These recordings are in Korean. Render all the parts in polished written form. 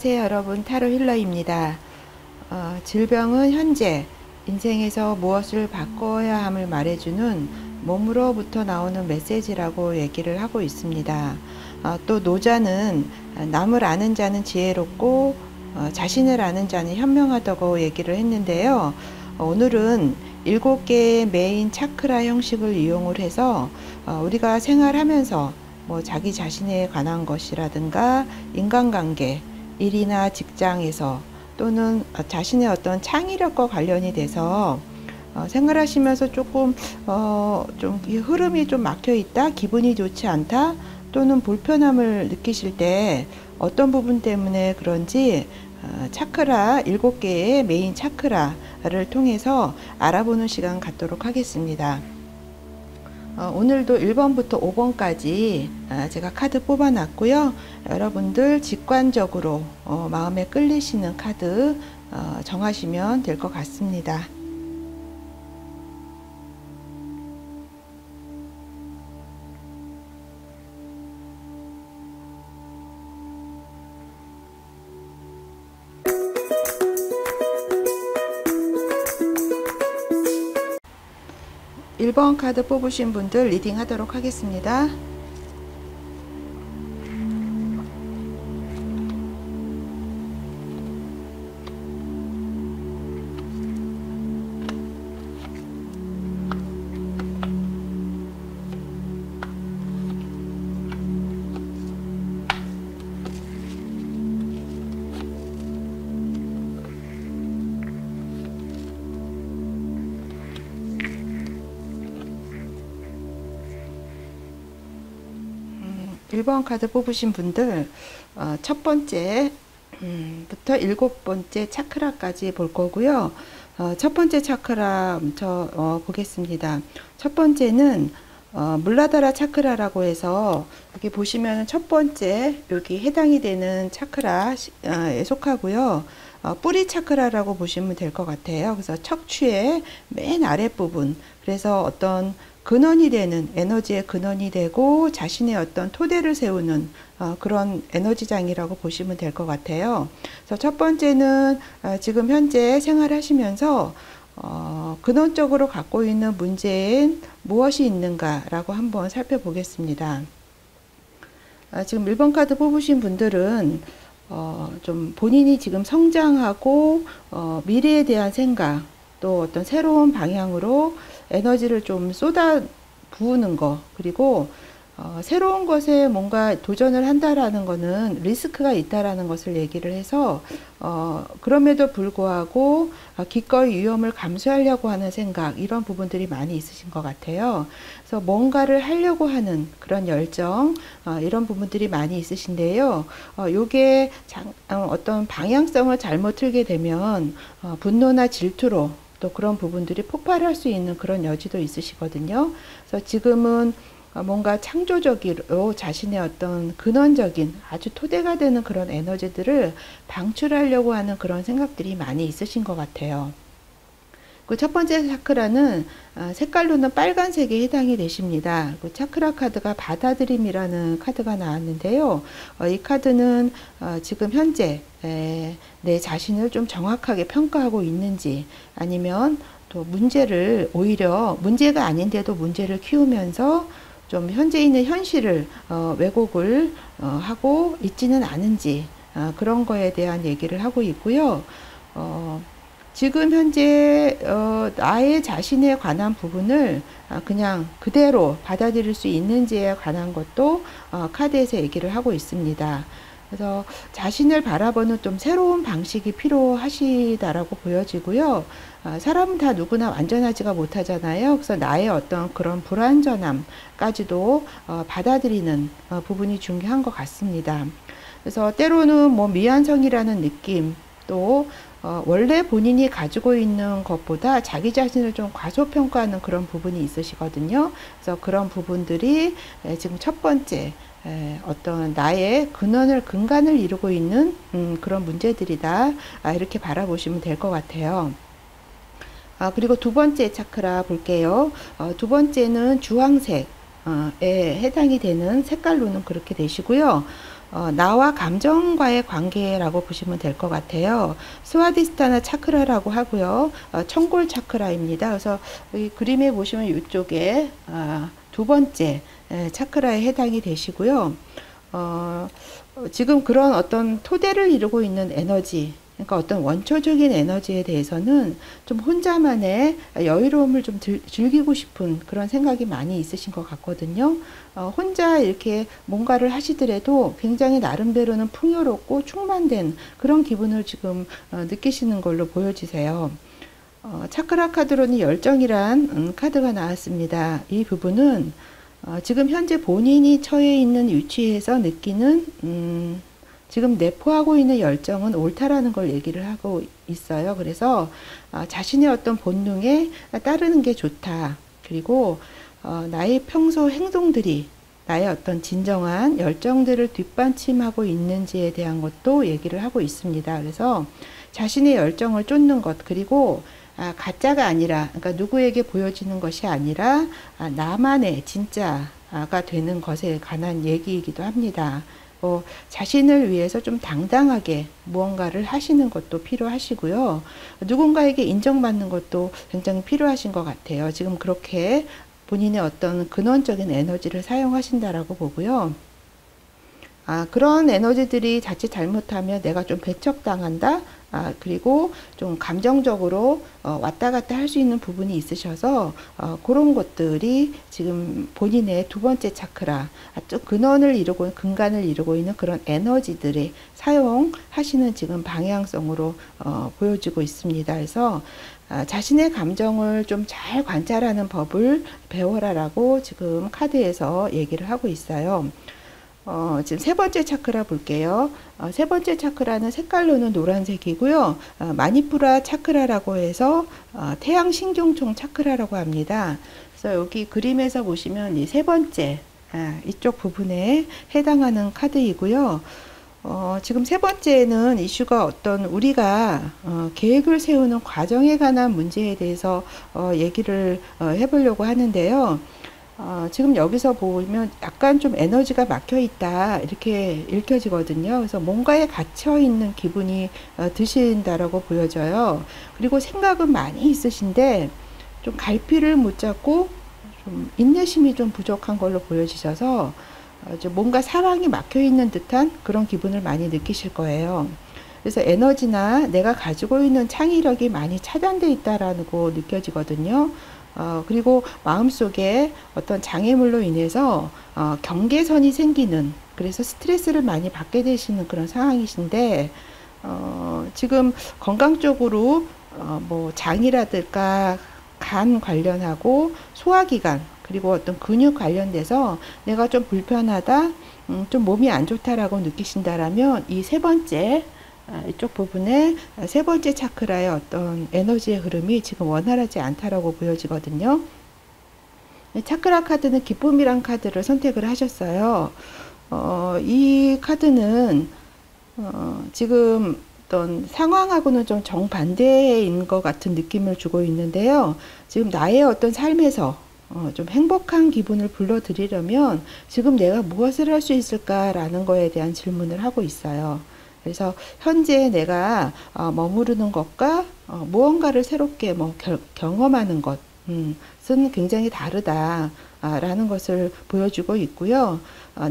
안녕하세요 여러분, 타로 힐러입니다. 질병은 현재 인생에서 무엇을 바꿔야 함을 말해주는 몸으로부터 나오는 메시지라고 얘기를 하고 있습니다. 또 노자는 남을 아는 자는 지혜롭고 자신을 아는 자는 현명하다고 얘기를 했는데요. 오늘은 7개의 메인 차크라 형식을 이용을 해서 우리가 생활하면서 자기 자신에 관한 것이라든가 인간관계, 일이나 직장에서 또는 자신의 어떤 창의력과 관련이 돼서 생활하시면서 조금 좀 흐름이 좀 막혀 있다, 기분이 좋지 않다, 또는 불편함을 느끼실 때 어떤 부분 때문에 그런지 차크라 7개의 메인 차크라를 통해서 알아보는 시간 갖도록 하겠습니다. 오늘도 1번부터 5번까지 제가 카드 뽑아 놨고요. 여러분들 직관적으로 마음에 끌리시는 카드 정하시면 될 것 같습니다. 1번 카드 뽑으신 분들 리딩 하도록 하겠습니다. 일 번 카드 뽑으신 분들 첫 번째 부터 7번째 차크라까지 볼 거고요. 첫 번째 차크라 먼저 보겠습니다. 첫 번째는 물라다라 차크라라고 해서 여기 보시면 첫 번째 여기 해당이 되는 차크라에 속하고요. 뿌리 차크라라고 보시면 될 것 같아요. 그래서 척추의 맨 아랫부분, 그래서 어떤 근원이 되는, 에너지의 근원이 되고 자신의 어떤 토대를 세우는 그런 에너지장이라고 보시면 될 것 같아요. 그래서 첫 번째는 지금 현재 생활하시면서 근원적으로 갖고 있는 문제엔 무엇이 있는가라고 한번 살펴보겠습니다. 지금 1번 카드 뽑으신 분들은 좀 본인이 지금 성장하고 미래에 대한 생각, 또 어떤 새로운 방향으로 에너지를 좀 쏟아 부으는 거, 그리고 새로운 것에 뭔가 도전을 한다라는 거는 리스크가 있다라는 것을 얘기를 해서 그럼에도 불구하고 기꺼이 위험을 감수하려고 하는 생각, 이런 부분들이 많이 있으신 것 같아요. 그래서 뭔가를 하려고 하는 그런 열정, 이런 부분들이 많이 있으신데요. 요게 어떤 방향성을 잘못 틀게 되면 분노나 질투로 또 그런 부분들이 폭발할 수 있는 그런 여지도 있으시거든요. 그래서 지금은 뭔가 창조적으로 자신의 어떤 근원적인 아주 토대가 되는 그런 에너지들을 방출하려고 하는 그런 생각들이 많이 있으신 것 같아요. 그 첫 번째 차크라는 색깔로는 빨간색에 해당이 되십니다. 그 차크라 카드가 받아들임이라는 카드가 나왔는데요. 이 카드는 지금 현재 내 자신을 좀 정확하게 평가하고 있는지, 아니면 또 문제를 오히려 문제가 아닌데도 문제를 키우면서 좀 현재 있는 현실을 왜곡을 하고 있지는 않은지, 그런 거에 대한 얘기를 하고 있고요. 지금 현재 나의 자신에 관한 부분을 그냥 그대로 받아들일 수 있는지에 관한 것도 카드에서 얘기를 하고 있습니다. 그래서 자신을 바라보는 좀 새로운 방식이 필요하시다라고 보여지고요. 사람은 다 누구나 완전하지가 못하잖아요. 그래서 나의 어떤 그런 불완전함까지도 받아들이는 부분이 중요한 것 같습니다. 그래서 때로는 미완성이라는 느낌, 또 원래 본인이 가지고 있는 것보다 자기 자신을 좀 과소평가하는 그런 부분이 있으시거든요. 그래서 그런 부분들이 지금 첫 번째 어떤 나의 근간을 이루고 있는 그런 문제들이다, 이렇게 바라보시면 될 것 같아요. 그리고 두 번째 차크라 볼게요. 두 번째는 주황색에 해당이 되는 색깔로는 그렇게 되시고요. 나와 감정과의 관계라고 보시면 될 것 같아요. 스와디스타나 차크라라고 하고요. 청골 차크라입니다. 그래서 이 그림에 보시면 이쪽에 두 번째 차크라에 해당이 되시고요. 지금 그런 어떤 토대를 이루고 있는 에너지, 그러니까 어떤 원초적인 에너지에 대해서는 좀 혼자만의 여유로움을 좀 즐기고 싶은 그런 생각이 많이 있으신 것 같거든요. 혼자 이렇게 뭔가를 하시더라도 굉장히 나름대로는 풍요롭고 충만된 그런 기분을 지금 느끼시는 걸로 보여지세요. 차크라 카드로는 열정이란 카드가 나왔습니다. 이 부분은 지금 현재 본인이 처해 있는 위치에서 느끼는 지금 내포하고 있는 열정은 옳다라는 걸 얘기를 하고 있어요. 그래서 자신의 어떤 본능에 따르는 게 좋다. 그리고 나의 평소 행동들이 나의 어떤 진정한 열정들을 뒷받침하고 있는지에 대한 것도 얘기를 하고 있습니다. 그래서 자신의 열정을 쫓는 것, 그리고 가짜가 아니라, 그러니까 누구에게 보여지는 것이 아니라 나만의 진짜가 되는 것에 관한 얘기이기도 합니다. 자신을 위해서 좀 당당하게 무언가를 하시는 것도 필요하시고요. 누군가에게 인정받는 것도 굉장히 필요하신 것 같아요. 지금 그렇게 본인의 어떤 근원적인 에너지를 사용하신다라고 보고요. 그런 에너지들이 자칫 잘못하면 내가 좀 배척당한다. 그리고 좀 감정적으로 왔다 갔다 할 수 있는 부분이 있으셔서 그런 것들이 지금 본인의 두 번째 차크라, 좀 근원을 이루고 근간을 이루고 있는 그런 에너지들이 사용하시는 지금 방향성으로 보여지고 있습니다. 그래서 자신의 감정을 좀 잘 관찰하는 법을 배워라라고 지금 카드에서 얘기를 하고 있어요. 지금 세 번째 차크라 볼게요. 세 번째 차크라는 색깔로는 노란색이고요. 마니푸라 차크라라고 해서 태양 신경총 차크라라고 합니다. 그래서 여기 그림에서 보시면 이 세 번째 이쪽 부분에 해당하는 카드이고요. 지금 세 번째는 이슈가 어떤 우리가 계획을 세우는 과정에 관한 문제에 대해서 얘기를 해보려고 하는데요. 지금 여기서 보면 약간 좀 에너지가 막혀 있다 이렇게 읽혀지거든요. 그래서 뭔가에 갇혀 있는 기분이 드신다라고 보여져요. 그리고 생각은 많이 있으신데 좀 갈피를 못 잡고 좀 인내심이 좀 부족한 걸로 보여지셔서 뭔가 사랑이 막혀 있는 듯한 그런 기분을 많이 느끼실 거예요. 그래서 에너지나 내가 가지고 있는 창의력이 많이 차단되어 있다라고 느껴지거든요. 그리고 마음속에 어떤 장애물로 인해서 경계선이 생기는, 그래서 스트레스를 많이 받게 되시는 그런 상황이신데 지금 건강 쪽으로 뭐 장이라든가 간 관련하고 소화기관, 그리고 어떤 근육 관련돼서 내가 좀 불편하다, 좀 몸이 안 좋다라고 느끼신다라면 이 세 번째 이쪽 부분에 세 번째 차크라의 어떤 에너지의 흐름이 지금 원활하지 않다라고 보여지거든요. 차크라 카드는 기쁨이란 카드를 선택을 하셨어요. 이 카드는 지금 어떤 상황하고는 좀 정반대인 것 같은 느낌을 주고 있는데요. 지금 나의 어떤 삶에서 좀 행복한 기분을 불러들이려면 지금 내가 무엇을 할 수 있을까라는 거에 대한 질문을 하고 있어요. 그래서 현재 내가 머무르는 것과 무언가를 새롭게 경험하는 것은 굉장히 다르다라는 것을 보여주고 있고요.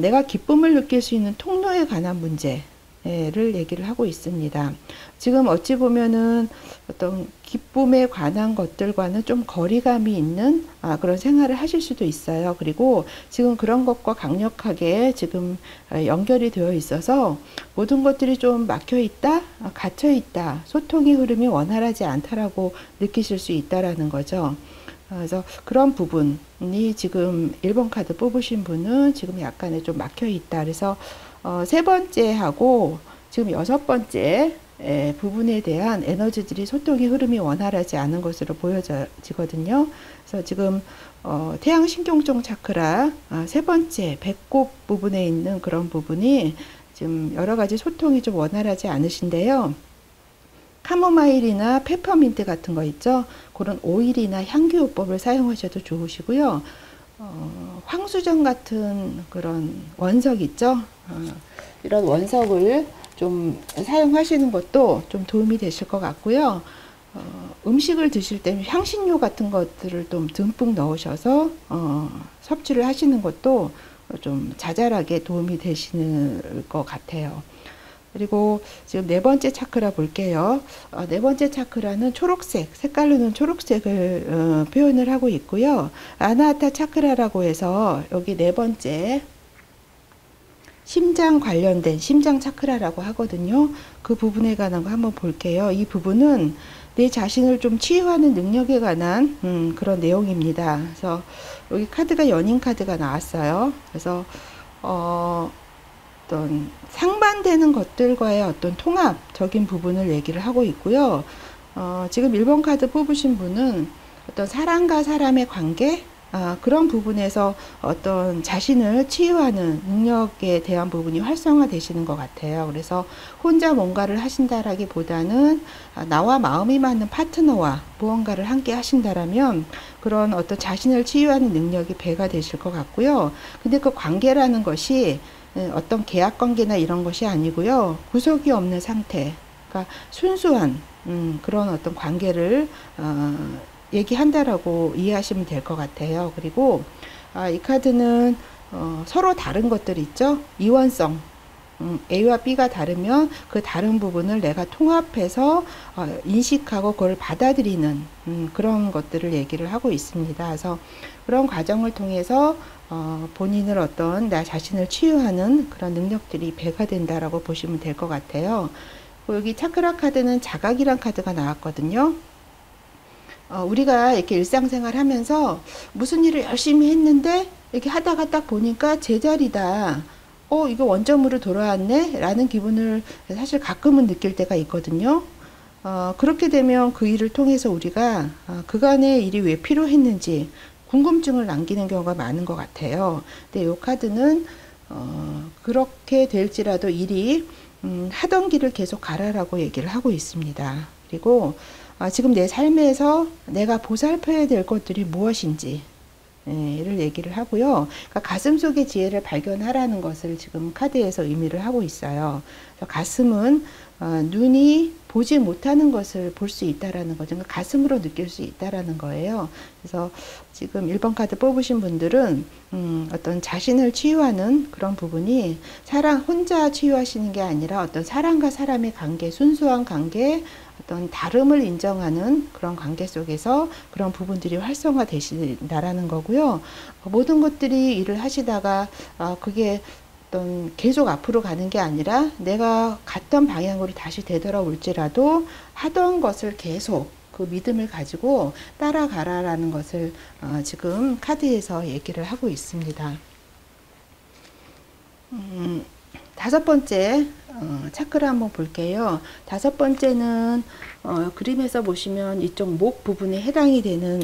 내가 기쁨을 느낄 수 있는 통로에 관한 문제를 얘기를 하고 있습니다. 지금 어찌 보면은 어떤 기쁨에 관한 것들과는 좀 거리감이 있는 그런 생활을 하실 수도 있어요. 그리고 지금 그런 것과 강력하게 지금 연결이 되어 있어서 모든 것들이 좀 막혀 있다, 갇혀 있다, 소통의 흐름이 원활하지 않다라고 느끼실 수 있다라는 거죠. 그래서 그런 부분이 지금 1번 카드 뽑으신 분은 지금 약간의 좀 막혀 있다. 그래서 세 번째하고 지금 여섯 번째 부분에 대한 에너지들이 소통의 흐름이 원활하지 않은 것으로 보여지거든요. 그래서 지금 태양 신경종 차크라 세 번째 배꼽 부분에 있는 그런 부분이 지금 여러 가지 소통이 좀 원활하지 않으신데요. 카모마일이나 페퍼민트 같은 거 있죠. 그런 오일이나 향기요법을 사용하셔도 좋으시고요. 황수정 같은 그런 원석 있죠. 이런 원석을 좀 사용하시는 것도 좀 도움이 되실 것 같고요. 음식을 드실 때 향신료 같은 것들을 좀 듬뿍 넣으셔서 섭취를 하시는 것도 좀 자잘하게 도움이 되시는 것 같아요. 그리고 지금 네 번째 차크라 볼게요. 네 번째 차크라는 초록색, 색깔로는 초록색을 표현을 하고 있고요. 아나하타 차크라라고 해서 여기 네 번째 심장 관련된 심장 차크라라고 하거든요. 그 부분에 관한 거 한번 볼게요. 이 부분은 내 자신을 좀 치유하는 능력에 관한 그런 내용입니다. 그래서 여기 카드가 연인 카드가 나왔어요. 그래서 어떤 상반되는 것들과의 어떤 통합적인 부분을 얘기를 하고 있고요. 지금 1번 카드 뽑으신 분은 어떤 사람과 사람의 관계, 그런 부분에서 어떤 자신을 치유하는 능력에 대한 부분이 활성화되시는 것 같아요. 그래서 혼자 뭔가를 하신다라기보다는 나와 마음이 맞는 파트너와 무언가를 함께 하신다라면 그런 어떤 자신을 치유하는 능력이 배가 되실 것 같고요. 근데 그 관계라는 것이 어떤 계약 관계나 이런 것이 아니고요. 구속이 없는 상태, 그러니까 순수한 그런 어떤 관계를 얘기한다라고 이해하시면 될 것 같아요. 그리고 이 카드는 서로 다른 것들 있죠. 이원성, A와 B가 다르면 그 다른 부분을 내가 통합해서 인식하고 그걸 받아들이는 그런 것들을 얘기를 하고 있습니다. 그래서 그런 과정을 통해서 본인을 어떤 나 자신을 치유하는 그런 능력들이 배가 된다라고 보시면 될 것 같아요. 여기 차크라 카드는 자각이란 카드가 나왔거든요. 우리가 이렇게 일상생활 하면서 무슨 일을 열심히 했는데 이렇게 하다가 딱 보니까 제자리다. 이거 원점으로 돌아왔네? 라는 기분을 사실 가끔은 느낄 때가 있거든요. 그렇게 되면 그 일을 통해서 우리가 그간의 일이 왜 필요했는지 궁금증을 남기는 경우가 많은 것 같아요. 근데 이 카드는 그렇게 될지라도 일이 하던 길을 계속 가라라고 얘기를 하고 있습니다. 그리고 지금 내 삶에서 내가 보살펴야 될 것들이 무엇인지 를 얘기를 하고요. 그러니까 가슴 속의 지혜를 발견하라는 것을 지금 카드에서 의미를 하고 있어요. 가슴은 눈이 보지 못하는 것을 볼 수 있다라는 거죠. 그러니까 가슴으로 느낄 수 있다라는 거예요. 그래서 지금 1번 카드 뽑으신 분들은 어떤 자신을 치유하는 그런 부분이 혼자 치유하시는 게 아니라 어떤 사람과 사람의 관계, 순수한 관계, 어떤 다름을 인정하는 그런 관계 속에서 그런 부분들이 활성화되신다라는 거고요. 모든 것들이 일을 하시다가 그게 어떤 계속 앞으로 가는 게 아니라 내가 갔던 방향으로 다시 되돌아올지라도 하던 것을 계속 그 믿음을 가지고 따라가라라는 것을 지금 카드에서 얘기를 하고 있습니다. 다섯 번째 차크라 한번 볼게요. 다섯 번째는 그림에서 보시면 이쪽 목 부분에 해당이 되는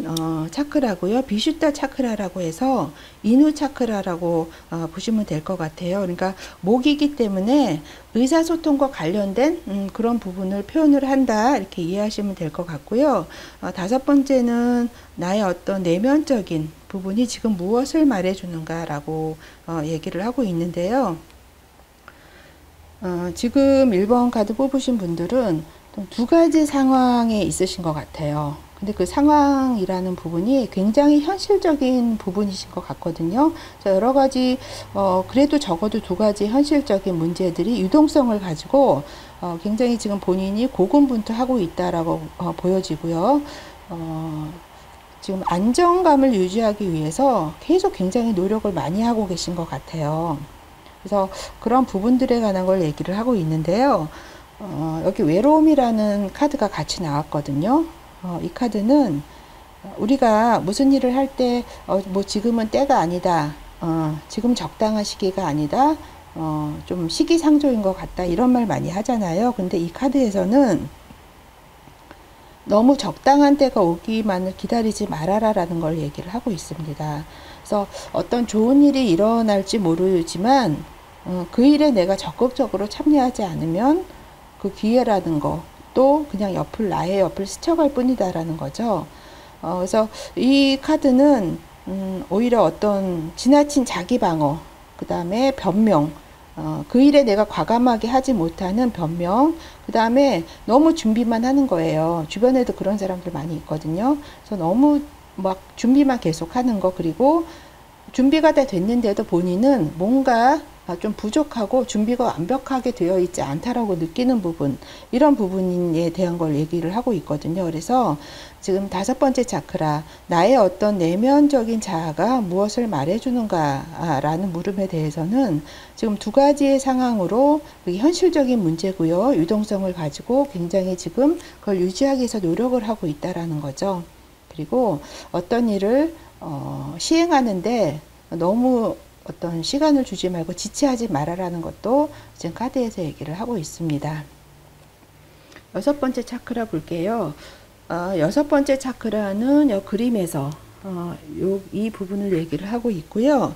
차크라고요. 비슈타 차크라라고 해서 인후 차크라라고 보시면 될 것 같아요. 그러니까 목이기 때문에 의사소통과 관련된 그런 부분을 표현을 한다 이렇게 이해하시면 될 것 같고요. 다섯 번째는 나의 어떤 내면적인 부분이 지금 무엇을 말해주는가라고 얘기를 하고 있는데요. 지금 1번 카드 뽑으신 분들은 두 가지 상황에 있으신 것 같아요. 근데 그 상황이라는 부분이 굉장히 현실적인 부분이신 것 같거든요. 여러 가지, 그래도 적어도 두 가지 현실적인 문제들이 유동성을 가지고 굉장히 지금 본인이 고군분투하고 있다라고 보여지고요. 지금 안정감을 유지하기 위해서 계속 굉장히 노력을 많이 하고 계신 것 같아요. 그래서 그런 부분들에 관한 걸 얘기를 하고 있는데요. 여기 외로움이라는 카드가 같이 나왔거든요. 이 카드는 우리가 무슨 일을 할 때, 뭐 지금은 때가 아니다. 지금 적당한 시기가 아니다. 좀 시기상조인 것 같다. 이런 말 많이 하잖아요. 근데 이 카드에서는 너무 적당한 때가 오기만을 기다리지 말아라 라는 걸 얘기를 하고 있습니다. 그래서 어떤 좋은 일이 일어날지 모르지만 그 일에 내가 적극적으로 참여하지 않으면 그 기회라는 거 또 그냥 나의 옆을 스쳐갈 뿐이다라는 거죠. 그래서 이 카드는 오히려 어떤 지나친 자기 방어, 그 다음에 변명, 그 일에 내가 과감하게 하지 못하는 변명, 그 다음에 너무 준비만 하는 거예요. 주변에도 그런 사람들 많이 있거든요. 그래서 너무 막 준비만 계속 하는 거, 그리고 준비가 다 됐는데도 본인은 뭔가 좀 부족하고 준비가 완벽하게 되어 있지 않다라고 느끼는 부분, 이런 부분에 대한 걸 얘기를 하고 있거든요. 그래서 지금 5번째 차크라, 나의 어떤 내면적인 자아가 무엇을 말해주는가 라는 물음에 대해서는 지금 2가지의 상황으로 현실적인 문제고요. 유동성을 가지고 굉장히 지금 그걸 유지하기 위해서 노력을 하고 있다라는 거죠. 그리고 어떤 일을 시행하는데 너무 어떤 시간을 주지 말고 지체하지 말아라는 것도 지금 카드에서 얘기를 하고 있습니다. 6번째 차크라 볼게요. 6번째 차크라는 이 그림에서 이 부분을 얘기를 하고 있고요.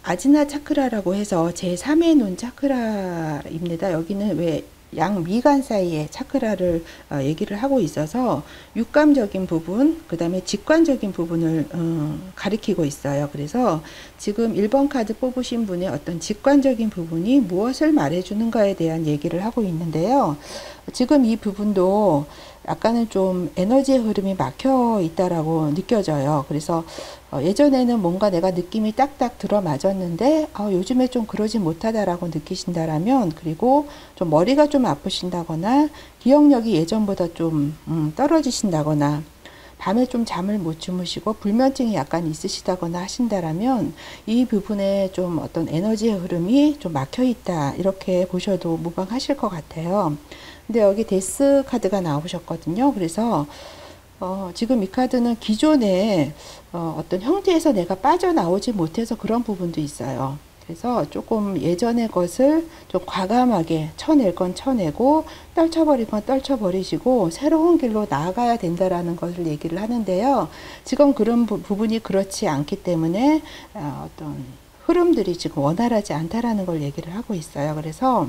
아지나 차크라라고 해서 제3의 눈 차크라입니다. 여기는 왜 양미간 사이에 차크라를 얘기를 하고 있어서 육감적인 부분, 그 다음에 직관적인 부분을 가리키고 있어요. 그래서 지금 1번 카드 뽑으신 분의 어떤 직관적인 부분이 무엇을 말해주는가에 대한 얘기를 하고 있는데요. 지금 이 부분도 약간은 좀 에너지의 흐름이 막혀 있다라고 느껴져요. 그래서 예전에는 뭔가 내가 느낌이 딱딱 들어맞았는데 요즘에 좀 그러지 못하다라고 느끼신다라면, 그리고 좀 머리가 좀 아프신다거나 기억력이 예전보다 좀 떨어지신다거나 밤에 좀 잠을 못 주무시고 불면증이 약간 있으시다거나 하신다라면 이 부분에 좀 어떤 에너지의 흐름이 좀 막혀 있다, 이렇게 보셔도 무방하실 것 같아요. 근데 여기 데스 카드가 나오셨거든요. 그래서 지금 이 카드는 기존에 어떤 형태에서 내가 빠져나오지 못해서 그런 부분도 있어요. 그래서 조금 예전의 것을 좀 과감하게 쳐낼 건 쳐내고 떨쳐버릴 건 떨쳐버리시고 새로운 길로 나아가야 된다라는 것을 얘기를 하는데요. 지금 그런 부분이 그렇지 않기 때문에 어떤 흐름들이 지금 원활하지 않다라는 걸 얘기를 하고 있어요. 그래서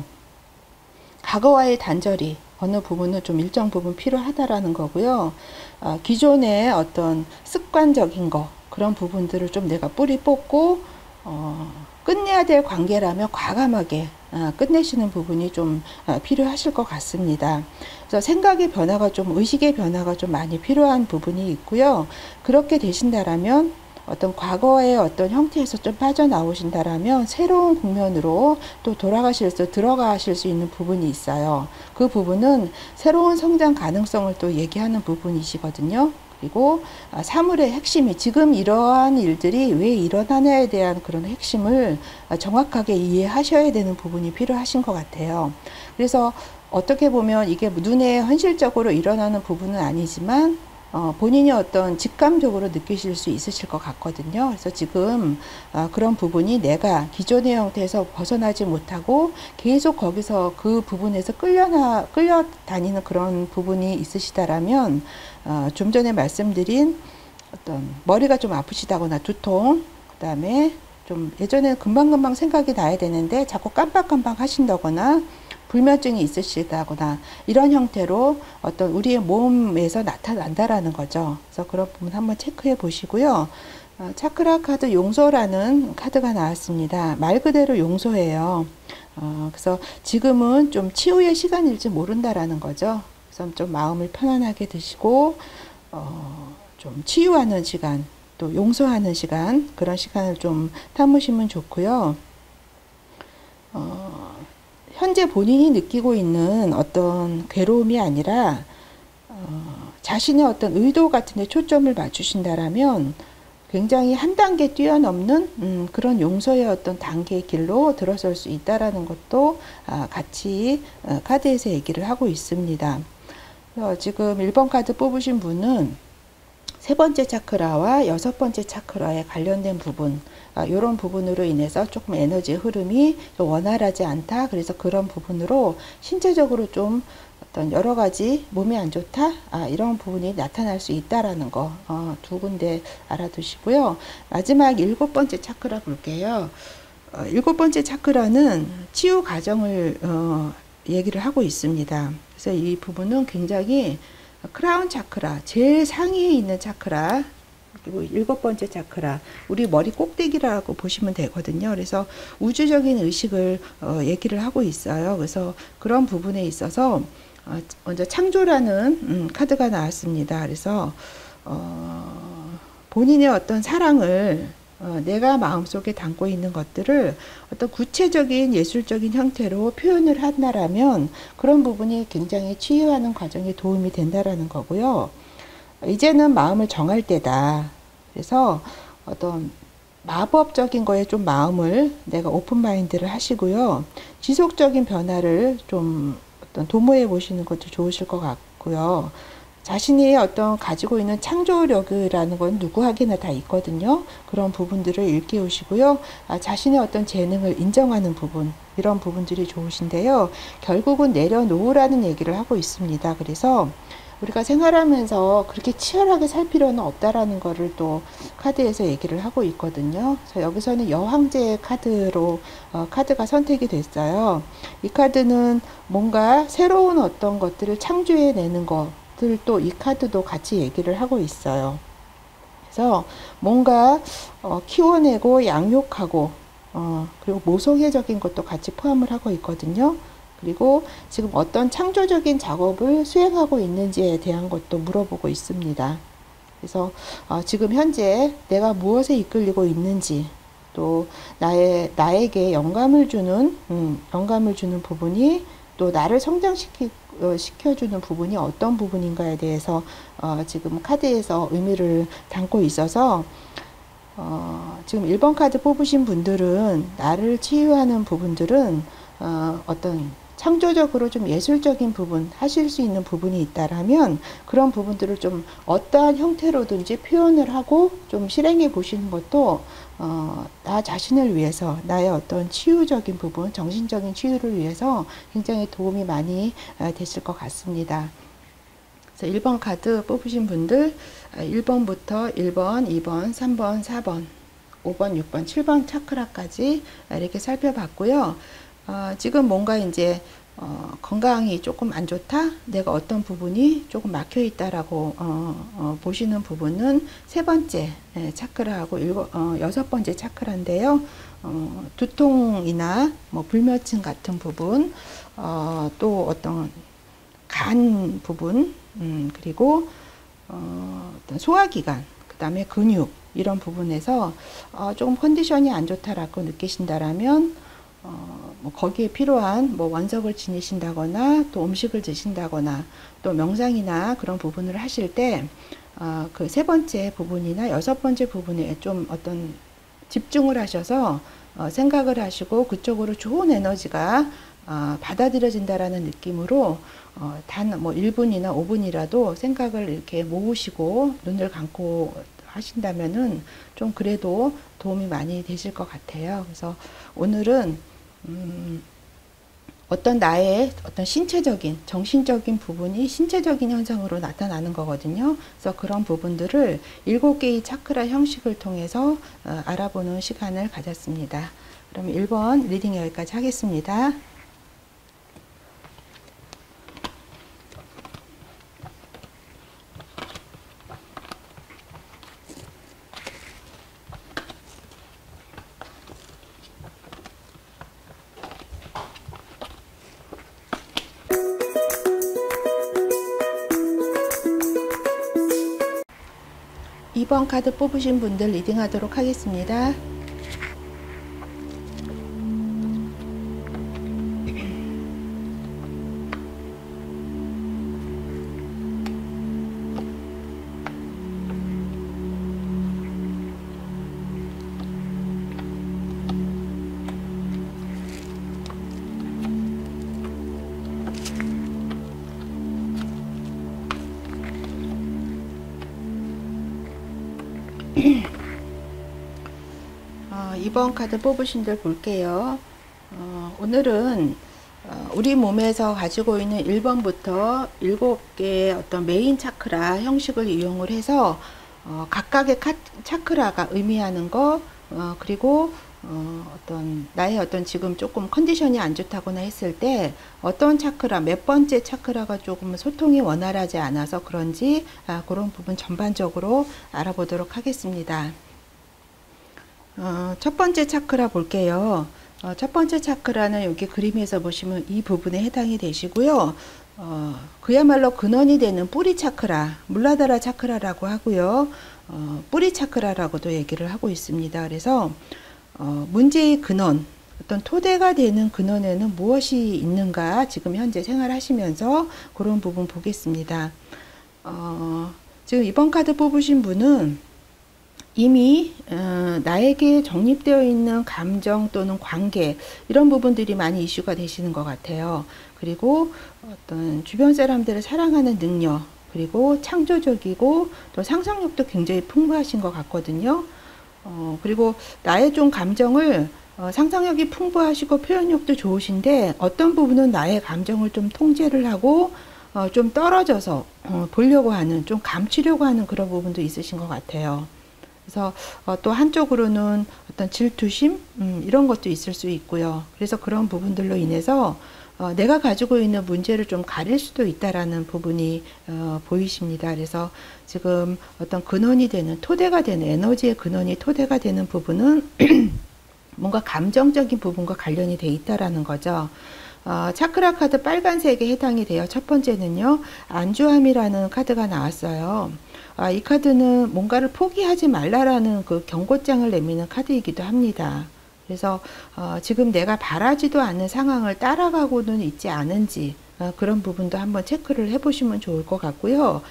과거와의 단절이 어느 부분은 좀 일정 부분 필요하다라는 거고요. 기존의 어떤 습관적인 거, 그런 부분들을 좀 내가 뿌리 뽑고 끝내야 될 관계라면 과감하게 끝내시는 부분이 좀 필요하실 것 같습니다. 그래서 생각의 변화가 좀, 의식의 변화가 좀 많이 필요한 부분이 있고요. 그렇게 되신다라면 어떤 과거의 어떤 형태에서 좀 빠져나오신다라면 새로운 국면으로 또 들어가실 수 있는 부분이 있어요. 그 부분은 새로운 성장 가능성을 또 얘기하는 부분이시거든요. 그리고 사물의 핵심이, 지금 이러한 일들이 왜 일어나냐에 대한 그런 핵심을 정확하게 이해하셔야 되는 부분이 필요하신 것 같아요. 그래서 어떻게 보면 이게 눈에 현실적으로 일어나는 부분은 아니지만 본인이 어떤 직감적으로 느끼실 수 있으실 것 같거든요. 그래서 지금 그런 부분이 내가 기존의 형태에서 벗어나지 못하고 계속 거기서 그 부분에서 끌려다니는 그런 부분이 있으시다라면 좀 전에 말씀드린 어떤 머리가 좀 아프시다거나 두통, 그 다음에 좀 예전에 금방금방 생각이 나야 되는데 자꾸 깜빡깜빡 하신다거나 불면증이 있으시다거나 이런 형태로 어떤 우리의 몸에서 나타난다라는 거죠. 그래서 그런 부분 한번 체크해 보시고요. 차크라 카드 용서라는 카드가 나왔습니다. 말 그대로 용서예요. 그래서 지금은 좀 치유의 시간일지 모른다라는 거죠. 그래서 좀 마음을 편안하게 드시고 좀 치유하는 시간, 또 용서하는 시간, 그런 시간을 좀 담으시면 좋고요. 현재 본인이 느끼고 있는 어떤 괴로움이 아니라 자신의 어떤 의도 같은 데 초점을 맞추신다라면 굉장히 한 단계 뛰어넘는 그런 용서의 어떤 단계의 길로 들어설 수 있다라는 것도 같이 카드에서 얘기를 하고 있습니다. 지금 1번 카드 뽑으신 분은 3번째 차크라와 6번째 차크라에 관련된 부분, 이런 부분으로 인해서 조금 에너지 흐름이 좀 원활하지 않다. 그래서 그런 부분으로 신체적으로 좀 어떤 여러 가지 몸이 안 좋다, 이런 부분이 나타날 수 있다라는 거 2군데 알아두시고요. 마지막 7번째 차크라 볼게요. 7번째 차크라는 치유 과정을 얘기를 하고 있습니다. 그래서 이 부분은 굉장히 크라운 차크라, 제일 상위에 있는 차크라, 그리고 7번째 차크라, 우리 머리 꼭대기라고 보시면 되거든요. 그래서 우주적인 의식을 얘기를 하고 있어요. 그래서 그런 부분에 있어서 먼저 창조라는 카드가 나왔습니다. 그래서 본인의 어떤 사랑을 내가 마음속에 담고 있는 것들을 어떤 구체적인 예술적인 형태로 표현을 한다라면 그런 부분이 굉장히 치유하는 과정에 도움이 된다라는 거고요. 이제는 마음을 정할 때다. 그래서 어떤 마법적인 거에 좀 마음을 내가 오픈 마인드를 하시고요. 지속적인 변화를 좀 어떤 도모해 보시는 것도 좋으실 것 같고요. 자신이 어떤 가지고 있는 창조력이라는 건 누구에게나 다 있거든요. 그런 부분들을 일깨우시고요. 자신의 어떤 재능을 인정하는 부분, 이런 부분들이 좋으신데요. 결국은 내려놓으라는 얘기를 하고 있습니다. 그래서 우리가 생활하면서 그렇게 치열하게 살 필요는 없다라는 거를 또 카드에서 얘기를 하고 있거든요. 그래서 여기서는 여왕제의 카드로 카드가 선택이 됐어요. 이 카드는 뭔가 새로운 어떤 것들을 창조해내는 것들도 이 카드도 같이 얘기를 하고 있어요. 그래서 뭔가 키워내고 양육하고 그리고 모성애적인 것도 같이 포함을 하고 있거든요. 그리고 지금 어떤 창조적인 작업을 수행하고 있는지에 대한 것도 물어보고 있습니다. 그래서 지금 현재 내가 무엇에 이끌리고 있는지, 또 나에게 영감을 주는 부분이, 또 나를 성장시켜주는 부분이 어떤 부분인가에 대해서 지금 카드에서 의미를 담고 있어서 지금 1번 카드 뽑으신 분들은 나를 치유하는 부분들은 어떤 창조적으로 좀 예술적인 부분 하실 수 있는 부분이 있다라면 그런 부분들을 좀 어떠한 형태로든지 표현을 하고 좀 실행해 보시는 것도 나 자신을 위해서, 나의 어떤 치유적인 부분, 정신적인 치유를 위해서 굉장히 도움이 많이 되실 것 같습니다. 그래서 1번 카드 뽑으신 분들 1번부터 1번, 2번, 3번, 4번, 5번, 6번, 7번 차크라까지 이렇게 살펴봤고요. 지금 뭔가 이제 건강이 조금 안 좋다, 내가 어떤 부분이 조금 막혀 있다라고 보시는 부분은 3번째 차크라하고 6번째 차크라인데요. 두통이나 뭐 불면증 같은 부분, 또 어떤 간 부분, 그리고 어떤 소화기관, 그 다음에 근육, 이런 부분에서 조금 컨디션이 안 좋다라고 느끼신다라면 뭐 거기에 필요한 뭐 원석을 지니신다거나 또 음식을 드신다거나 또 명상이나 그런 부분을 하실 때 그 3번째 부분이나 6번째 부분에 좀 어떤 집중을 하셔서 생각을 하시고 그쪽으로 좋은 에너지가 받아들여진다라는 느낌으로 단 뭐 1분이나 5분이라도 생각을 이렇게 모으시고 눈을 감고 하신다면은 좀 그래도 도움이 많이 되실 것 같아요. 그래서 오늘은 어떤 나의 어떤 신체적인, 정신적인 부분이 신체적인 현상으로 나타나는 거거든요. 그래서 그런 부분들을 7개의 차크라 형식을 통해서 알아보는 시간을 가졌습니다. 그럼 1번 리딩 여기까지 하겠습니다. 이번 카드 뽑으신 분들 리딩 하도록 하겠습니다. 이번 카드 뽑으신 들 볼게요. 오늘은 우리 몸에서 가지고 있는 1번부터 7개의 어떤 메인 차크라 형식을 이용을 해서 각각의 차크라가 의미하는 거, 그리고 어떤 나의 어떤 지금 조금 컨디션이 안 좋다거나 했을 때 어떤 차크라, 몇 번째 차크라가 조금 소통이 원활하지 않아서 그런지 그런 부분 전반적으로 알아보도록 하겠습니다. 첫 번째 차크라 볼게요. 첫 번째 차크라는 여기 그림에서 보시면 이 부분에 해당이 되시고요. 그야말로 근원이 되는 뿌리 차크라, 물라다라 차크라라고 하고요. 뿌리 차크라라고도 얘기를 하고 있습니다. 그래서 문제의 근원, 어떤 토대가 되는 근원에는 무엇이 있는가 지금 현재 생활하시면서 그런 부분 보겠습니다. 지금 이번 카드 뽑으신 분은 이미 나에게 정립되어 있는 감정 또는 관계 이런 부분들이 많이 이슈가 되시는 것 같아요. 그리고 어떤 주변 사람들을 사랑하는 능력, 그리고 창조적이고 또 상상력도 굉장히 풍부하신 것 같거든요. 그리고 나의 좀 감정을 상상력이 풍부하시고 표현력도 좋으신데 어떤 부분은 나의 감정을 좀 통제를 하고 좀 떨어져서 보려고 하는, 좀 감추려고 하는 그런 부분도 있으신 것 같아요. 그래서 또 한쪽으로는 어떤 질투심 이런 것도 있을 수 있고요. 그래서 그런 부분들로 인해서 내가 가지고 있는 문제를 좀 가릴 수도 있다라는 부분이 보이십니다. 그래서 지금 어떤 근원이 되는, 토대가 되는, 에너지의 근원이 토대가 되는 부분은 뭔가 감정적인 부분과 관련이 돼 있다라는 거죠. 차크라 카드 빨간색에 해당이 돼요. 첫 번째는요, 안주함이라는 카드가 나왔어요. 이 카드는 뭔가를 포기하지 말라라는 그 경고장을 내미는 카드이기도 합니다. 그래서 지금 내가 바라지도 않는 상황을 따라가고는 있지 않은지 그런 부분도 한번 체크를 해보시면 좋을 것 같고요.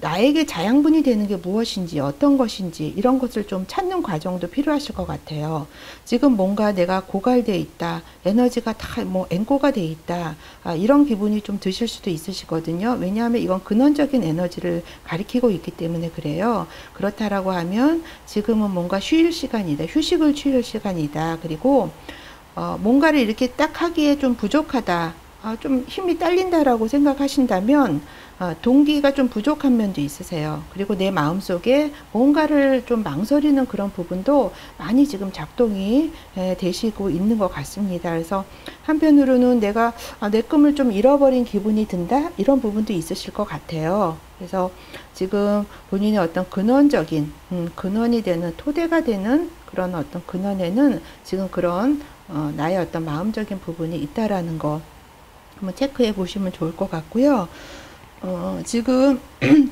나에게 자양분이 되는 게 무엇인지, 어떤 것인지 이런 것을 좀 찾는 과정도 필요하실 것 같아요. 지금 뭔가 내가 고갈돼 있다, 에너지가 다 뭐 앵꼬가 돼 있다, 이런 기분이 좀 드실 수도 있으시거든요. 왜냐하면 이건 근원적인 에너지를 가리키고 있기 때문에 그래요. 그렇다라고 하면 지금은 뭔가 쉴 시간이다, 휴식을 취할 시간이다. 그리고 뭔가를 이렇게 딱 하기에 좀 부족하다, 좀 힘이 딸린다라고 생각하신다면 동기가 좀 부족한 면도 있으세요. 그리고 내 마음속에 뭔가를 좀 망설이는 그런 부분도 많이 지금 작동이 되시고 있는 것 같습니다. 그래서 한편으로는 내가 내 꿈을 좀 잃어버린 기분이 든다, 이런 부분도 있으실 것 같아요. 그래서 지금 본인의 어떤 근원적인 근원이 되는, 토대가 되는 그런 어떤 근원에는 지금 그런 나의 어떤 마음적인 부분이 있다라는 거 한번 체크해 보시면 좋을 것 같고요. 지금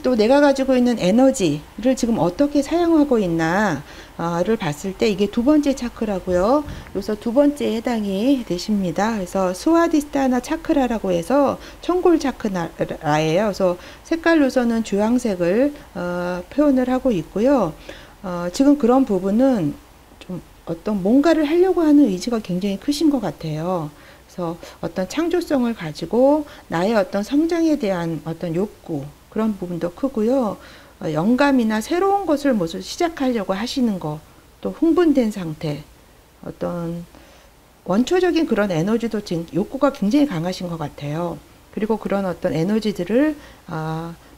또 내가 가지고 있는 에너지를 지금 어떻게 사용하고 있나를 봤을 때 이게 두 번째 차크라고요. 그래서 두 번째에 해당이 되십니다. 그래서 스와디스타나 차크라라고 해서 천골 차크라예요. 그래서 색깔로서는 주황색을 표현을 하고 있고요. 지금 그런 부분은 좀 어떤 뭔가를 하려고 하는 의지가 굉장히 크신 것 같아요. 그래서 어떤 창조성을 가지고 나의 어떤 성장에 대한 어떤 욕구, 그런 부분도 크고요. 영감이나 새로운 것을 무슨 시작하려고 하시는 거, 또 흥분된 상태, 어떤 원초적인 그런 에너지도 지금 욕구가 굉장히 강하신 것 같아요. 그리고 그런 어떤 에너지들을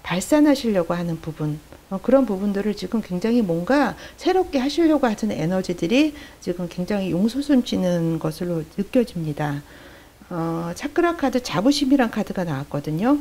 발산하시려고 하는 부분, 그런 부분들을 지금 굉장히 뭔가 새롭게 하시려고 하는 에너지들이 지금 굉장히 용솟음치는 것으로 느껴집니다. 차크라 카드 자부심이란 카드가 나왔거든요.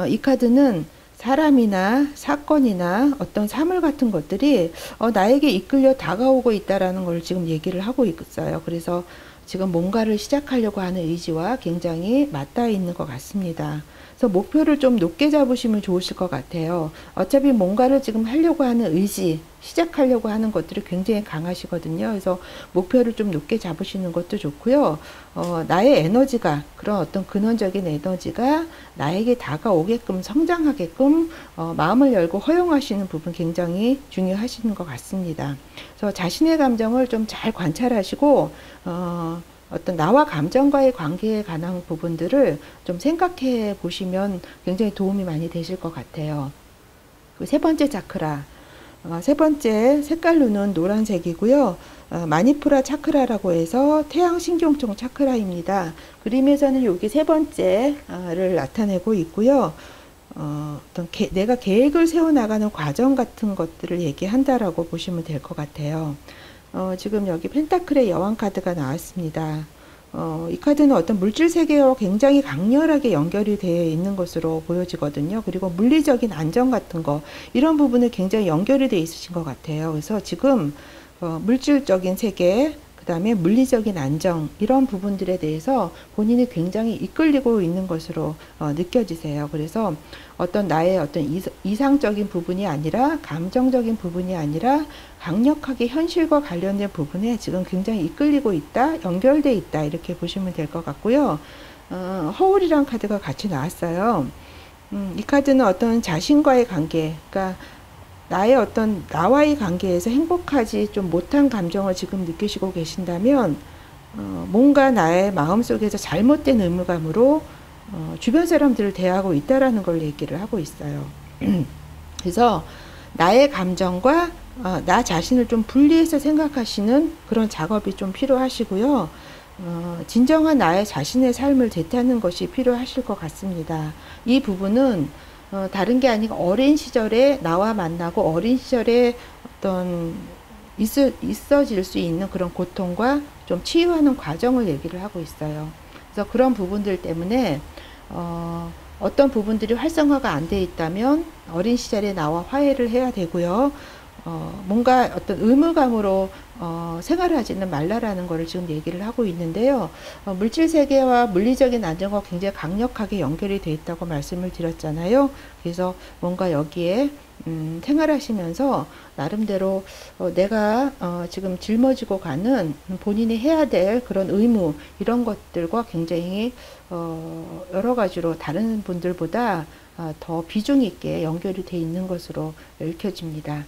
이 카드는 사람이나 사건이나 어떤 사물 같은 것들이 나에게 이끌려 다가오고 있다라는 걸 지금 얘기를 하고 있어요. 그래서 지금 뭔가를 시작하려고 하는 의지와 굉장히 맞닿아 있는 것 같습니다. 그래서 목표를 좀 높게 잡으시면 좋으실 것 같아요. 어차피 뭔가를 지금 하려고 하는 의지, 시작하려고 하는 것들이 굉장히 강하시거든요. 그래서 목표를 좀 높게 잡으시는 것도 좋고요. 나의 에너지가, 그런 어떤 근원적인 에너지가 나에게 다가오게끔, 성장하게끔 마음을 열고 허용하시는 부분 굉장히 중요하시는 것 같습니다. 그래서 자신의 감정을 좀 잘 관찰하시고 어떤 나와 감정과의 관계에 관한 부분들을 좀 생각해 보시면 굉장히 도움이 많이 되실 것 같아요. 세 번째 차크라, 세 번째 색깔로는 노란색이고요. 마니푸라 차크라라고 해서 태양신경총 차크라입니다. 그림에서는 여기 세 번째를 나타내고 있고요. 어떤 내가 계획을 세워나가는 과정 같은 것들을 얘기한다라고 보시면 될 것 같아요. 지금 여기 펜타클의 여왕 카드가 나왔습니다. 이 카드는 어떤 물질 세계와 굉장히 강렬하게 연결이 되어 있는 것으로 보여지거든요. 그리고 물리적인 안정 같은 거, 이런 부분에 굉장히 연결이 되어 있으신 것 같아요. 그래서 지금 물질적인 세계, 그 다음에 물리적인 안정, 이런 부분들에 대해서 본인이 굉장히 이끌리고 있는 것으로 느껴지세요. 그래서 어떤 나의 어떤 이상적인 부분이 아니라, 감정적인 부분이 아니라 강력하게 현실과 관련된 부분에 지금 굉장히 이끌리고 있다, 연결돼 있다, 이렇게 보시면 될 것 같고요. 허울이란 카드가 같이 나왔어요. 이 카드는 어떤 자신과의 관계, 그러니까 나와의 관계에서 행복하지 좀 못한 감정을 지금 느끼시고 계신다면, 뭔가 나의 마음속에서 잘못된 의무감으로 주변 사람들을 대하고 있다라는 걸 얘기를 하고 있어요. 그래서 나의 감정과 나 자신을 좀 분리해서 생각하시는 그런 작업이 좀 필요하시고요. 진정한 나의 자신의 삶을 되찾는 것이 필요하실 것 같습니다. 이 부분은 다른 게 아니고 어린 시절에 나와 만나고 어린 시절에 어떤 있어질 수 있는 그런 고통과 좀 치유하는 과정을 얘기를 하고 있어요. 그래서 그런 부분들 때문에 어떤 부분들이 활성화가 안 돼 있다면 어린 시절에 나와 화해를 해야 되고요. 뭔가 어떤 의무감으로 생활하지는 말라라는 것을 지금 얘기를 하고 있는데요. 물질 세계와 물리적인 안정과 굉장히 강력하게 연결이 되어 있다고 말씀을 드렸잖아요. 그래서 뭔가 여기에 생활하시면서 나름대로 내가 지금 짊어지고 가는 본인이 해야 될 그런 의무, 이런 것들과 굉장히 여러 가지로 다른 분들보다 더 비중 있게 연결이 되어 있는 것으로 읽혀집니다.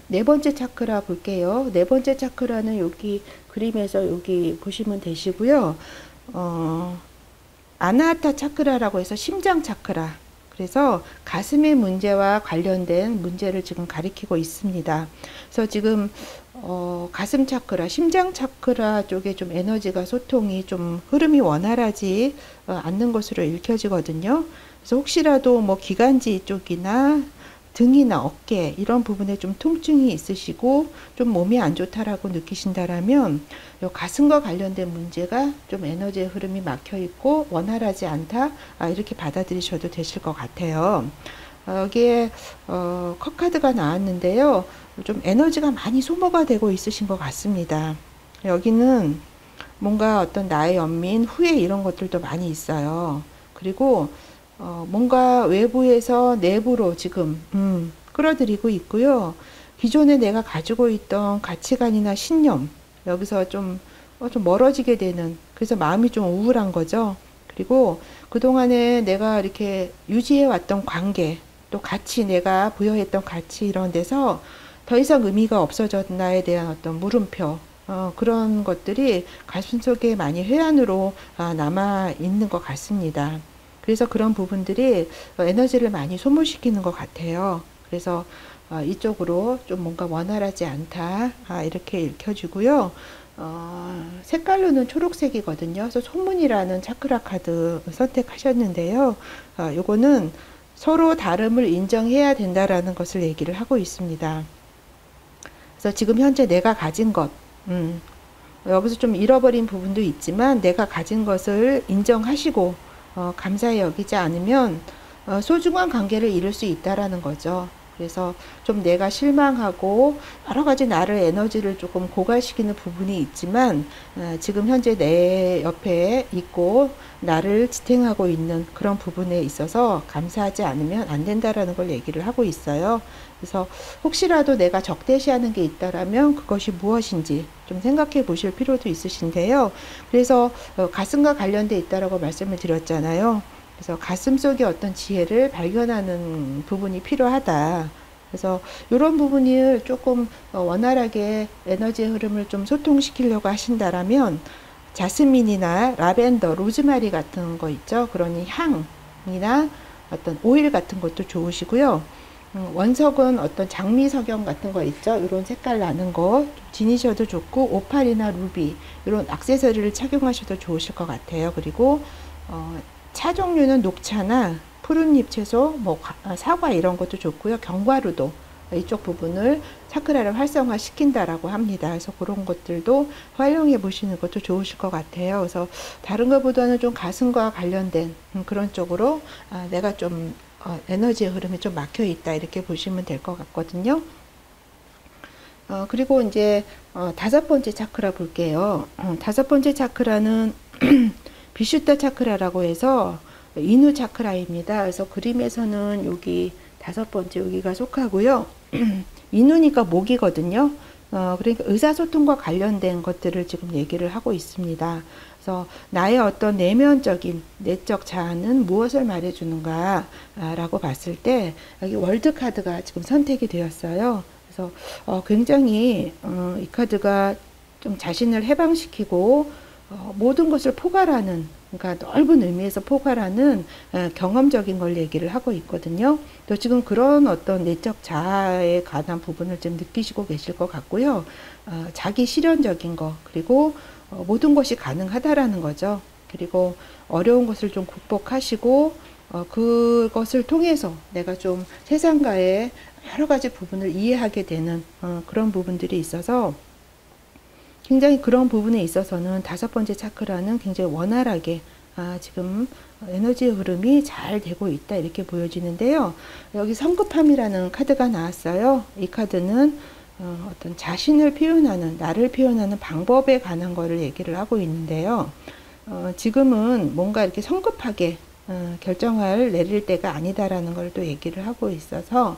네 번째 차크라 볼게요. 네 번째 차크라는 여기 그림에서 여기 보시면 되시고요. 아나하타 차크라라고 해서 심장 차크라. 그래서 가슴의 문제와 관련된 문제를 지금 가리키고 있습니다. 그래서 지금 가슴 차크라, 심장 차크라 쪽에 좀 에너지가 소통이 좀 흐름이 원활하지 않는 것으로 읽혀지거든요. 그래서 혹시라도 뭐 기관지 쪽이나 등이나 어깨 이런 부분에 좀 통증이 있으시고 좀 몸이 안 좋다라고 느끼신다라면 요 가슴과 관련된 문제가 좀 에너지의 흐름이 막혀 있고 원활하지 않다, 이렇게 받아들이셔도 되실 것 같아요. 여기에 컵카드가 나왔는데요. 좀 에너지가 많이 소모가 되고 있으신 것 같습니다. 여기는 뭔가 어떤 나의 연민, 후회 이런 것들도 많이 있어요. 그리고 뭔가 외부에서 내부로 지금 끌어들이고 있고요. 기존에 내가 가지고 있던 가치관이나 신념, 여기서 좀 멀어지게 되는, 그래서 마음이 좀 우울한 거죠. 그리고 그동안에 내가 이렇게 유지해 왔던 관계, 또 가치, 내가 부여했던 가치, 이런 데서 더 이상 의미가 없어졌나에 대한 어떤 물음표, 그런 것들이 가슴속에 많이 회한으로 남아 있는 것 같습니다. 그래서 그런 부분들이 에너지를 많이 소모시키는 것 같아요. 그래서 이쪽으로 좀 뭔가 원활하지 않다, 이렇게 읽혀지고요. 색깔로는 초록색이거든요. 그래서 소문이라는 차크라 카드 선택하셨는데요. 요거는 서로 다름을 인정해야 된다라는 것을 얘기를 하고 있습니다. 그래서 지금 현재 내가 가진 것, 여기서 좀 잃어버린 부분도 있지만 내가 가진 것을 인정하시고 감사히 여기지 않으면 소중한 관계를 잃을 수 있다라는 거죠. 그래서 좀 내가 실망하고 여러 가지 나를 에너지를 조금 고갈시키는 부분이 있지만 지금 현재 내 옆에 있고 나를 지탱하고 있는 그런 부분에 있어서 감사하지 않으면 안 된다라는 걸 얘기를 하고 있어요. 그래서 혹시라도 내가 적대시하는 게 있다라면 그것이 무엇인지 좀 생각해 보실 필요도 있으신데요. 그래서 가슴과 관련돼 있다라고 말씀을 드렸잖아요. 그래서 가슴 속에 어떤 지혜를 발견하는 부분이 필요하다. 그래서 이런 부분을 조금 원활하게 에너지의 흐름을 좀 소통시키려고 하신다라면 자스민이나 라벤더, 로즈마리 같은 거 있죠. 그러니 향이나 어떤 오일 같은 것도 좋으시고요. 원석은 어떤 장미 석영 같은 거 있죠. 이런 색깔 나는 거 지니셔도 좋고, 오팔이나 루비 이런 액세서리를 착용하셔도 좋으실 것 같아요. 그리고 차 종류는 녹차나 푸른잎 채소, 뭐 사과 이런 것도 좋고요. 견과류도 이쪽 부분을 차크라를 활성화 시킨다라고 합니다. 그래서 그런 것들도 활용해 보시는 것도 좋으실 것 같아요. 그래서 다른 것보다는 좀 가슴과 관련된 그런 쪽으로 내가 좀 에너지의 흐름이 좀 막혀 있다 이렇게 보시면 될 것 같거든요. 그리고 이제 다섯 번째 차크라 볼게요. 다섯 번째 차크라는 비슈타 차크라라고 해서 인후 차크라입니다. 그래서 그림에서는 여기 다섯 번째 여기가 속하고요. 인후니까 목이거든요. 그러니까 의사소통과 관련된 것들을 지금 얘기를 하고 있습니다. 그래서 나의 어떤 내면적인 내적 자아는 무엇을 말해주는가 라고 봤을 때 여기 월드 카드가 지금 선택이 되었어요. 그래서 굉장히 이 카드가 좀 자신을 해방시키고 모든 것을 포괄하는, 그러니까 넓은 의미에서 포괄하는 경험적인 걸 얘기를 하고 있거든요. 또 지금 그런 어떤 내적 자아에 관한 부분을 좀 느끼시고 계실 것 같고요. 자기 실현적인 거, 그리고 모든 것이 가능하다라는 거죠. 그리고 어려운 것을 좀 극복하시고 그것을 통해서 내가 좀 세상과의 여러 가지 부분을 이해하게 되는 그런 부분들이 있어서 굉장히 그런 부분에 있어서는 다섯 번째 차크라는 굉장히 원활하게 지금 에너지의 흐름이 잘 되고 있다 이렇게 보여지는데요. 여기 성급함이라는 카드가 나왔어요. 이 카드는 어떤 자신을 표현하는, 나를 표현하는 방법에 관한 거를 얘기를 하고 있는데요. 지금은 뭔가 이렇게 성급하게 결정을 내릴 때가 아니다라는 걸 또 얘기를 하고 있어서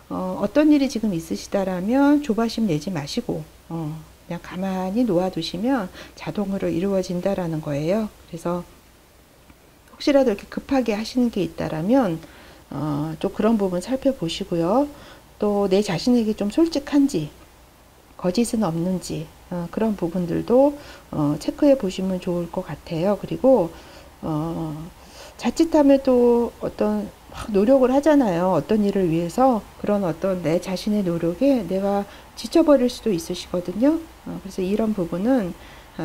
어떤 일이 지금 있으시다라면 조바심 내지 마시고 그냥 가만히 놓아두시면 자동으로 이루어진다라는 거예요. 그래서 혹시라도 이렇게 급하게 하시는 게 있다라면 좀 그런 부분 살펴보시고요. 또 내 자신에게 좀 솔직한지 거짓은 없는지 그런 부분들도 체크해 보시면 좋을 것 같아요. 그리고 자칫하면 또 어떤 막 노력을 하잖아요. 어떤 일을 위해서. 그런 어떤 내 자신의 노력에 내가 지쳐버릴 수도 있으시거든요. 그래서 이런 부분은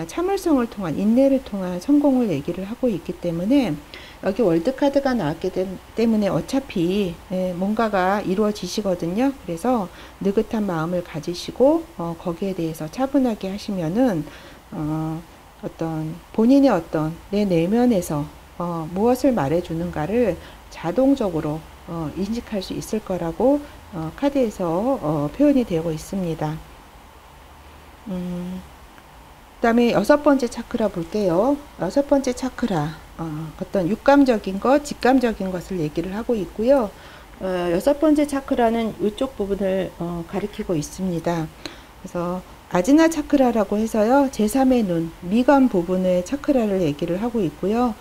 참을성을 통한, 인내를 통한 성공을 얘기를 하고 있기 때문에 여기 월드카드가 나왔기 때문에 어차피 뭔가가 이루어지시거든요. 그래서 느긋한 마음을 가지시고 거기에 대해서 차분하게 하시면은 어떤 본인의 어떤 내 내면에서 무엇을 말해주는가를 자동적으로 인식할 수 있을 거라고 카드에서 표현이 되고 있습니다. 그 다음에 여섯 번째 차크라 볼게요. 여섯 번째 차크라 어떤 육감적인 것, 직감적인 것을 얘기를 하고 있고요. 여섯 번째 차크라는 이쪽 부분을 가리키고 있습니다. 그래서 아지나 차크라라고 해서요. 제3의 눈, 미감 부분의 차크라를 얘기를 하고 있고요.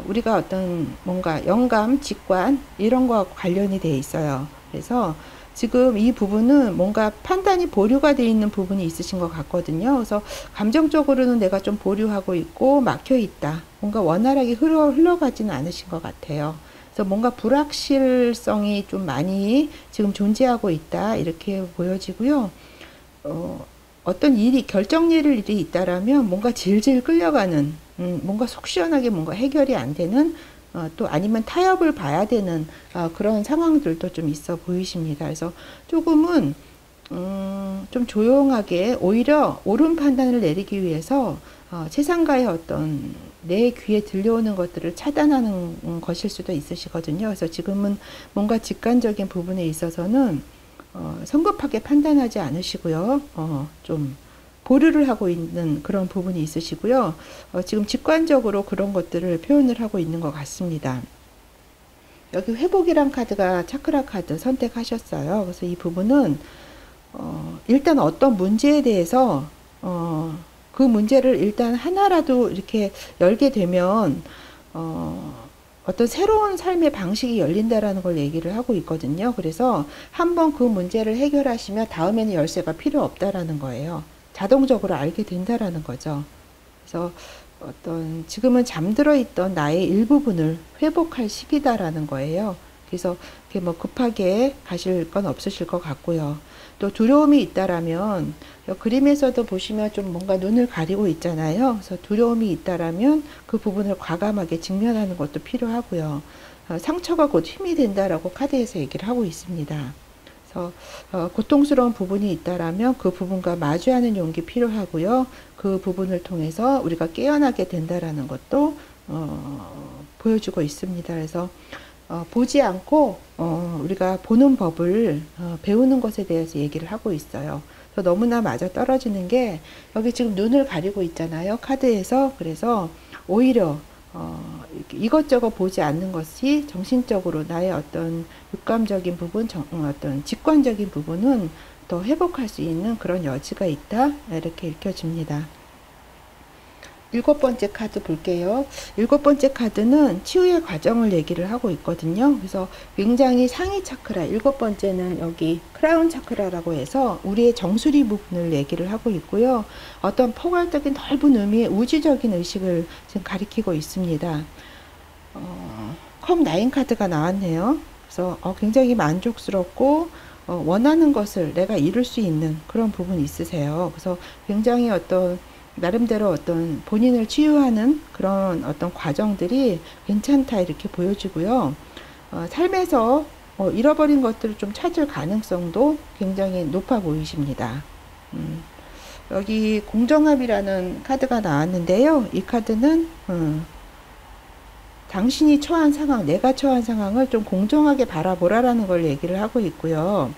우리가 어떤 뭔가 영감, 직관 이런 거와 관련이 돼 있어요. 그래서 지금 이 부분은 뭔가 판단이 보류가 되어 있는 부분이 있으신 것 같거든요. 그래서 감정적으로는 내가 좀 보류하고 있고 막혀 있다. 뭔가 원활하게 흘러가지는 않으신 것 같아요. 그래서 뭔가 불확실성이 좀 많이 지금 존재하고 있다. 이렇게 보여지고요. 어떤 일이, 결정일 일이 있다라면 뭔가 질질 끌려가는, 뭔가 속 시원하게 뭔가 해결이 안 되는, 또 아니면 타협을 봐야 되는 그런 상황들도 좀 있어 보이십니다. 그래서 조금은 좀 조용하게 오히려 옳은 판단을 내리기 위해서 세상과의 어떤 내 귀에 들려오는 것들을 차단하는 것일 수도 있으시거든요. 그래서 지금은 뭔가 직관적인 부분에 있어서는 성급하게 판단하지 않으시고요. 좀 보류를 하고 있는 그런 부분이 있으시고요. 지금 직관적으로 그런 것들을 표현을 하고 있는 것 같습니다. 여기 회복이란 카드가 차크라 카드 선택하셨어요. 그래서 이 부분은 일단 어떤 문제에 대해서 그 문제를 일단 하나라도 이렇게 열게 되면 어떤 새로운 삶의 방식이 열린다라는 걸 얘기를 하고 있거든요. 그래서 한번 그 문제를 해결하시면 다음에는 열쇠가 필요 없다라는 거예요. 자동적으로 알게 된다라는 거죠. 그래서 어떤 지금은 잠들어 있던 나의 일부분을 회복할 시기다라는 거예요. 그래서 이렇게 뭐 급하게 가실 건 없으실 것 같고요. 또 두려움이 있다라면 그림에서도 보시면 좀 뭔가 눈을 가리고 있잖아요. 그래서 두려움이 있다라면 그 부분을 과감하게 직면하는 것도 필요하고요. 상처가 곧 힘이 된다라고 카드에서 얘기를 하고 있습니다. 그래서 고통스러운 부분이 있다라면 그 부분과 마주하는 용기 필요하고요. 그 부분을 통해서 우리가 깨어나게 된다라는 것도 보여주고 있습니다. 그래서 보지 않고 우리가 보는 법을 배우는 것에 대해서 얘기를 하고 있어요. 그래서 너무나 맞아 떨어지는 게 여기 지금 눈을 가리고 있잖아요. 카드에서. 그래서 오히려 이것저것 보지 않는 것이 정신적으로 나의 어떤 육감적인 부분, 어떤 직관적인 부분은 더 회복할 수 있는 그런 여지가 있다. 이렇게 읽혀집니다. 7번째 카드 볼게요. 7번째 카드는 치유의 과정을 얘기를 하고 있거든요. 그래서 굉장히 상위 차크라, 7번째는 여기 크라운 차크라라고 해서 우리의 정수리 부분을 얘기를 하고 있고요. 어떤 포괄적인 넓은 의미의 우주적인 의식을 지금 가리키고 있습니다. 컵 9 카드가 나왔네요. 그래서 굉장히 만족스럽고 원하는 것을 내가 이룰 수 있는 그런 부분이 있으세요. 그래서 굉장히 어떤 나름대로 어떤 본인을 치유하는 그런 어떤 과정들이 괜찮다 이렇게 보여지고요. 삶에서 잃어버린 것들을 좀 찾을 가능성도 굉장히 높아 보이십니다. 여기 공정합이라는 카드가 나왔는데요. 이 카드는 당신이 처한 상황, 내가 처한 상황을 좀 공정하게 바라보라라는 걸 얘기를 하고 있고요.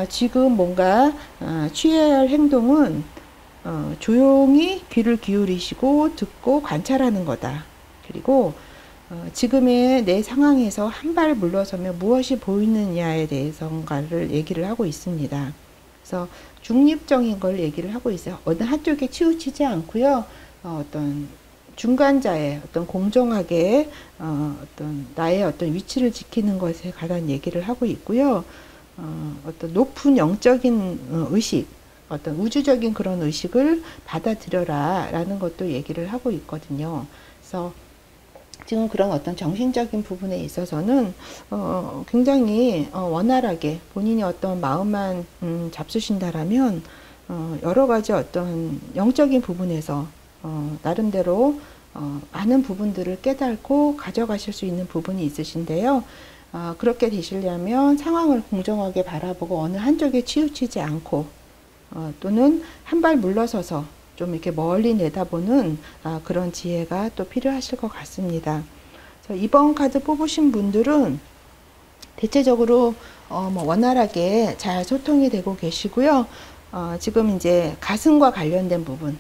지금 뭔가 취해야 할 행동은 조용히 귀를 기울이시고 듣고 관찰하는 거다. 그리고 지금의 내 상황에서 한 발 물러서면 무엇이 보이느냐에 대해서인가를 얘기를 하고 있습니다. 그래서 중립적인 걸 얘기를 하고 있어요. 어느 한쪽에 치우치지 않고요. 어떤 중간자의 어떤 공정하게 어떤 나의 어떤 위치를 지키는 것에 관한 얘기를 하고 있고요. 어떤 높은 영적인 의식, 어떤 우주적인 그런 의식을 받아들여라 라는 것도 얘기를 하고 있거든요. 그래서 지금 그런 어떤 정신적인 부분에 있어서는 굉장히 원활하게 본인이 어떤 마음만 잡수신다라면 여러 가지 어떤 영적인 부분에서 나름대로 많은 부분들을 깨닫고 가져가실 수 있는 부분이 있으신데요. 그렇게 되시려면 상황을 공정하게 바라보고 어느 한쪽에 치우치지 않고 또는 한 발 물러서서 좀 이렇게 멀리 내다보는 그런 지혜가 또 필요하실 것 같습니다. 이번 카드 뽑으신 분들은 대체적으로 뭐 원활하게 잘 소통이 되고 계시고요. 지금 이제 가슴과 관련된 부분,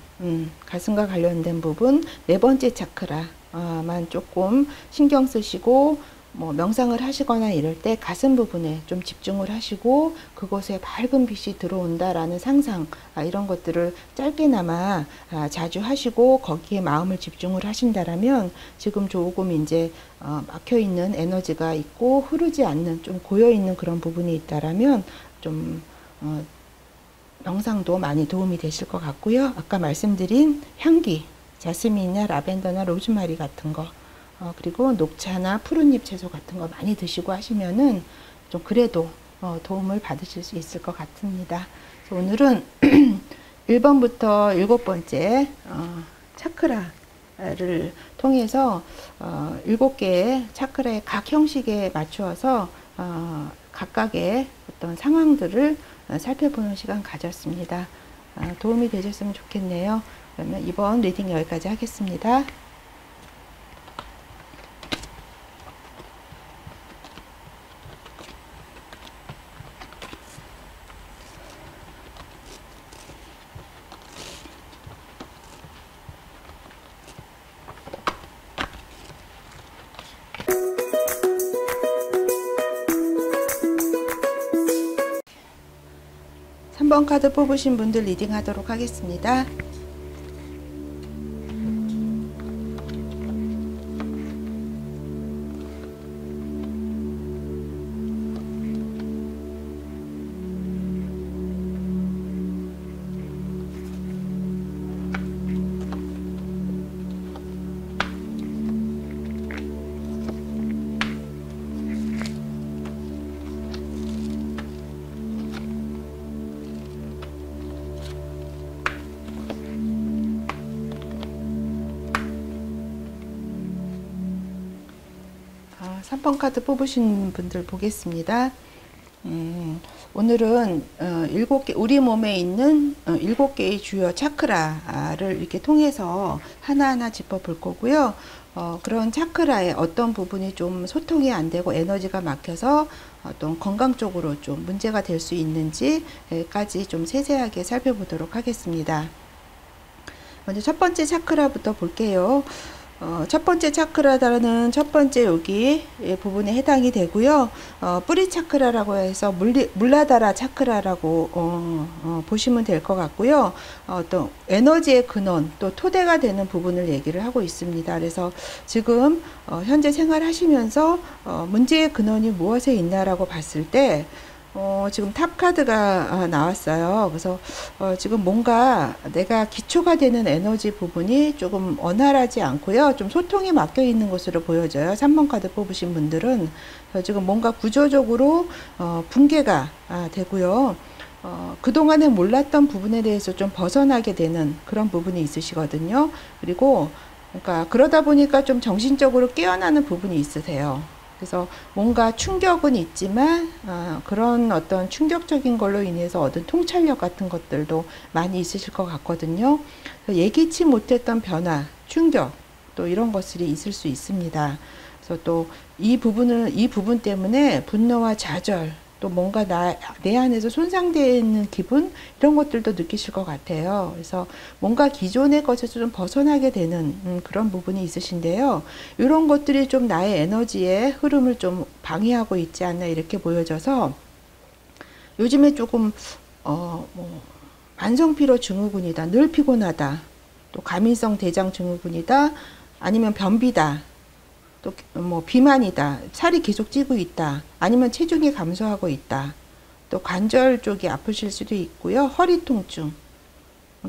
가슴과 관련된 부분 4번째 차크라만 조금 신경 쓰시고 뭐 명상을 하시거나 이럴 때 가슴 부분에 좀 집중을 하시고 그곳에 밝은 빛이 들어온다라는 상상 이런 것들을 짧게나마 자주 하시고 거기에 마음을 집중을 하신다라면 지금 조금 이제 막혀 있는 에너지가 있고 흐르지 않는 좀 고여 있는 그런 부분이 있다라면 좀 명상도 많이 도움이 되실 것 같고요. 아까 말씀드린 향기, 자스민이나 라벤더나 로즈마리 같은 거 그리고 녹차나 푸른잎 채소 같은 거 많이 드시고 하시면은 좀 그래도 도움을 받으실 수 있을 것 같습니다. 오늘은 1번부터 7번째 차크라를 통해서 7개의 차크라의 각 형식에 맞추어서 각각의 어떤 상황들을 살펴보는 시간 가졌습니다. 도움이 되셨으면 좋겠네요. 그러면 이번 리딩 여기까지 하겠습니다. 3번 카드 뽑으신 분들 리딩 하도록 하겠습니다. 아, 3번 카드 뽑으신 분들 보겠습니다. 오늘은 일곱 개, 우리 몸에 있는 7개의 주요 차크라를 이렇게 통해서 하나하나 짚어볼 거고요. 그런 차크라의 어떤 부분이 좀 소통이 안 되고 에너지가 막혀서 어떤 건강 쪽으로 좀 문제가 될 수 있는지까지 좀 세세하게 살펴보도록 하겠습니다. 먼저 첫 번째 차크라부터 볼게요. 첫 번째 차크라는 첫 번째 여기 부분에 해당이 되고요. 뿌리 차크라라고 해서 물라다라 차크라라고 보시면 될 것 같고요. 또 에너지의 근원 또 토대가 되는 부분을 얘기를 하고 있습니다. 그래서 지금 현재 생활하시면서 문제의 근원이 무엇에 있나라고 봤을 때 지금 탑 카드가 나왔어요. 그래서 지금 뭔가 내가 기초가 되는 에너지 부분이 조금 원활하지 않고요. 좀 소통이 막혀 있는 것으로 보여져요. 3번 카드 뽑으신 분들은 지금 뭔가 구조적으로 붕괴가 되고요. 그동안에 몰랐던 부분에 대해서 좀 벗어나게 되는 그런 부분이 있으시거든요. 그리고 그러니까 그러다 보니까 좀 정신적으로 깨어나는 부분이 있으세요. 그래서 뭔가 충격은 있지만 그런 어떤 충격적인 걸로 인해서 얻은 통찰력 같은 것들도 많이 있으실 것 같거든요. 예기치 못했던 변화, 충격 또 이런 것들이 있을 수 있습니다. 그래서 또 이 부분 때문에 분노와 좌절 또 뭔가 내 안에서 손상되어 있는 기분 이런 것들도 느끼실 것 같아요. 그래서 뭔가 기존의 것에서 좀 벗어나게 되는 그런 부분이 있으신데요. 이런 것들이 좀 나의 에너지의 흐름을 좀 방해하고 있지 않나 이렇게 보여져서 요즘에 조금 만성피로 증후군이다, 늘 피곤하다, 또 과민성 대장 증후군이다, 아니면 변비다, 또 뭐 비만이다, 살이 계속 찌고 있다, 아니면 체중이 감소하고 있다, 또 관절 쪽이 아프실 수도 있고요. 허리 통증,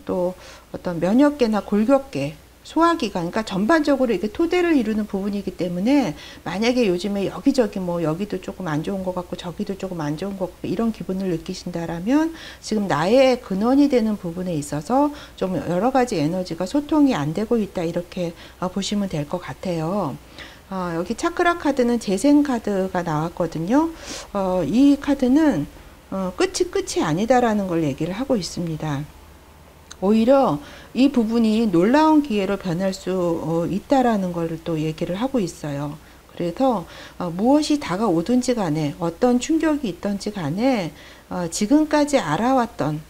또 어떤 면역계나 골격계, 소화기관, 그러니까 전반적으로 이게 토대를 이루는 부분이기 때문에 만약에 요즘에 여기저기 뭐 여기도 조금 안 좋은 것 같고 저기도 조금 안 좋은 것 같고 이런 기분을 느끼신다라면 지금 나의 근원이 되는 부분에 있어서 좀 여러 가지 에너지가 소통이 안 되고 있다 이렇게 보시면 될 것 같아요. 여기 차크라 카드는 재생 카드가 나왔거든요. 이 카드는 끝이 아니다라는 걸 얘기를 하고 있습니다. 오히려 이 부분이 놀라운 기회로 변할 수 있다라는 걸 또 얘기를 하고 있어요. 그래서 무엇이 다가오든지 간에 어떤 충격이 있든지 간에 지금까지 알아왔던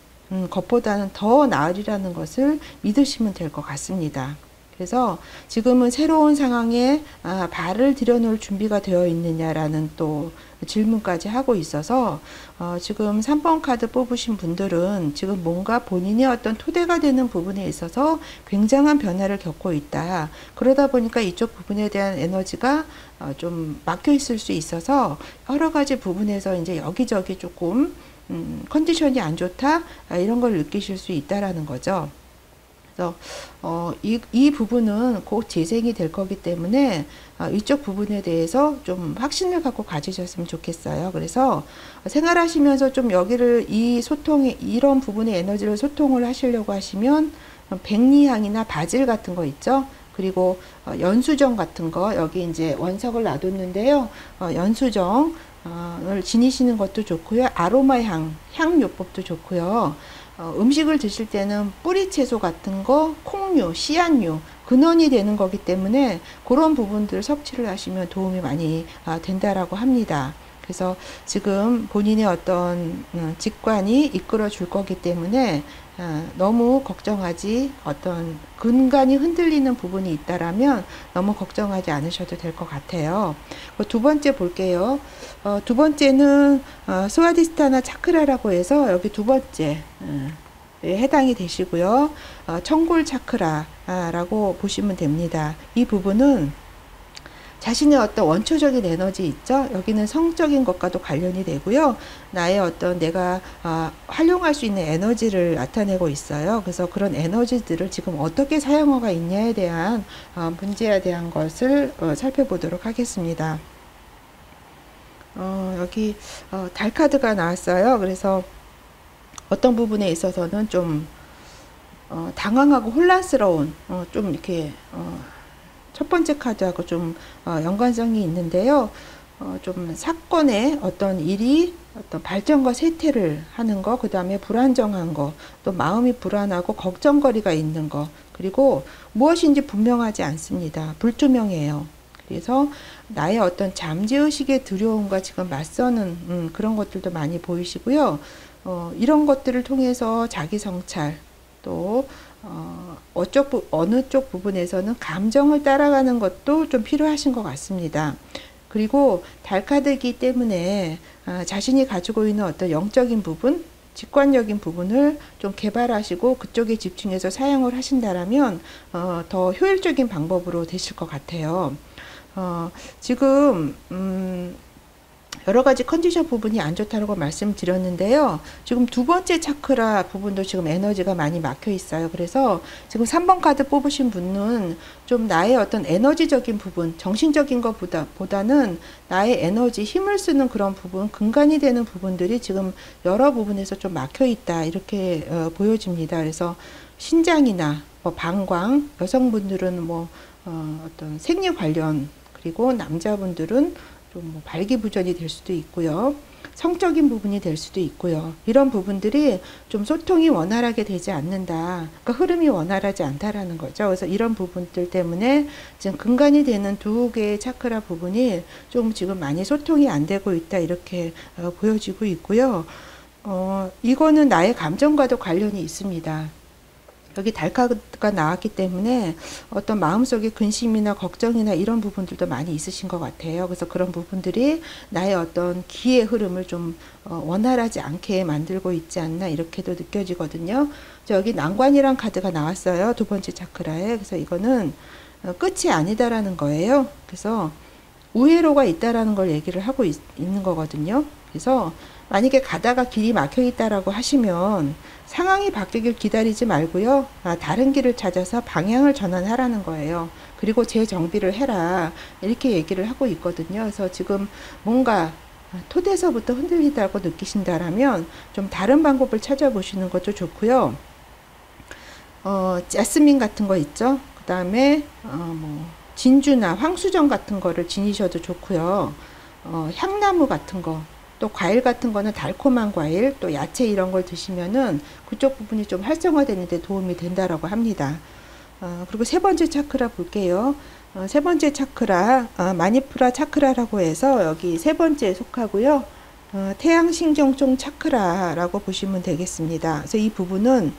것보다는 더 나으리라는 것을 믿으시면 될 것 같습니다. 그래서 지금은 새로운 상황에 발을 들여놓을 준비가 되어 있느냐라는 또 질문까지 하고 있어서 지금 3번 카드 뽑으신 분들은 지금 뭔가 본인의 어떤 토대가 되는 부분에 있어서 굉장한 변화를 겪고 있다. 그러다 보니까 이쪽 부분에 대한 에너지가 좀 막혀 있을 수 있어서 여러 가지 부분에서 이제 여기저기 조금 컨디션이 안 좋다 이런 걸 느끼실 수 있다라는 거죠. 그래서 이 부분은 곧 재생이 될 거기 때문에 이쪽 부분에 대해서 좀 확신을 갖고 가지셨으면 좋겠어요. 그래서 생활하시면서 좀 여기를 이런 부분의 에너지를 소통을 하시려고 하시면 백리향이나 바질 같은 거 있죠. 그리고 연수정 같은 거 여기 이제 원석을 놔뒀는데요. 연수정을 지니시는 것도 좋고요. 아로마 향요법도 좋고요. 음식을 드실 때는 뿌리 채소 같은 거, 콩류, 씨앗류, 근원이 되는 거기 때문에 그런 부분들 섭취를 하시면 도움이 많이 된다라고 합니다. 그래서 지금 본인의 어떤 직관이 이끌어 줄 거기 때문에 너무 걱정하지 어떤 근간이 흔들리는 부분이 있다라면 너무 걱정하지 않으셔도 될 것 같아요. 두 번째 볼게요. 두 번째는 스와디스타나 차크라라고 해서 여기 두 번째 해당이 되시고요. 청골 차크라라고 보시면 됩니다. 이 부분은 자신의 어떤 원초적인 에너지 있죠. 여기는 성적인 것과도 관련이 되고요. 나의 어떤 내가 활용할 수 있는 에너지를 나타내고 있어요. 그래서 그런 에너지들을 지금 어떻게 사용하고 있냐에 대한 문제에 대한 것을 살펴보도록 하겠습니다. 여기 달 카드가 나왔어요. 그래서 어떤 부분에 있어서는 좀 당황하고 혼란스러운 좀 이렇게 첫 번째 카드하고 좀 연관성이 있는데요. 좀 사건의 어떤 일이 어떤 발전과 쇠퇴를 하는 거, 그 다음에 불안정한 거, 또 마음이 불안하고 걱정거리가 있는 거, 그리고 무엇인지 분명하지 않습니다. 불투명해요. 그래서 나의 어떤 잠재의식의 두려움과 지금 맞서는 그런 것들도 많이 보이시고요. 이런 것들을 통해서 자기 성찰, 또 어느 쪽 부분에서는 감정을 따라가는 것도 좀 필요하신 것 같습니다. 그리고 달카드이기 때문에 자신이 가지고 있는 어떤 영적인 부분, 직관적인 부분을 좀 개발하시고 그쪽에 집중해서 사용을 하신다라면 더 효율적인 방법으로 되실 것 같아요. 지금 여러 가지 컨디션 부분이 안 좋다고 말씀드렸는데요. 지금 두 번째 차크라 부분도 지금 에너지가 많이 막혀 있어요. 그래서 지금 3번 카드 뽑으신 분은 좀 나의 어떤 에너지적인 부분, 정신적인 것보다는 나의 에너지, 힘을 쓰는 그런 부분, 근간이 되는 부분들이 지금 여러 부분에서 좀 막혀 있다. 이렇게 보여집니다. 그래서 신장이나 뭐 방광, 여성분들은 뭐 어떤 생리 관련, 그리고 남자분들은 좀 발기부전이 될 수도 있고요. 성적인 부분이 될 수도 있고요. 이런 부분들이 좀 소통이 원활하게 되지 않는다. 그러니까 흐름이 원활하지 않다라는 거죠. 그래서 이런 부분들 때문에 지금 근간이 되는 두 개의 차크라 부분이 좀 지금 많이 소통이 안 되고 있다. 이렇게 보여지고 있고요. 이거는 나의 감정과도 관련이 있습니다. 여기 달카드가 나왔기 때문에 어떤 마음속에 근심이나 걱정이나 이런 부분들도 많이 있으신 것 같아요. 그래서 그런 부분들이 나의 어떤 기의 흐름을 좀 원활하지 않게 만들고 있지 않나 이렇게도 느껴지거든요. 여기 난관이란 카드가 나왔어요. 두 번째 차크라에. 그래서 이거는 끝이 아니다라는 거예요. 그래서 우회로가 있다라는 걸 얘기를 하고 있는 거거든요. 그래서 만약에 가다가 길이 막혀 있다라고 하시면 상황이 바뀌길 기다리지 말고요. 다른 길을 찾아서 방향을 전환하라는 거예요. 그리고 재정비를 해라. 이렇게 얘기를 하고 있거든요. 그래서 지금 뭔가 토대서부터 흔들리다고 느끼신다라면 좀 다른 방법을 찾아보시는 것도 좋고요. 자스민 같은 거 있죠. 그 다음에 뭐 진주나 황수정 같은 거를 지니셔도 좋고요. 향나무 같은 거, 또 과일 같은 거는 달콤한 과일, 또 야채 이런 걸 드시면은 그쪽 부분이 좀 활성화되는 데 도움이 된다라고 합니다. 그리고 세 번째 차크라 볼게요. 세 번째 차크라, 마니푸라 차크라라고 해서 여기 세 번째에 속하고요. 태양신경종 차크라라고 보시면 되겠습니다. 그래서 이 부분은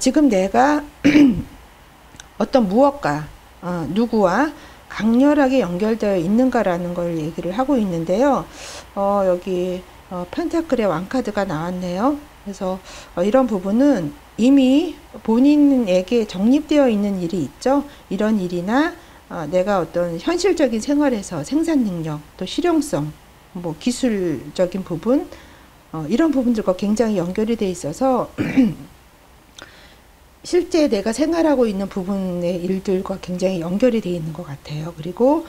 지금 내가 어떤 무엇과 누구와 강렬하게 연결되어 있는가라는 걸 얘기를 하고 있는데요. 여기 펜타클의 왕카드가 나왔네요. 그래서 이런 부분은 이미 본인에게 정립되어 있는 일이 있죠. 이런 일이나 내가 어떤 현실적인 생활에서 생산 능력, 또 실용성, 뭐 기술적인 부분, 이런 부분들과 굉장히 연결이 돼 있어서 실제 내가 생활하고 있는 부분의 일들과 굉장히 연결이 되어 있는 것 같아요. 그리고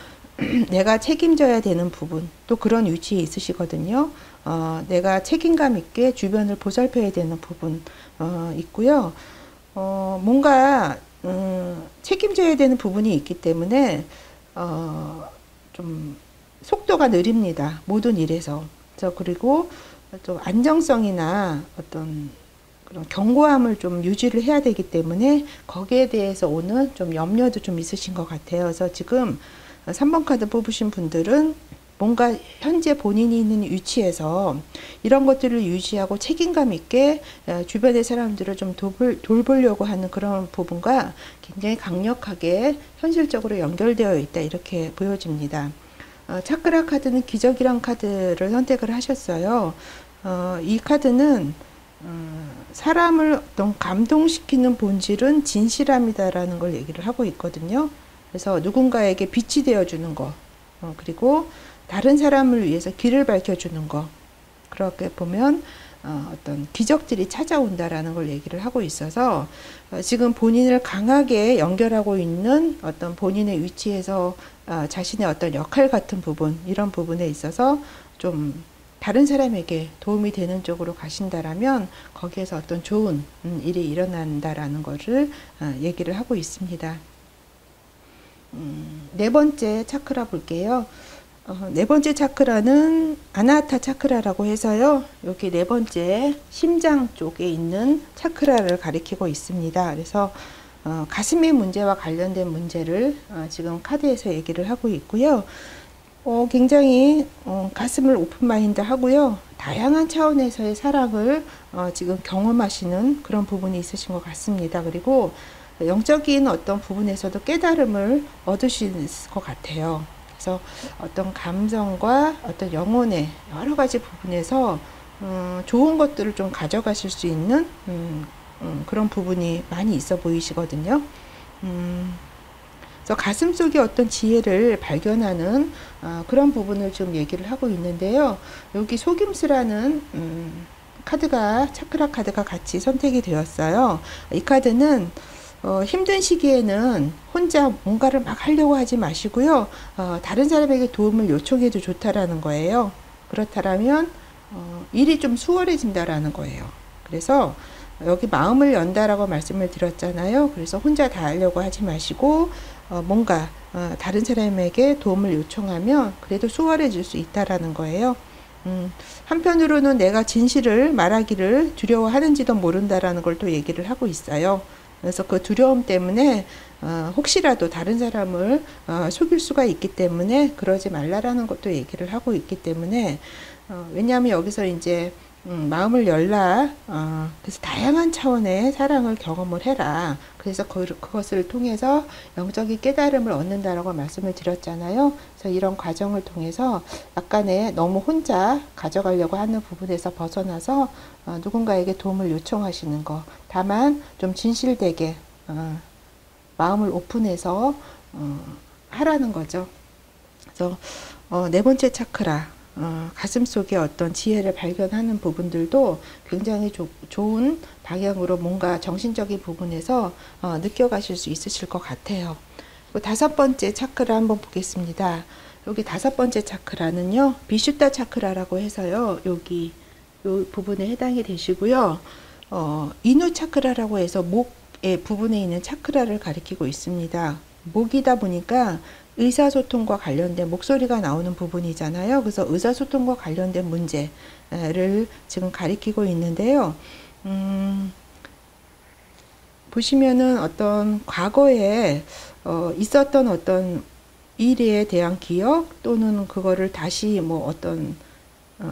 내가 책임져야 되는 부분, 또 그런 위치에 있으시거든요. 내가 책임감 있게 주변을 보살펴야 되는 부분 있고요. 뭔가 책임져야 되는 부분이 있기 때문에 좀 속도가 느립니다. 모든 일에서. 그리고 좀 안정성이나 어떤 그런 견고함을 좀 유지를 해야 되기 때문에 거기에 대해서 오는 좀 염려도 좀 있으신 것 같아요. 그래서 지금 3번 카드 뽑으신 분들은 뭔가 현재 본인이 있는 위치에서 이런 것들을 유지하고 책임감 있게 주변의 사람들을 좀 돌보려고 하는 그런 부분과 굉장히 강력하게 현실적으로 연결되어 있다 이렇게 보여집니다. 차크라 카드는 기적이란 카드를 선택을 하셨어요. 이 카드는 사람을 어떤 감동시키는 본질은 진실함이다라는 걸 얘기를 하고 있거든요. 그래서 누군가에게 빛이 되어주는 거, 그리고 다른 사람을 위해서 길을 밝혀주는 거, 그렇게 보면 어떤 기적들이 찾아온다라는 걸 얘기를 하고 있어서 지금 본인을 강하게 연결하고 있는 어떤 본인의 위치에서 자신의 어떤 역할 같은 부분, 이런 부분에 있어서 좀 다른 사람에게 도움이 되는 쪽으로 가신다라면 거기에서 어떤 좋은 일이 일어난다라는 것을 얘기를 하고 있습니다. 네 번째 차크라 볼게요. 네 번째 차크라는 아나하타 차크라라고 해서요. 여기 네 번째 심장 쪽에 있는 차크라를 가리키고 있습니다. 그래서 가슴의 문제와 관련된 문제를 지금 카드에서 얘기를 하고 있고요. 굉장히 가슴을 오픈마인드 하고요. 다양한 차원에서의 사랑을 지금 경험하시는 그런 부분이 있으신 것 같습니다. 그리고 영적인 어떤 부분에서도 깨달음을 얻으실 것 같아요. 그래서 어떤 감성과 어떤 영혼의 여러 가지 부분에서 좋은 것들을 좀 가져가실 수 있는 그런 부분이 많이 있어 보이시거든요. 그래서 가슴 속에 어떤 지혜를 발견하는 그런 부분을 좀 얘기를 하고 있는데요. 여기 속임수라는 카드가 차크라 카드가 같이 선택이 되었어요. 이 카드는 힘든 시기에는 혼자 뭔가를 막 하려고 하지 마시고요. 다른 사람에게 도움을 요청해도 좋다라는 거예요. 그렇다면 일이 좀 수월해진다라는 거예요. 그래서 여기 마음을 연다라고 말씀을 드렸잖아요. 그래서 혼자 다 하려고 하지 마시고 뭔가 다른 사람에게 도움을 요청하면 그래도 수월해질 수 있다라는 거예요. 한편으로는 내가 진실을 말하기를 두려워하는지도 모른다라는 걸 또 얘기를 하고 있어요. 그래서 그 두려움 때문에 혹시라도 다른 사람을 속일 수가 있기 때문에 그러지 말라라는 것도 얘기를 하고 있기 때문에 왜냐하면 여기서 이제 마음을 열라. 그래서 다양한 차원의 사랑을 경험을 해라. 그래서 그것을 통해서 영적인 깨달음을 얻는다라고 말씀을 드렸잖아요. 그래서 이런 과정을 통해서 약간의 너무 혼자 가져가려고 하는 부분에서 벗어나서 누군가에게 도움을 요청하시는 거. 다만 좀 진실되게 마음을 오픈해서 하라는 거죠. 그래서 네 번째 차크라. 가슴 속에 어떤 지혜를 발견하는 부분들도 굉장히 좋은 방향으로 뭔가 정신적인 부분에서 느껴가실 수 있으실 것 같아요. 다섯 번째 차크라 한번 보겠습니다. 여기 다섯 번째 차크라는요, 비슈타 차크라라고 해서요, 여기 요 부분에 해당이 되시고요. 이누 차크라라고 해서 목의 부분에 있는 차크라를 가리키고 있습니다. 목이다 보니까 의사소통과 관련된 목소리가 나오는 부분이잖아요. 그래서 의사소통과 관련된 문제를 지금 가리키고 있는데요. 보시면은 어떤 과거에 있었던 어떤 일에 대한 기억 또는 그거를 다시 뭐 어떤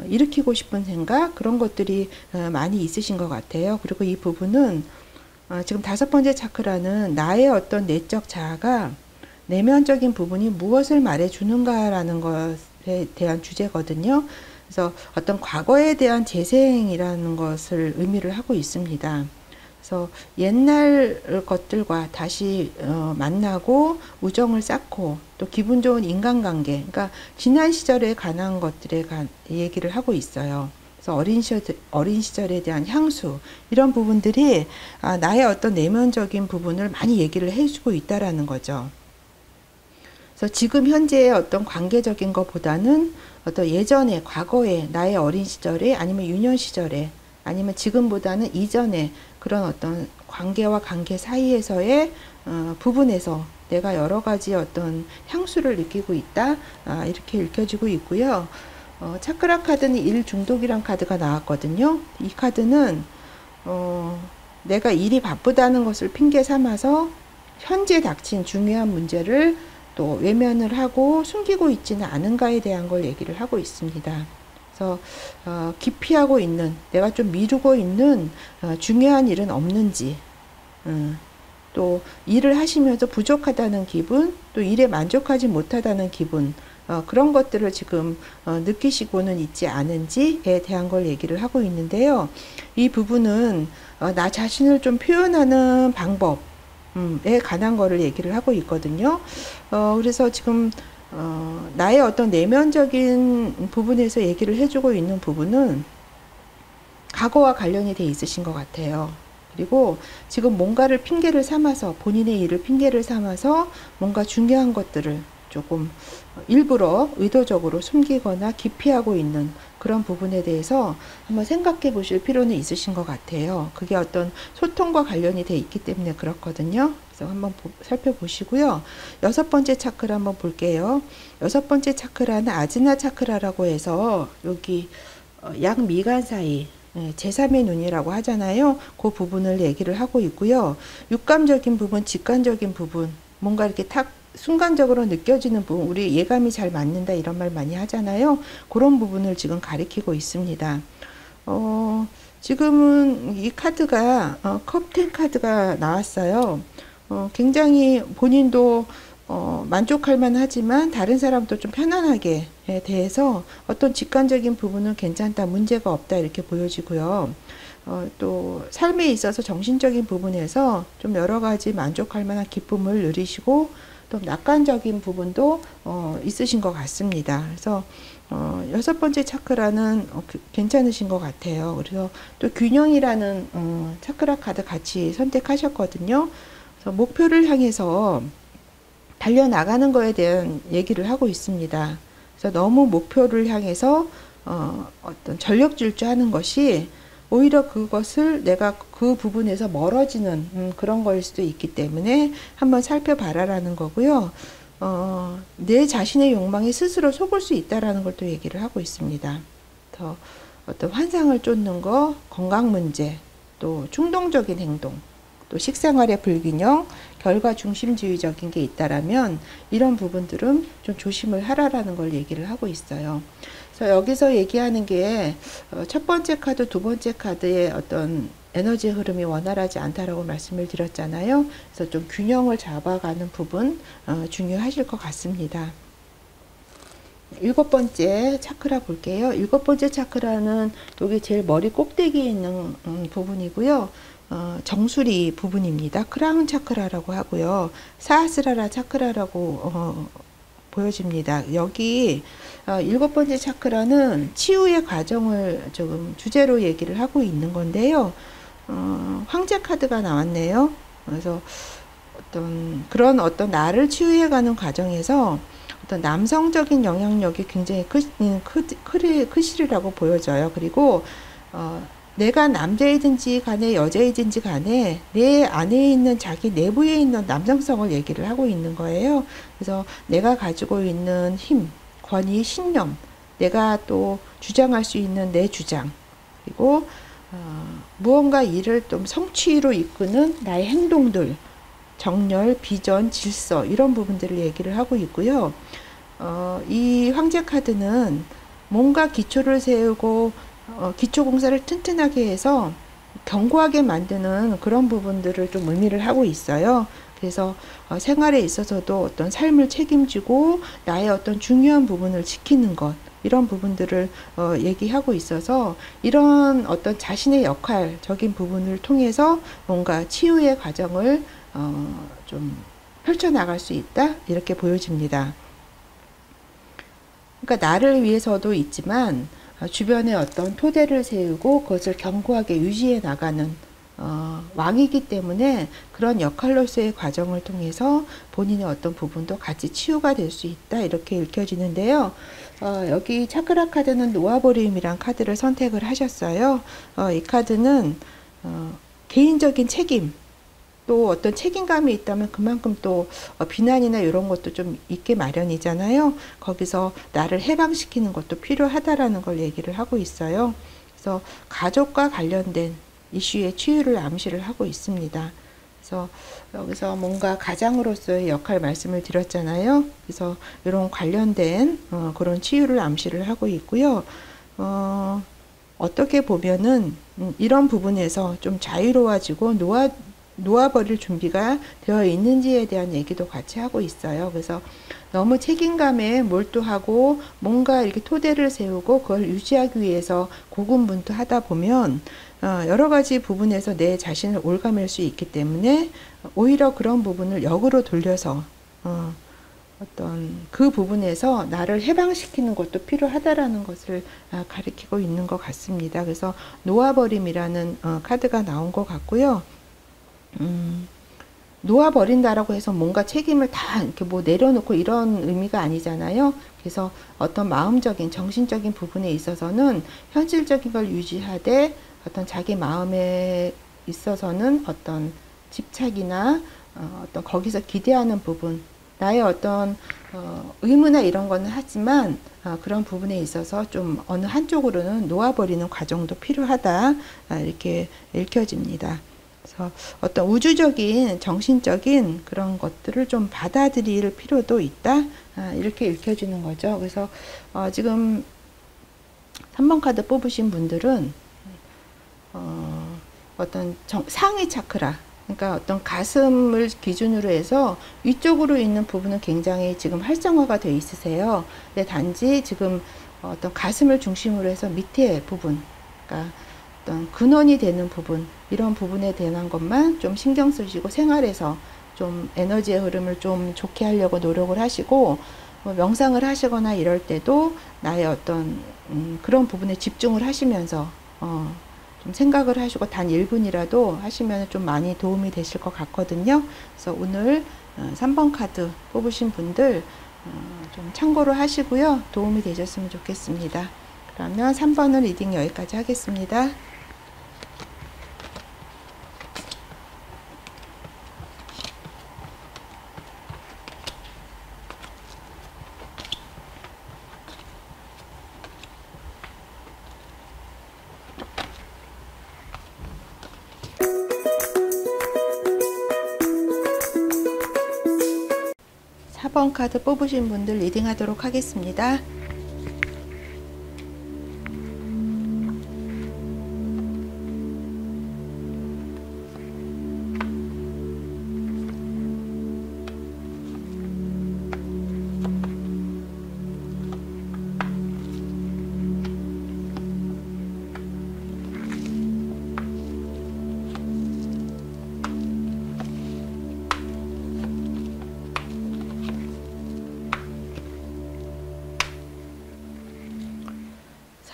일으키고 싶은 생각 그런 것들이 많이 있으신 것 같아요. 그리고 이 부분은 지금 다섯 번째 차크라는 나의 어떤 내적 자아가 내면적인 부분이 무엇을 말해주는가라는 것에 대한 주제거든요. 그래서 어떤 과거에 대한 재생이라는 것을 의미를 하고 있습니다. 그래서 옛날 것들과 다시 만나고 우정을 쌓고 또 기분 좋은 인간관계, 그러니까 지난 시절에 관한 것들에 얘기를 하고 있어요. 그래서 어린 시절에 대한 향수 이런 부분들이 나의 어떤 내면적인 부분을 많이 얘기를 해주고 있다라는 거죠. 그래서 지금 현재의 어떤 관계적인 것보다는 어떤 예전에 과거에 나의 어린 시절에 아니면 유년 시절에 아니면 지금보다는 이전에 그런 어떤 관계와 관계 사이에서의 부분에서 내가 여러 가지 어떤 향수를 느끼고 있다 이렇게 읽혀지고 있고요. 차크라 카드는 일 중독이란 카드가 나왔거든요. 이 카드는 내가 일이 바쁘다는 것을 핑계 삼아서 현재 닥친 중요한 문제를 또 외면을 하고 숨기고 있지는 않은가에 대한 걸 얘기를 하고 있습니다. 그래서 기피하고 있는 내가 좀 미루고 있는 중요한 일은 없는지 또 일을 하시면서 부족하다는 기분 또 일에 만족하지 못하다는 기분 그런 것들을 지금 느끼시고는 있지 않은지에 대한 걸 얘기를 하고 있는데요. 이 부분은 나 자신을 좀 표현하는 방법 에 관한 거를 얘기를 하고 있거든요. 그래서 지금 나의 어떤 내면적인 부분에서 얘기를 해주고 있는 부분은 과거와 관련이 돼 있으신 것 같아요. 그리고 지금 뭔가를 핑계를 삼아서 본인의 일을 핑계를 삼아서 뭔가 중요한 것들을 조금 일부러 의도적으로 숨기거나 기피하고 있는 그런 부분에 대해서 한번 생각해 보실 필요는 있으신 것 같아요. 그게 어떤 소통과 관련이 돼 있기 때문에 그렇거든요. 그래서 한번 살펴보시고요. 6번째 차크라 한번 볼게요. 6번째 차크라는 아즈나 차크라라고 해서 여기 양미간 사이 제3의 눈이라고 하잖아요. 그 부분을 얘기를 하고 있고요. 육감적인 부분, 직관적인 부분, 뭔가 이렇게 탁 순간적으로 느껴지는 부분, 우리 예감이 잘 맞는다 이런 말 많이 하잖아요. 그런 부분을 지금 가리키고 있습니다. 지금은 이 카드가 컵10 카드가 나왔어요. 굉장히 본인도 만족할 만하지만 다른 사람도 좀 편안하게 대해서 어떤 직관적인 부분은 괜찮다, 문제가 없다 이렇게 보여지고요. 또 삶에 있어서 정신적인 부분에서 좀 여러 가지 만족할 만한 기쁨을 누리시고 또 낙관적인 부분도 있으신 것 같습니다. 그래서 6번째 차크라는 괜찮으신 것 같아요. 그래서 또 균형이라는 차크라 카드 같이 선택하셨거든요. 그래서 목표를 향해서 달려나가는 거에 대한 얘기를 하고 있습니다. 그래서 너무 목표를 향해서 어떤 전력 질주하는 것이 오히려 그것을 내가 그 부분에서 멀어지는 그런 거일 수도 있기 때문에 한번 살펴봐라라는 거고요. 내 자신의 욕망이 스스로 속을 수 있다라는 걸 또 얘기를 하고 있습니다. 더 어떤 환상을 쫓는 거, 건강 문제, 또 충동적인 행동, 또 식생활의 불균형, 결과 중심주의적인 게 있다라면 이런 부분들은 좀 조심을 하라라는 걸 얘기를 하고 있어요. 그래서 여기서 얘기하는 게 첫 번째 카드, 두 번째 카드의 어떤 에너지 흐름이 원활하지 않다라고 말씀을 드렸잖아요. 그래서 좀 균형을 잡아가는 부분 중요하실 것 같습니다. 7번째 차크라 볼게요. 7번째 차크라는 여기 제일 머리 꼭대기에 있는 부분이고요. 정수리 부분입니다. 크라운 차크라라고 하고요. 사하스라라 차크라라고 보여집니다. 여기 7번째 차크라는 치유의 과정을 조금 주제로 얘기를 하고 있는 건데요. 황제 카드가 나왔네요. 그래서 그런 어떤 나를 치유해가는 과정에서 어떤 남성적인 영향력이 굉장히 크시리라고 보여져요. 그리고 내가 남자이든지 간에 여자이든지 간에 내 안에 있는 자기 내부에 있는 남성성을 얘기를 하고 있는 거예요. 그래서 내가 가지고 있는 힘, 권위, 신념, 내가 또 주장할 수 있는 내 주장, 그리고 무언가 일을 좀 성취로 이끄는 나의 행동들, 정렬, 비전, 질서 이런 부분들을 얘기를 하고 있고요. 이 황제 카드는 뭔가 기초를 세우고 기초 공사를 튼튼하게 해서 견고하게 만드는 그런 부분들을 좀 의미를 하고 있어요. 그래서 생활에 있어서도 어떤 삶을 책임지고 나의 어떤 중요한 부분을 지키는 것 이런 부분들을 얘기하고 있어서 이런 어떤 자신의 역할적인 부분을 통해서 뭔가 치유의 과정을 좀 펼쳐나갈 수 있다 이렇게 보여집니다. 그러니까 나를 위해서도 있지만 주변에 어떤 토대를 세우고 그것을 견고하게 유지해 나가는 왕이기 때문에 그런 역할로서의 과정을 통해서 본인의 어떤 부분도 같이 치유가 될 수 있다 이렇게 읽혀지는데요. 여기 차크라 카드는 놓아버림이란 카드를 선택을 하셨어요. 이 카드는 개인적인 책임 또 어떤 책임감이 있다면 그만큼 또 비난이나 이런 것도 좀 있게 마련이잖아요. 거기서 나를 해방시키는 것도 필요하다라는 걸 얘기를 하고 있어요. 그래서 가족과 관련된 이슈의 치유를 암시를 하고 있습니다. 그래서 여기서 뭔가 가장으로서의 역할 말씀을 드렸잖아요. 그래서 이런 관련된 그런 치유를 암시를 하고 있고요. 어떻게 보면은 이런 부분에서 좀 자유로워지고 놓아버릴 준비가 되어 있는지에 대한 얘기도 같이 하고 있어요. 그래서 너무 책임감에 몰두하고 뭔가 이렇게 토대를 세우고 그걸 유지하기 위해서 고군분투하다 보면 여러 가지 부분에서 내 자신을 올가맬 수 있기 때문에 오히려 그런 부분을 역으로 돌려서 어떤 그 부분에서 나를 해방시키는 것도 필요하다라는 것을 가리키고 있는 것 같습니다. 그래서 놓아버림이라는 카드가 나온 것 같고요. 놓아버린다라고 해서 뭔가 책임을 다 이렇게 뭐 내려놓고 이런 의미가 아니잖아요. 그래서 어떤 마음적인, 정신적인 부분에 있어서는 현실적인 걸 유지하되 어떤 자기 마음에 있어서는 어떤 집착이나 어떤 거기서 기대하는 부분, 나의 어떤 의무나 이런 거는 하지만 그런 부분에 있어서 좀 어느 한쪽으로는 놓아버리는 과정도 필요하다, 이렇게 읽혀집니다. 그래서 어떤 우주적인 정신적인 그런 것들을 좀 받아들일 필요도 있다, 이렇게 읽혀지는 거죠. 그래서 지금 3번 카드 뽑으신 분들은 어떤 상위 차크라, 그러니까 어떤 가슴을 기준으로 해서 위쪽으로 있는 부분은 굉장히 지금 활성화가 되어 있으세요. 근데 단지 지금 어떤 가슴을 중심으로 해서 밑에 부분, 그러니까 어떤 근원이 되는 부분, 이런 부분에 대한 것만 좀 신경 쓰시고 생활에서 좀 에너지의 흐름을 좀 좋게 하려고 노력을 하시고, 뭐 명상을 하시거나 이럴 때도 나의 어떤 그런 부분에 집중을 하시면서 좀 생각을 하시고 단 1분이라도 하시면 좀 많이 도움이 되실 것 같거든요. 그래서 오늘 3번 카드 뽑으신 분들 좀 참고로 하시고요. 도움이 되셨으면 좋겠습니다. 그러면 3번을 리딩 여기까지 하겠습니다. 4번 카드 뽑으신 분들 리딩 하도록 하겠습니다.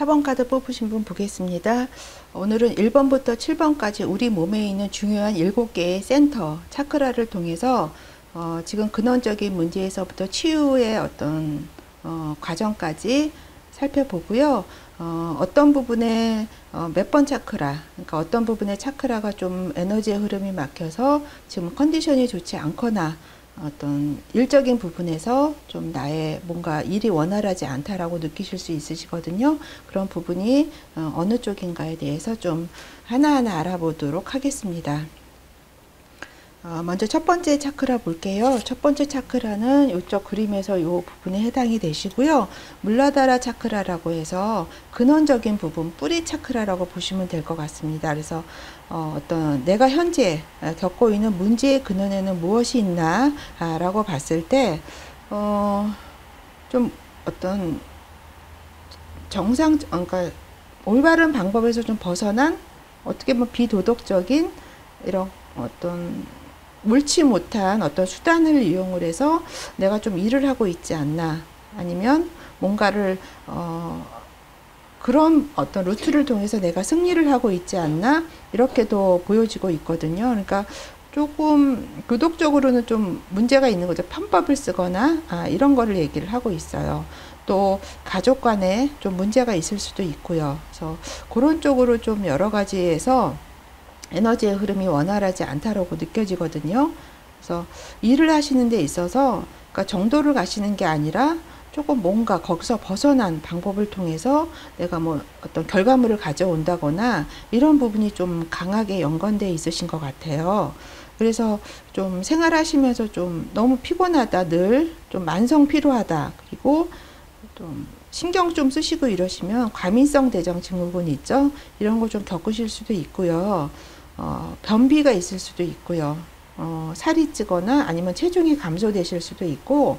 4번 카드 뽑으신 분 보겠습니다. 오늘은 1번부터 7번까지 우리 몸에 있는 중요한 7개의 센터, 차크라를 통해서 지금 근원적인 문제에서부터 치유의 어떤 과정까지 살펴보고요. 어떤 부분에 몇 번 차크라, 그러니까 어떤 부분에 차크라가 좀 에너지의 흐름이 막혀서 지금 컨디션이 좋지 않거나 어떤 일적인 부분에서 좀 나의 뭔가 일이 원활하지 않다라고 느끼실 수 있으시거든요. 그런 부분이 어느 쪽인가에 대해서 좀 하나하나 알아보도록 하겠습니다. 먼저 첫 번째 차크라 볼게요. 첫 번째 차크라는 이쪽 그림에서 이 부분에 해당이 되시고요. 물라다라 차크라라고 해서 근원적인 부분, 뿌리 차크라라고 보시면 될 것 같습니다. 그래서 어떤 내가 현재 겪고 있는 문제의 근원에는 무엇이 있나 라고 봤을 때 좀 어떤 그러니까 올바른 방법에서 좀 벗어난 어떻게 보면 비도덕적인 이런 어떤 옳지 못한 어떤 수단을 이용을 해서 내가 좀 일을 하고 있지 않나, 아니면 뭔가를 그런 어떤 루트를 통해서 내가 승리를 하고 있지 않나, 이렇게도 보여지고 있거든요. 그러니까 조금 도덕적으로는 좀 문제가 있는 거죠. 편법을 쓰거나 이런 거를 얘기를 하고 있어요. 또 가족 간에 좀 문제가 있을 수도 있고요. 그래서 그런 쪽으로 좀 여러 가지에서 에너지의 흐름이 원활하지 않다라고 느껴지거든요. 그래서 일을 하시는 데 있어서 그러니까 정도를 가시는 게 아니라 조금 뭔가 거기서 벗어난 방법을 통해서 내가 뭐 어떤 결과물을 가져온다거나 이런 부분이 좀 강하게 연관되어 있으신 것 같아요. 그래서 좀 생활하시면서 좀 너무 피곤하다, 늘 좀 만성 피로하다, 그리고 좀 신경 좀 쓰시고 이러시면 과민성 대장 증후군 있죠? 이런 거 좀 겪으실 수도 있고요. 변비가 있을 수도 있고요. 살이 찌거나 아니면 체중이 감소되실 수도 있고,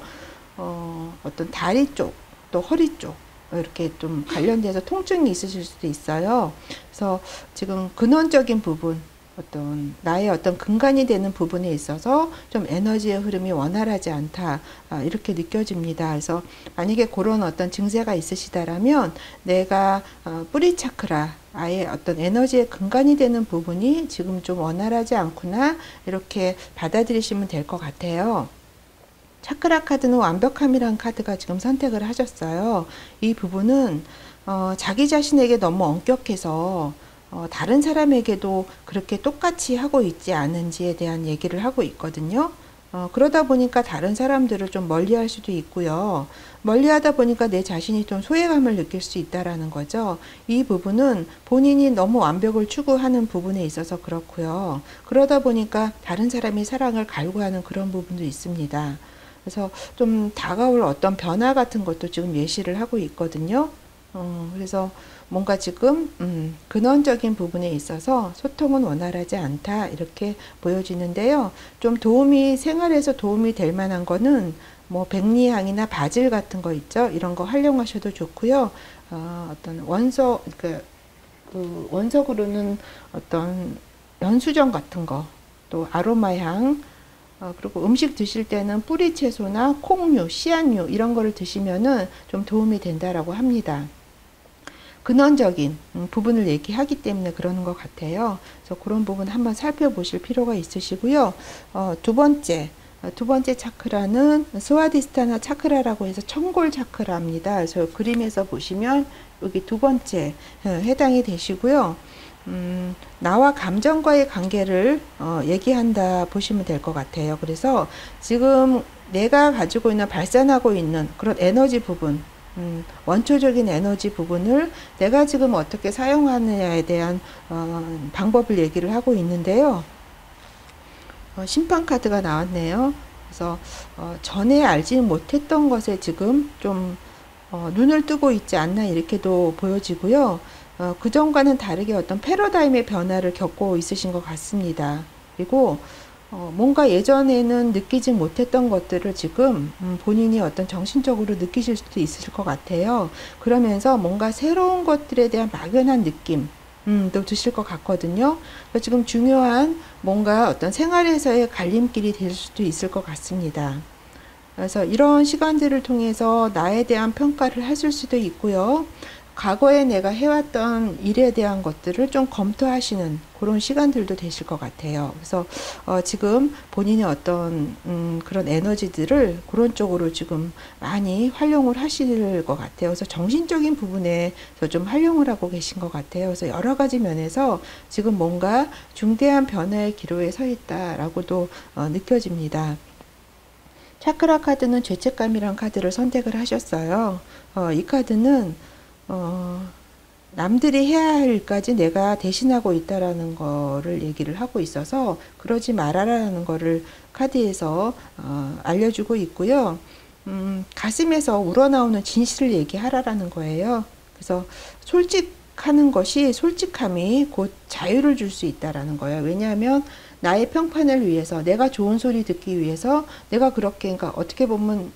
어떤 다리 쪽, 또 허리 쪽, 이렇게 좀 관련돼서 통증이 있으실 수도 있어요. 그래서 지금 근원적인 부분, 어떤 나의 어떤 근간이 되는 부분에 있어서 좀 에너지의 흐름이 원활하지 않다, 이렇게 느껴집니다. 그래서 만약에 그런 어떤 증세가 있으시다라면 내가 뿌리 차크라, 아예 어떤 에너지의 근간이 되는 부분이 지금 좀 원활하지 않구나, 이렇게 받아들이시면 될 것 같아요. 차크라 카드는 완벽함이란 카드가 지금 선택을 하셨어요. 이 부분은 자기 자신에게 너무 엄격해서 다른 사람에게도 그렇게 똑같이 하고 있지 않은지에 대한 얘기를 하고 있거든요. 그러다 보니까 다른 사람들을 좀 멀리할 수도 있고요. 멀리하다 보니까 내 자신이 좀 소외감을 느낄 수 있다라는 거죠. 이 부분은 본인이 너무 완벽을 추구하는 부분에 있어서 그렇고요. 그러다 보니까 다른 사람이 사랑을 갈구하는 그런 부분도 있습니다. 그래서 좀 다가올 어떤 변화 같은 것도 지금 예시를 하고 있거든요. 그래서 뭔가 지금 근원적인 부분에 있어서 소통은 원활하지 않다 이렇게 보여지는데요. 좀 생활에서 도움이 될 만한 거는 뭐 백리향이나 바질 같은 거 있죠. 이런 거 활용하셔도 좋고요. 어떤 원석으로는 어떤 연수정 같은 거, 또 아로마향, 그리고 음식 드실 때는 뿌리 채소나 콩류, 씨앗류 이런 거를 드시면은 좀 도움이 된다라고 합니다. 근원적인 부분을 얘기하기 때문에 그러는 것 같아요. 그래서 그런 부분 한번 살펴보실 필요가 있으시고요. 두 번째 차크라는 스와디스타나 차크라라고 해서 청골 차크라입니다. 그래서 그림에서 보시면 여기 두 번째 해당이 되시고요. 나와 감정과의 관계를 얘기한다 보시면 될 것 같아요. 그래서 지금 내가 가지고 있는 발산하고 있는 그런 에너지 부분, 원초적인 에너지 부분을 내가 지금 어떻게 사용하느냐에 대한 방법을 얘기를 하고 있는데요. 심판 카드가 나왔네요. 그래서 전에 알지 못했던 것에 지금 좀 눈을 뜨고 있지 않나 이렇게도 보여지고요. 그전과는 다르게 어떤 패러다임의 변화를 겪고 있으신 것 같습니다. 그리고 뭔가 예전에는 느끼지 못했던 것들을 지금 본인이 어떤 정신적으로 느끼실 수도 있을 것 같아요. 그러면서 뭔가 새로운 것들에 대한 막연한 느낌 또 드실 것 같거든요. 지금 중요한 뭔가 어떤 생활에서의 갈림길이 될 수도 있을 것 같습니다. 그래서 이런 시간들을 통해서 나에 대한 평가를 하실 수도 있고요. 과거에 내가 해왔던 일에 대한 것들을 좀 검토하시는 그런 시간들도 되실 것 같아요. 그래서 지금 본인의 어떤 그런 에너지들을 그런 쪽으로 지금 많이 활용을 하실 것 같아요. 그래서 정신적인 부분에서 좀 활용을 하고 계신 것 같아요. 그래서 여러 가지 면에서 지금 뭔가 중대한 변화의 기로에 서 있다라고도 느껴집니다. 차크라 카드는 죄책감이란 카드를 선택을 하셨어요. 이 카드는 남들이 해야 할 일까지 내가 대신하고 있다라는 거를 얘기를 하고 있어서 그러지 말아라는 거를 카드에서 알려주고 있고요. 가슴에서 우러나오는 진실을 얘기하라라는 거예요. 그래서 솔직하는 것이 솔직함이 곧 자유를 줄 수 있다라는 거예요. 왜냐하면 나의 평판을 위해서 내가 좋은 소리 듣기 위해서 내가 그렇게 그러니까 어떻게 보면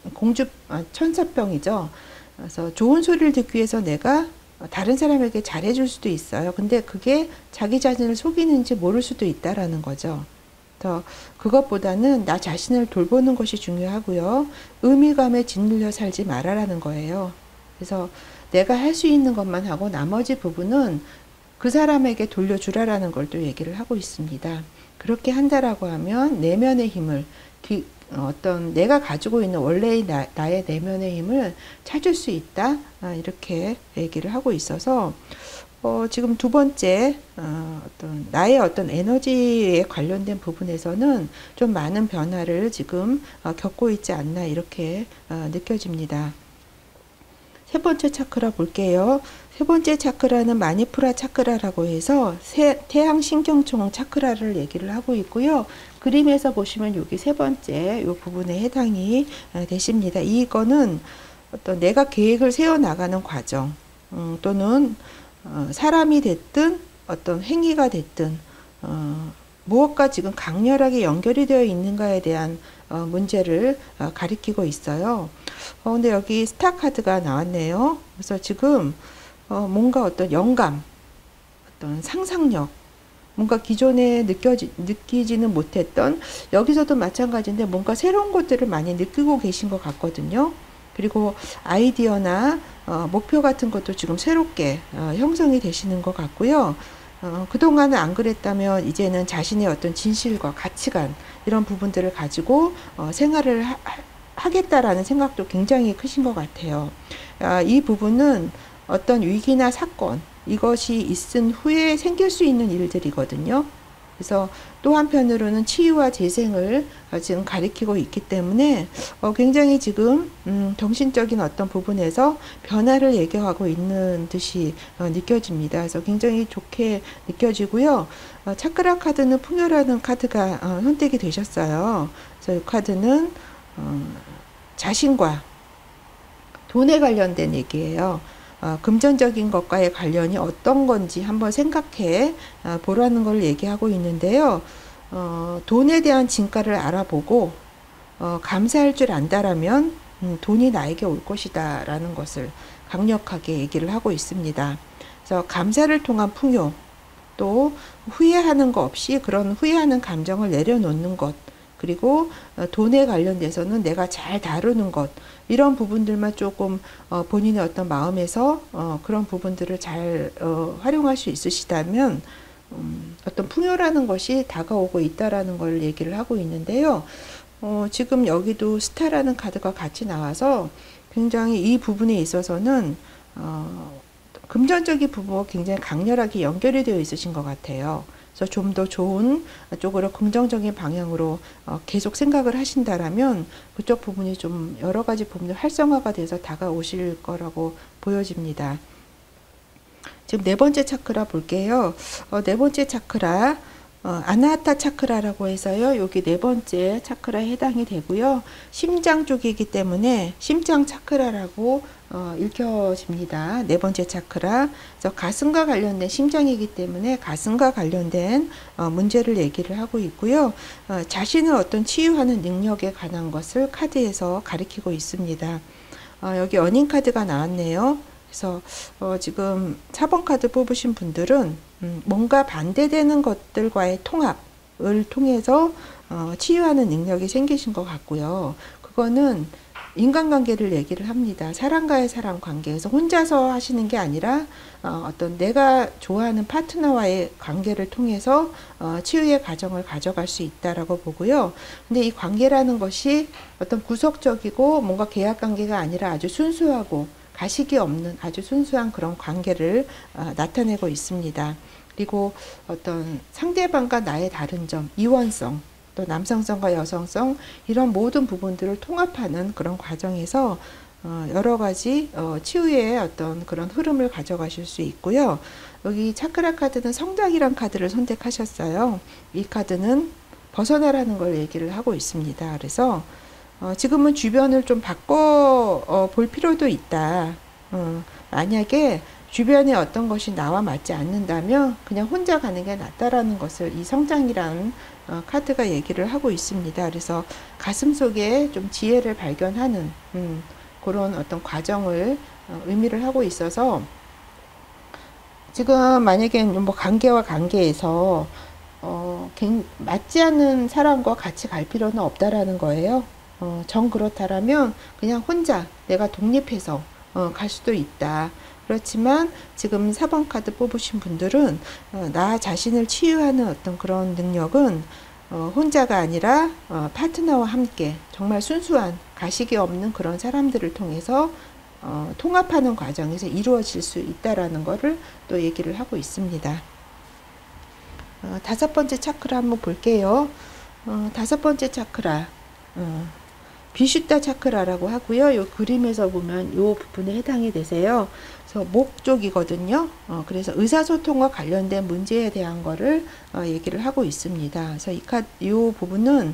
천사병이죠. 그래서 좋은 소리를 듣기 위해서 내가 다른 사람에게 잘해줄 수도 있어요. 근데 그게 자기 자신을 속이는지 모를 수도 있다라는 거죠. 더 그것보다는 나 자신을 돌보는 것이 중요하고요. 의미감에 짓눌려 살지 말아라는 거예요. 그래서 내가 할 수 있는 것만 하고 나머지 부분은 그 사람에게 돌려주라라는 걸 또 얘기를 하고 있습니다. 그렇게 한다라고 하면 내면의 힘을 어떤 내가 가지고 있는 원래의 나의 내면의 힘을 찾을 수 있다 이렇게 얘기를 하고 있어서 지금 두 번째 어떤 나의 어떤 에너지에 관련된 부분에서는 좀 많은 변화를 지금 겪고 있지 않나 이렇게 느껴집니다. 세 번째 차크라 볼게요. 세 번째 차크라는 마니푸라 차크라라고 해서 태양 신경총 차크라를 얘기를 하고 있고요. 그림에서 보시면 여기 세 번째 이 부분에 해당이 되십니다. 이거는 어떤 내가 계획을 세워 나가는 과정 또는 사람이 됐든 어떤 행위가 됐든 무엇과 지금 강렬하게 연결이 되어 있는가에 대한 문제를 가리키고 있어요. 근데 여기 스타 카드가 나왔네요. 그래서 지금 뭔가 어떤 영감, 어떤 상상력, 뭔가 기존에 느끼지는 못했던 여기서도 마찬가지인데 뭔가 새로운 것들을 많이 느끼고 계신 것 같거든요. 그리고 아이디어나 목표 같은 것도 지금 새롭게 형성이 되시는 것 같고요. 그동안은 안 그랬다면 이제는 자신의 어떤 진실과 가치관 이런 부분들을 가지고 생활을 하겠다라는 생각도 굉장히 크신 것 같아요. 이 부분은 어떤 위기나 사건 이것이 있은 후에 생길 수 있는 일들이거든요. 그래서 또 한편으로는 치유와 재생을 지금 가리키고 있기 때문에 굉장히 지금 정신적인 어떤 부분에서 변화를 얘기하고 있는 듯이 느껴집니다. 그래서 굉장히 좋게 느껴지고요. 차크라 카드는 풍요라는 카드가 선택이 되셨어요. 그래서 이 카드는 자신과 돈에 관련된 얘기예요. 금전적인 것과의 관련이 어떤 건지 한번 생각해 보라는 걸 얘기하고 있는데요. 돈에 대한 진가를 알아보고 감사할 줄 안다라면 돈이 나에게 올 것이다 라는 것을 강력하게 얘기를 하고 있습니다. 그래서 감사를 통한 풍요, 또 후회하는 거 없이 그런 후회하는 감정을 내려놓는 것, 그리고 돈에 관련돼서는 내가 잘 다루는 것, 이런 부분들만 조금 본인의 어떤 마음에서 그런 부분들을 잘 활용할 수 있으시다면 어떤 풍요라는 것이 다가오고 있다라는 걸 얘기를 하고 있는데요. 지금 여기도 스타라는 카드가 같이 나와서 굉장히 이 부분에 있어서는 금전적인 부분과 굉장히 강렬하게 연결이 되어 있으신 것 같아요. 그래서 좀 더 좋은 쪽으로 긍정적인 방향으로 계속 생각을 하신다라면 그쪽 부분이 좀 여러 가지 부분이 활성화가 돼서 다가오실 거라고 보여집니다. 지금 네 번째 차크라 볼게요. 네 번째 차크라 아나하타 차크라라고 해서요. 여기 네 번째 차크라에 해당이 되고요. 심장 쪽이기 때문에 심장 차크라라고 읽혀집니다. 네 번째 차크라. 그래서 가슴과 관련된 심장이기 때문에 가슴과 관련된 문제를 얘기를 하고 있고요. 자신을 어떤 치유하는 능력에 관한 것을 카드에서 가리키고 있습니다. 여기 어닝 카드가 나왔네요. 그래서 지금 4번 카드 뽑으신 분들은 뭔가 반대되는 것들과의 통합을 통해서 치유하는 능력이 생기신 것 같고요. 그거는 인간관계를 얘기를 합니다. 사람과의 사람 관계에서 혼자서 하시는 게 아니라 어떤 내가 좋아하는 파트너와의 관계를 통해서 치유의 과정을 가져갈 수 있다라고 보고요. 근데 이 관계라는 것이 어떤 구속적이고 뭔가 계약 관계가 아니라 아주 순수하고 가식이 없는 아주 순수한 그런 관계를 나타내고 있습니다. 그리고 어떤 상대방과 나의 다른 점, 이원성, 또 남성성과 여성성, 이런 모든 부분들을 통합하는 그런 과정에서 여러 가지 치유의 어떤 그런 흐름을 가져가실 수 있고요. 여기 차크라 카드는 성장이란 카드를 선택하셨어요. 이 카드는 벗어나라는 걸 얘기를 하고 있습니다. 그래서 지금은 주변을 좀 바꿔 볼 필요도 있다. 만약에 주변에 어떤 것이 나와 맞지 않는다면 그냥 혼자 가는 게 낫다라는 것을 이 성장이라는 카드가 얘기를 하고 있습니다. 그래서 가슴 속에 좀 지혜를 발견하는 그런 어떤 과정을 의미를 하고 있어서 지금 만약에 뭐 관계와 관계에서 맞지 않는 사람과 같이 갈 필요는 없다라는 거예요. 정 그렇다라면 그냥 혼자 내가 독립해서 갈 수도 있다. 그렇지만 지금 4번 카드 뽑으신 분들은 나 자신을 치유하는 어떤 그런 능력은 혼자가 아니라 파트너와 함께 정말 순수한 가식이 없는 그런 사람들을 통해서 통합하는 과정에서 이루어질 수 있다라는 것을 또 얘기를 하고 있습니다. 다섯 번째 차크라 한번 볼게요. 다섯 번째 차크라 비슈타 차크라라고 하고요. 이 그림에서 보면 이 부분에 해당이 되세요. 그래서 목 쪽이거든요. 그래서 의사소통과 관련된 문제에 대한 거를 얘기를 하고 있습니다. 그래서 이 부분은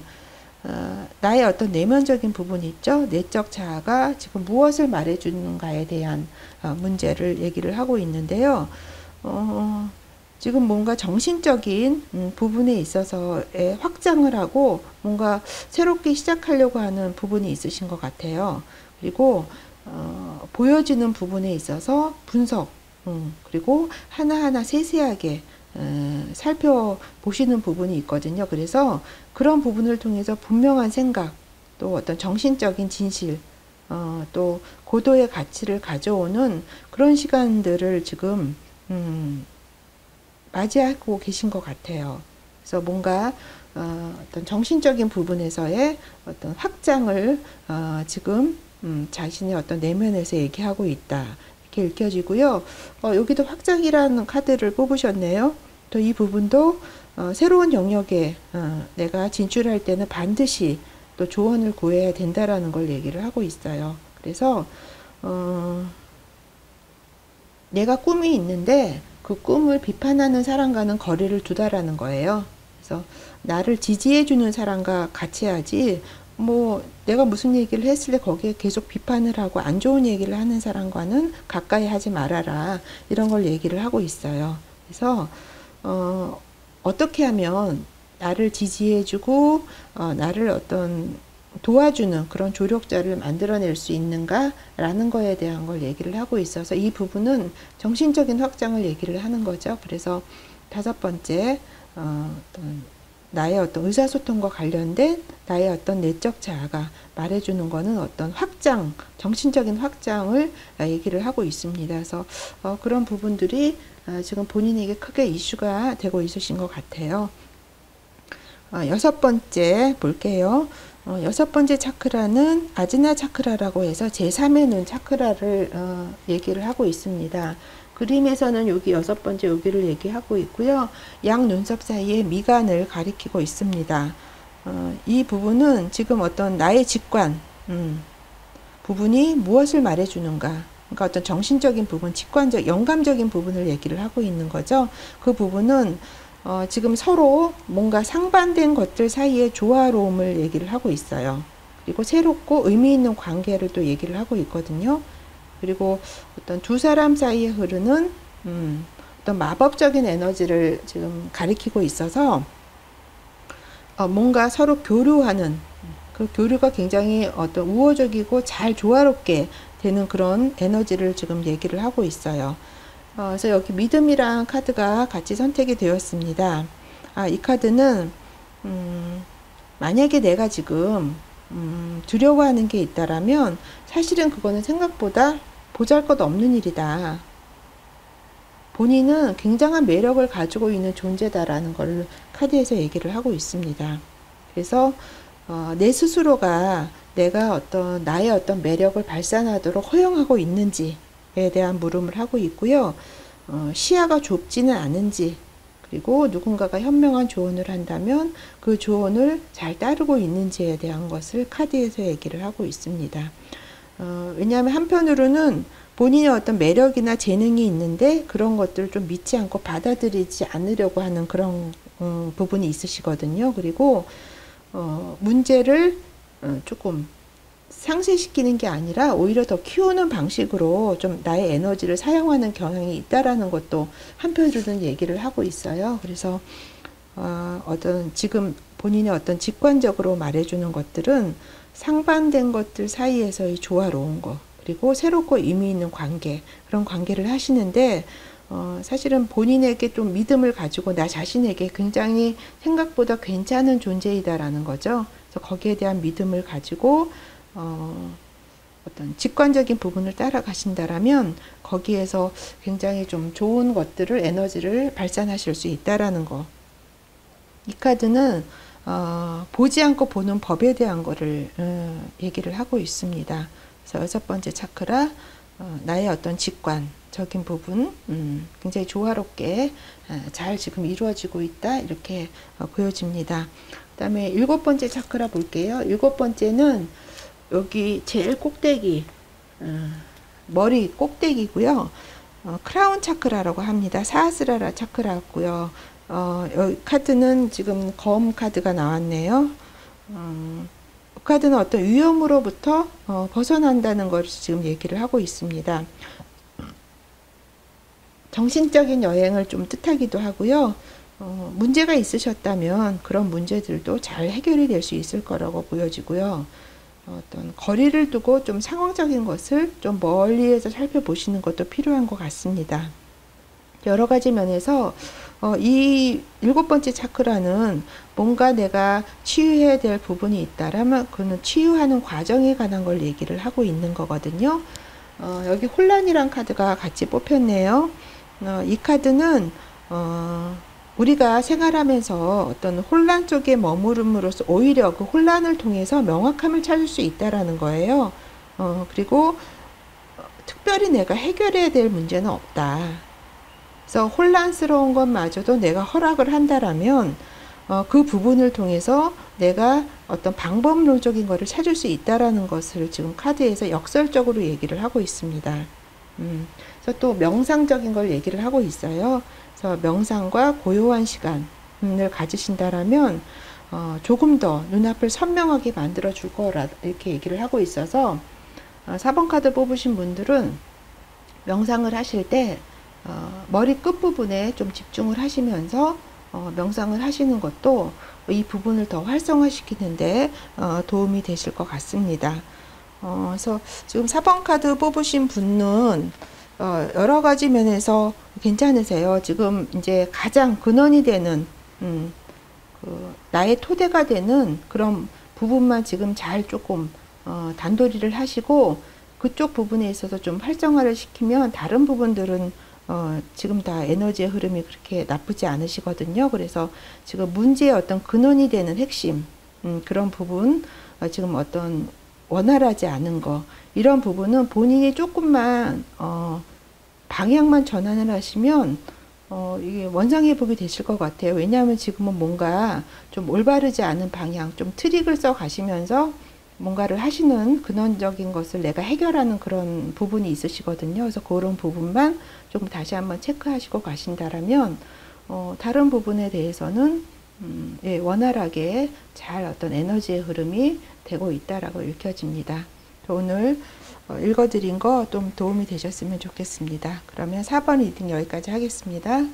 나의 어떤 내면적인 부분이 있죠. 내적 자아가 지금 무엇을 말해주는가에 대한 문제를 얘기를 하고 있는데요. 지금 뭔가 정신적인 부분에 있어서의 확장을 하고 뭔가 새롭게 시작하려고 하는 부분이 있으신 것 같아요. 그리고 보여지는 부분에 있어서 분석, 그리고 하나하나 세세하게 살펴보시는 부분이 있거든요. 그래서 그런 부분을 통해서 분명한 생각, 또 어떤 정신적인 진실, 또 고도의 가치를 가져오는 그런 시간들을 지금 맞이하고 계신 것 같아요. 그래서 뭔가 어떤 정신적인 부분에서의 어떤 확장을 지금 자신의 어떤 내면에서 얘기하고 있다. 이렇게 읽혀지고요. 여기도 확장이라는 카드를 뽑으셨네요. 또 이 부분도 새로운 영역에 내가 진출할 때는 반드시 또 조언을 구해야 된다라는 걸 얘기를 하고 있어요. 그래서 내가 꿈이 있는데 그 꿈을 비판하는 사람과는 거리를 두다라는 거예요. 그래서 나를 지지해주는 사람과 같이 하지, 뭐 내가 무슨 얘기를 했을 때 거기에 계속 비판을 하고 안 좋은 얘기를 하는 사람과는 가까이 하지 말아라, 이런 걸 얘기를 하고 있어요. 그래서 어떻게 하면 나를 지지해주고 나를 어떤 도와주는 그런 조력자를 만들어낼 수 있는가 라는 거에 대한 걸 얘기를 하고 있어서 이 부분은 정신적인 확장을 얘기를 하는 거죠. 그래서 5번째, 나의 어떤 의사소통과 관련된 나의 어떤 내적 자아가 말해주는 거는 어떤 확장, 정신적인 확장을 얘기를 하고 있습니다. 그래서 그런 부분들이 지금 본인에게 크게 이슈가 되고 있으신 것 같아요. 6번째 볼게요. 6번째 차크라는 아지나 차크라라고 해서 제3의 눈 차크라를 얘기를 하고 있습니다. 그림에서는 여기 6번째 여기를 얘기하고 있고요. 양 눈썹 사이에 미간을 가리키고 있습니다. 이 부분은 지금 어떤 나의 직관 부분이 무엇을 말해주는가, 그러니까 어떤 정신적인 부분, 직관적, 영감적인 부분을 얘기를 하고 있는 거죠. 그 부분은 지금 서로 뭔가 상반된 것들 사이의 조화로움을 얘기를 하고 있어요. 그리고 새롭고 의미 있는 관계를 또 얘기를 하고 있거든요. 그리고 어떤 두 사람 사이에 흐르는 어떤 마법적인 에너지를 지금 가리키고 있어서 뭔가 서로 교류하는 그 교류가 굉장히 어떤 우호적이고 잘 조화롭게 되는 그런 에너지를 지금 얘기를 하고 있어요. 그래서 여기 믿음이랑 카드가 같이 선택이 되었습니다. 이 카드는 만약에 내가 지금 두려워하는 게 있다라면 사실은 그거는 생각보다 보잘것없는 일이다. 본인은 굉장한 매력을 가지고 있는 존재다라는 걸 카드에서 얘기를 하고 있습니다. 그래서 내 스스로가 내가 어떤 나의 어떤 매력을 발산하도록 허용하고 있는지에 대한 물음을 하고 있고요. 시야가 좁지는 않은지, 그리고 누군가가 현명한 조언을 한다면 그 조언을 잘 따르고 있는지에 대한 것을 카드에서 얘기를 하고 있습니다. 왜냐하면 한편으로는 본인의 어떤 매력이나 재능이 있는데 그런 것들을 좀 믿지 않고 받아들이지 않으려고 하는 그런 부분이 있으시거든요. 그리고 문제를 조금 상쇄시키는 게 아니라 오히려 더 키우는 방식으로 좀 나의 에너지를 사용하는 경향이 있다라는 것도 한편으로는 얘기를 하고 있어요. 그래서 어떤 지금 본인의 어떤 직관적으로 말해주는 것들은 상반된 것들 사이에서의 조화로운 거, 그리고 새롭고 의미 있는 관계, 그런 관계를 하시는데 사실은 본인에게 좀 믿음을 가지고 나 자신에게 굉장히 생각보다 괜찮은 존재이다라는 거죠. 그래서 거기에 대한 믿음을 가지고 어떤 직관적인 부분을 따라가신다라면 거기에서 굉장히 좀 좋은 것들을, 에너지를 발산하실 수 있다라는 거. 이 카드는 보지 않고 보는 법에 대한 거를 얘기를 하고 있습니다. 그래서 6번째 차크라, 나의 어떤 직관적인 부분 굉장히 조화롭게 잘 지금 이루어지고 있다, 이렇게 보여집니다. 그 다음에 7번째 차크라 볼게요. 7번째는 여기 제일 꼭대기, 머리 꼭대기고요. 크라운 차크라라고 합니다. 사하스라라 차크라고요. 여기 카드는 지금 검 카드가 나왔네요. 이 카드는 어떤 위험으로부터 벗어난다는 것을 지금 얘기를 하고 있습니다. 정신적인 여행을 좀 뜻하기도 하고요. 문제가 있으셨다면 그런 문제들도 잘 해결이 될 수 있을 거라고 보여지고요. 어떤 거리를 두고 좀 상황적인 것을 좀 멀리에서 살펴보시는 것도 필요한 것 같습니다. 여러 가지 면에서 이 7번째 차크라는 뭔가 내가 치유해야 될 부분이 있다라면 그는 치유하는 과정에 관한 걸 얘기를 하고 있는 거거든요. 여기 혼란이란 카드가 같이 뽑혔네요. 이 카드는 우리가 생활하면서 어떤 혼란 속에 머무름으로써 오히려 그 혼란을 통해서 명확함을 찾을 수 있다라는 거예요. 그리고 특별히 내가 해결해야 될 문제는 없다. 그래서 혼란스러운 것마저도 내가 허락을 한다라면 그 부분을 통해서 내가 어떤 방법론적인 것을 찾을 수 있다라는 것을 지금 카드에서 역설적으로 얘기를 하고 있습니다. 그래서 또 명상적인 걸 얘기를 하고 있어요. 그래서 명상과 고요한 시간을 가지신다라면 조금 더 눈앞을 선명하게 만들어 줄 거라 이렇게 얘기를 하고 있어서 4번 카드 뽑으신 분들은 명상을 하실 때 머리 끝부분에 좀 집중을 하시면서 명상을 하시는 것도 이 부분을 더 활성화시키는데 도움이 되실 것 같습니다. 그래서 지금 4번 카드 뽑으신 분은 여러 가지 면에서 괜찮으세요. 지금 이제 가장 근원이 되는 나의 토대가 되는 그런 부분만 지금 잘 조금 단도리를 하시고 그쪽 부분에 있어서 좀 활성화를 시키면 다른 부분들은 지금 다 에너지의 흐름이 그렇게 나쁘지 않으시거든요. 그래서 지금 문제의 어떤 근원이 되는 핵심 그런 부분 지금 어떤 원활하지 않은 거 이런 부분은 본인이 조금만 방향만 전환을 하시면 이게 원상회복이 되실 것 같아요. 왜냐하면 지금은 뭔가 좀 올바르지 않은 방향, 좀 트릭을 써 가시면서 뭔가를 하시는 근원적인 것을 내가 해결하는 그런 부분이 있으시거든요. 그래서 그런 부분만 좀 다시 한번 체크하시고 가신다라면 다른 부분에 대해서는 예, 원활하게 잘 어떤 에너지의 흐름이 되고 있다라고 읽혀집니다. 오늘 읽어드린 거 좀 도움이 되셨으면 좋겠습니다. 그러면 4번 리딩 여기까지 하겠습니다.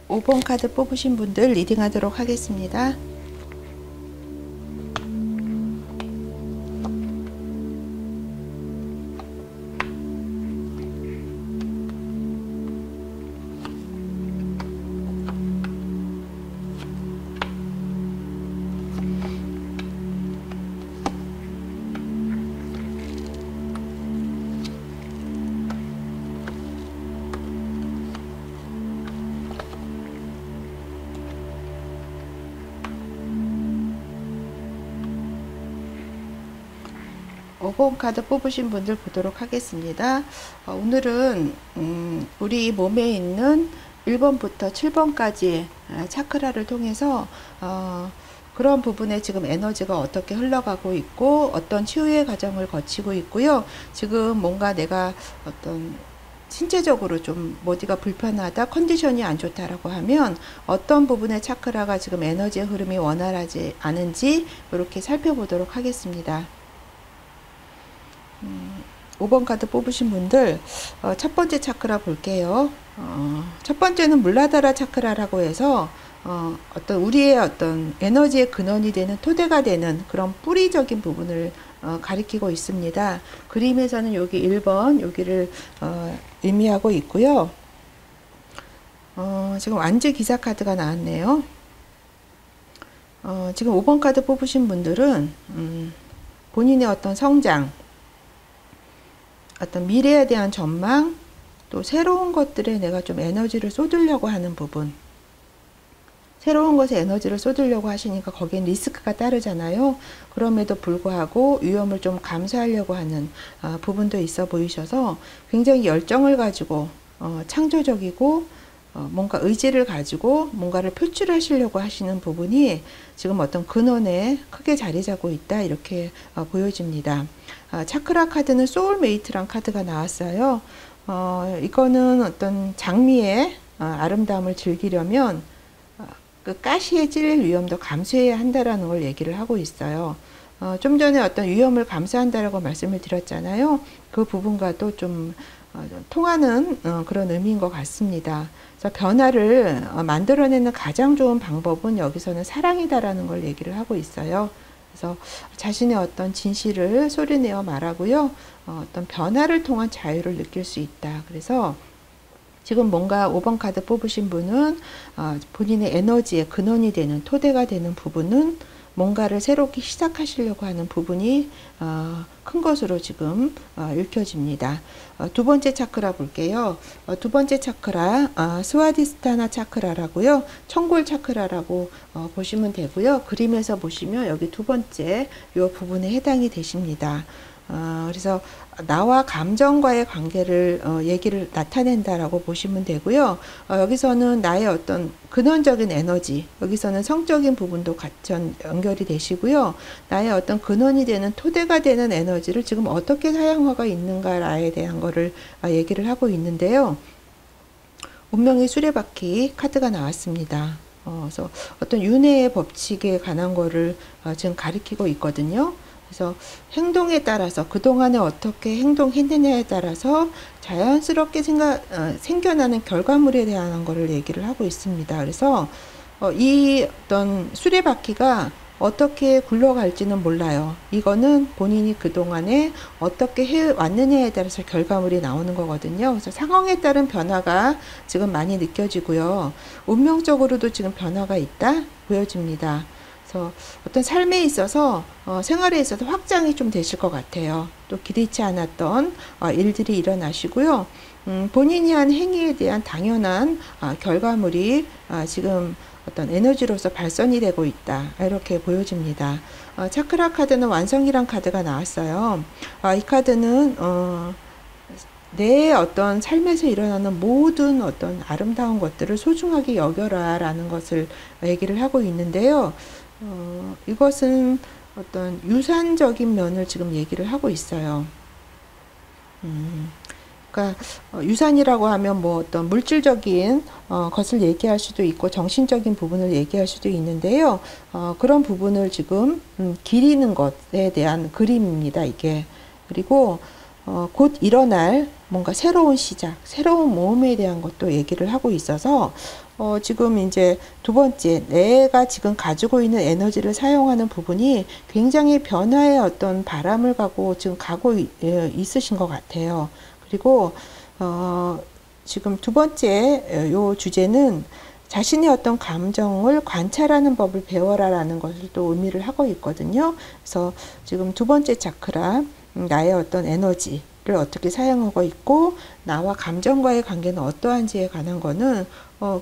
5번 카드 뽑으신 분들 리딩하도록 하겠습니다. 오번 카드 뽑으신 분들 보도록 하겠습니다. 오늘은 우리 몸에 있는 1번부터 7번까지 차크라를 통해서 그런 부분에 지금 에너지가 어떻게 흘러가고 있고 어떤 치유의 과정을 거치고 있고요. 지금 뭔가 내가 어떤 신체적으로 좀 어디가 불편하다, 컨디션이 안 좋다라고 하면 어떤 부분의 차크라가 지금 에너지의 흐름이 원활하지 않은지 이렇게 살펴보도록 하겠습니다. 5번 카드 뽑으신 분들 첫 번째 차크라 볼게요. 첫 번째는 물라다라 차크라라고 해서 어떤 우리의 어떤 에너지의 근원이 되는 토대가 되는 그런 뿌리적인 부분을 가리키고 있습니다. 그림에서는 여기 1번 여기를 의미하고 있고요. 지금 완주 기사 카드가 나왔네요. 지금 5번 카드 뽑으신 분들은 본인의 어떤 성장, 어떤 미래에 대한 전망, 또 새로운 것들에 내가 좀 에너지를 쏟으려고 하는 부분, 새로운 것에 에너지를 쏟으려고 하시니까 거기엔 리스크가 따르잖아요. 그럼에도 불구하고 위험을 좀 감수하려고 하는 부분도 있어 보이셔서 굉장히 열정을 가지고 창조적이고 뭔가 의지를 가지고 뭔가를 표출하시려고 하시는 부분이 지금 어떤 근원에 크게 자리 잡고 있다 이렇게 보여집니다. 차크라 카드는 소울메이트란 카드가 나왔어요. 이거는 어떤 장미의 아름다움을 즐기려면 그 가시에 찔릴 위험도 감수해야 한다라는 걸 얘기를 하고 있어요. 좀 전에 어떤 위험을 감수한다라고 말씀을 드렸잖아요. 그 부분과도 좀 통하는 그런 의미인 것 같습니다. 그래서 변화를 만들어내는 가장 좋은 방법은 여기서는 사랑이다라는 걸 얘기를 하고 있어요. 그래서 자신의 어떤 진실을 소리내어 말하고요. 어떤 변화를 통한 자유를 느낄 수 있다. 그래서 지금 뭔가 5번 카드 뽑으신 분은 본인의 에너지의 근원이 되는 토대가 되는 부분은 뭔가를 새롭게 시작하시려고 하는 부분이 큰 것으로 지금 읽혀집니다. 두 번째 차크라 볼게요. 두 번째 차크라 스와디스타나 차크라라고요. 청골 차크라라고 보시면 되고요. 그림에서 보시면 여기 두 번째 이 부분에 해당이 되십니다. 그래서 나와 감정과의 관계를 얘기를 나타낸다라고 보시면 되고요. 여기서는 나의 어떤 근원적인 에너지, 여기서는 성적인 부분도 같이 연결이 되시고요. 나의 어떤 근원이 되는 토대가 되는 에너지를 지금 어떻게 사용하고 있는가에 대한 거를 얘기를 하고 있는데요. 운명의 수레바퀴 카드가 나왔습니다. 그래서 어떤 윤회의 법칙에 관한 거를 지금 가리키고 있거든요. 그래서 행동에 따라서 그동안에 어떻게 행동했느냐에 따라서 자연스럽게 생겨나는 결과물에 대한 거를 얘기를 하고 있습니다. 그래서 이 어떤 수레바퀴가 어떻게 굴러갈지는 몰라요. 이거는 본인이 그동안에 어떻게 해왔느냐에 따라서 결과물이 나오는 거거든요. 그래서 상황에 따른 변화가 지금 많이 느껴지고요. 운명적으로도 지금 변화가 있다 보여집니다. 그래서 어떤 삶에 있어서 생활에 있어서 확장이 좀 되실 것 같아요. 또 기대치 않았던 일들이 일어나시고요. 본인이 한 행위에 대한 당연한 결과물이 지금 어떤 에너지로서 발산이 되고 있다, 이렇게 보여집니다. 차크라 카드는 완성이란 카드가 나왔어요. 이 카드는 내 어떤 삶에서 일어나는 모든 어떤 아름다운 것들을 소중하게 여겨라 라는 것을 얘기를 하고 있는데요. 이것은 어떤 유산적인 면을 지금 얘기를 하고 있어요. 그러니까 유산이라고 하면 뭐 어떤 물질적인 것을 얘기할 수도 있고 정신적인 부분을 얘기할 수도 있는데요. 그런 부분을 지금 기리는 것에 대한 그림입니다, 이게. 그리고 곧 일어날 뭔가 새로운 시작, 새로운 모험에 대한 것도 얘기를 하고 있어서 지금 이제 두 번째, 내가 지금 가지고 있는 에너지를 사용하는 부분이 굉장히 변화의 어떤 바람을 지금 가고 있으신 것 같아요. 그리고 지금 두 번째 요 주제는 자신의 어떤 감정을 관찰하는 법을 배워라라는 것을 또 의미를 하고 있거든요. 그래서 지금 두 번째 차크라, 나의 어떤 에너지를 어떻게 사용하고 있고 나와 감정과의 관계는 어떠한지에 관한 거는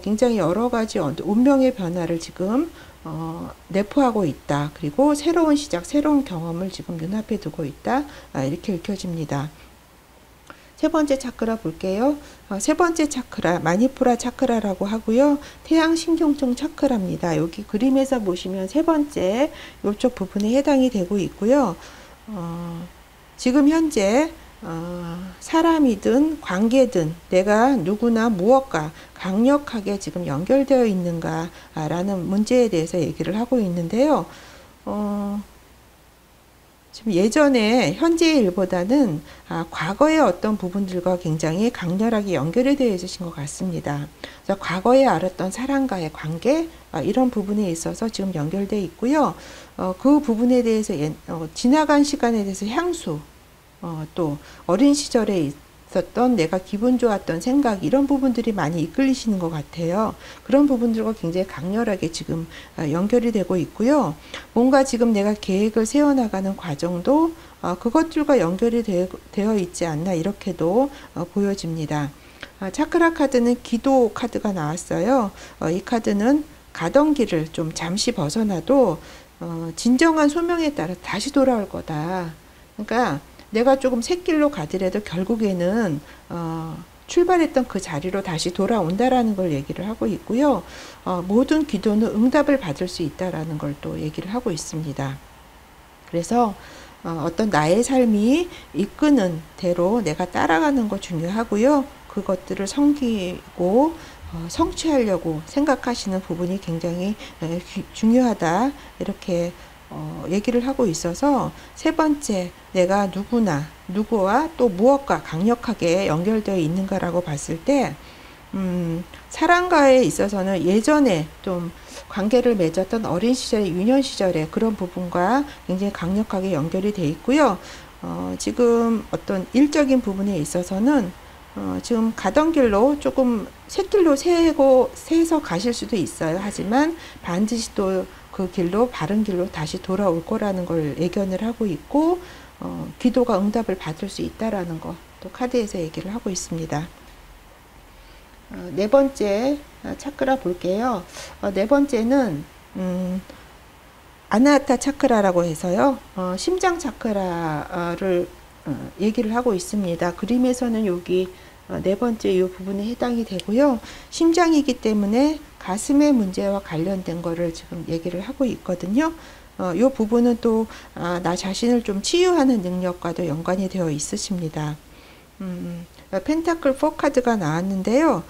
굉장히 여러 가지 운명의 변화를 지금 내포하고 있다. 그리고 새로운 시작, 새로운 경험을 지금 눈앞에 두고 있다. 이렇게 읽혀집니다. 세 번째 차크라 볼게요. 세 번째 차크라, 마니푸라 차크라라고 하고요. 태양신경청 차크라입니다. 여기 그림에서 보시면 세 번째 이쪽 부분에 해당이 되고 있고요. 지금 현재 사람이든 관계든 내가 누구나 무엇과 강력하게 지금 연결되어 있는가 라는 문제에 대해서 얘기를 하고 있는데요. 지금 예전에 현재의 일보다는 과거의 어떤 부분들과 굉장히 강렬하게 연결이 되어 있으신 것 같습니다. 그래서 과거에 알았던 사람과의 관계 이런 부분에 있어서 지금 연결되어 있고요. 그 부분에 대해서 지나간 시간에 대해서 향수, 또 어린 시절에 있었던 내가 기분 좋았던 생각 이런 부분들이 많이 이끌리시는 것 같아요. 그런 부분들과 굉장히 강렬하게 지금 연결이 되고 있고요. 뭔가 지금 내가 계획을 세워나가는 과정도 그것들과 연결이 되어 있지 않나 이렇게도 보여집니다. 차크라 카드는 기도 카드가 나왔어요. 이 카드는 가던 길을 좀 잠시 벗어나도 진정한 소명에 따라 다시 돌아올 거다. 그러니까 내가 조금 샛길로 가더라도 결국에는 출발했던 그 자리로 다시 돌아온다라는 걸 얘기를 하고 있고요. 모든 기도는 응답을 받을 수 있다라는 걸 또 얘기를 하고 있습니다. 그래서 어떤 나의 삶이 이끄는 대로 내가 따라가는 거 중요하고요. 그것들을 섬기고 성취하려고 생각하시는 부분이 굉장히 중요하다. 이렇게 얘기를 하고 있어서 세 번째, 내가 누구와 또 무엇과 강력하게 연결되어 있는가라고 봤을 때 사람과에 있어서는 예전에 좀 관계를 맺었던 어린 시절의 유년 시절의 그런 부분과 굉장히 강력하게 연결이 되어 있고요. 지금 어떤 일적인 부분에 있어서는 지금 가던 길로 조금 샛길로 세서 가실 수도 있어요. 하지만 반드시 또 그 길로 바른 길로 다시 돌아올 거라는 걸 예견을 하고 있고, 기도가 응답을 받을 수 있다라는 거 또 카드에서 얘기를 하고 있습니다. 네 번째 차크라 볼게요. 네 번째는 아나하타 차크라라고 해서요, 심장 차크라를 얘기를 하고 있습니다. 그림에서는 여기 네 번째 이 부분에 해당이 되고요. 심장이기 때문에 가슴의 문제와 관련된 거를 지금 얘기를 하고 있거든요. 이 부분은 또 나 자신을 좀 치유하는 능력과도 연관이 되어 있으십니다. 펜타클 4 카드가 나왔는데요.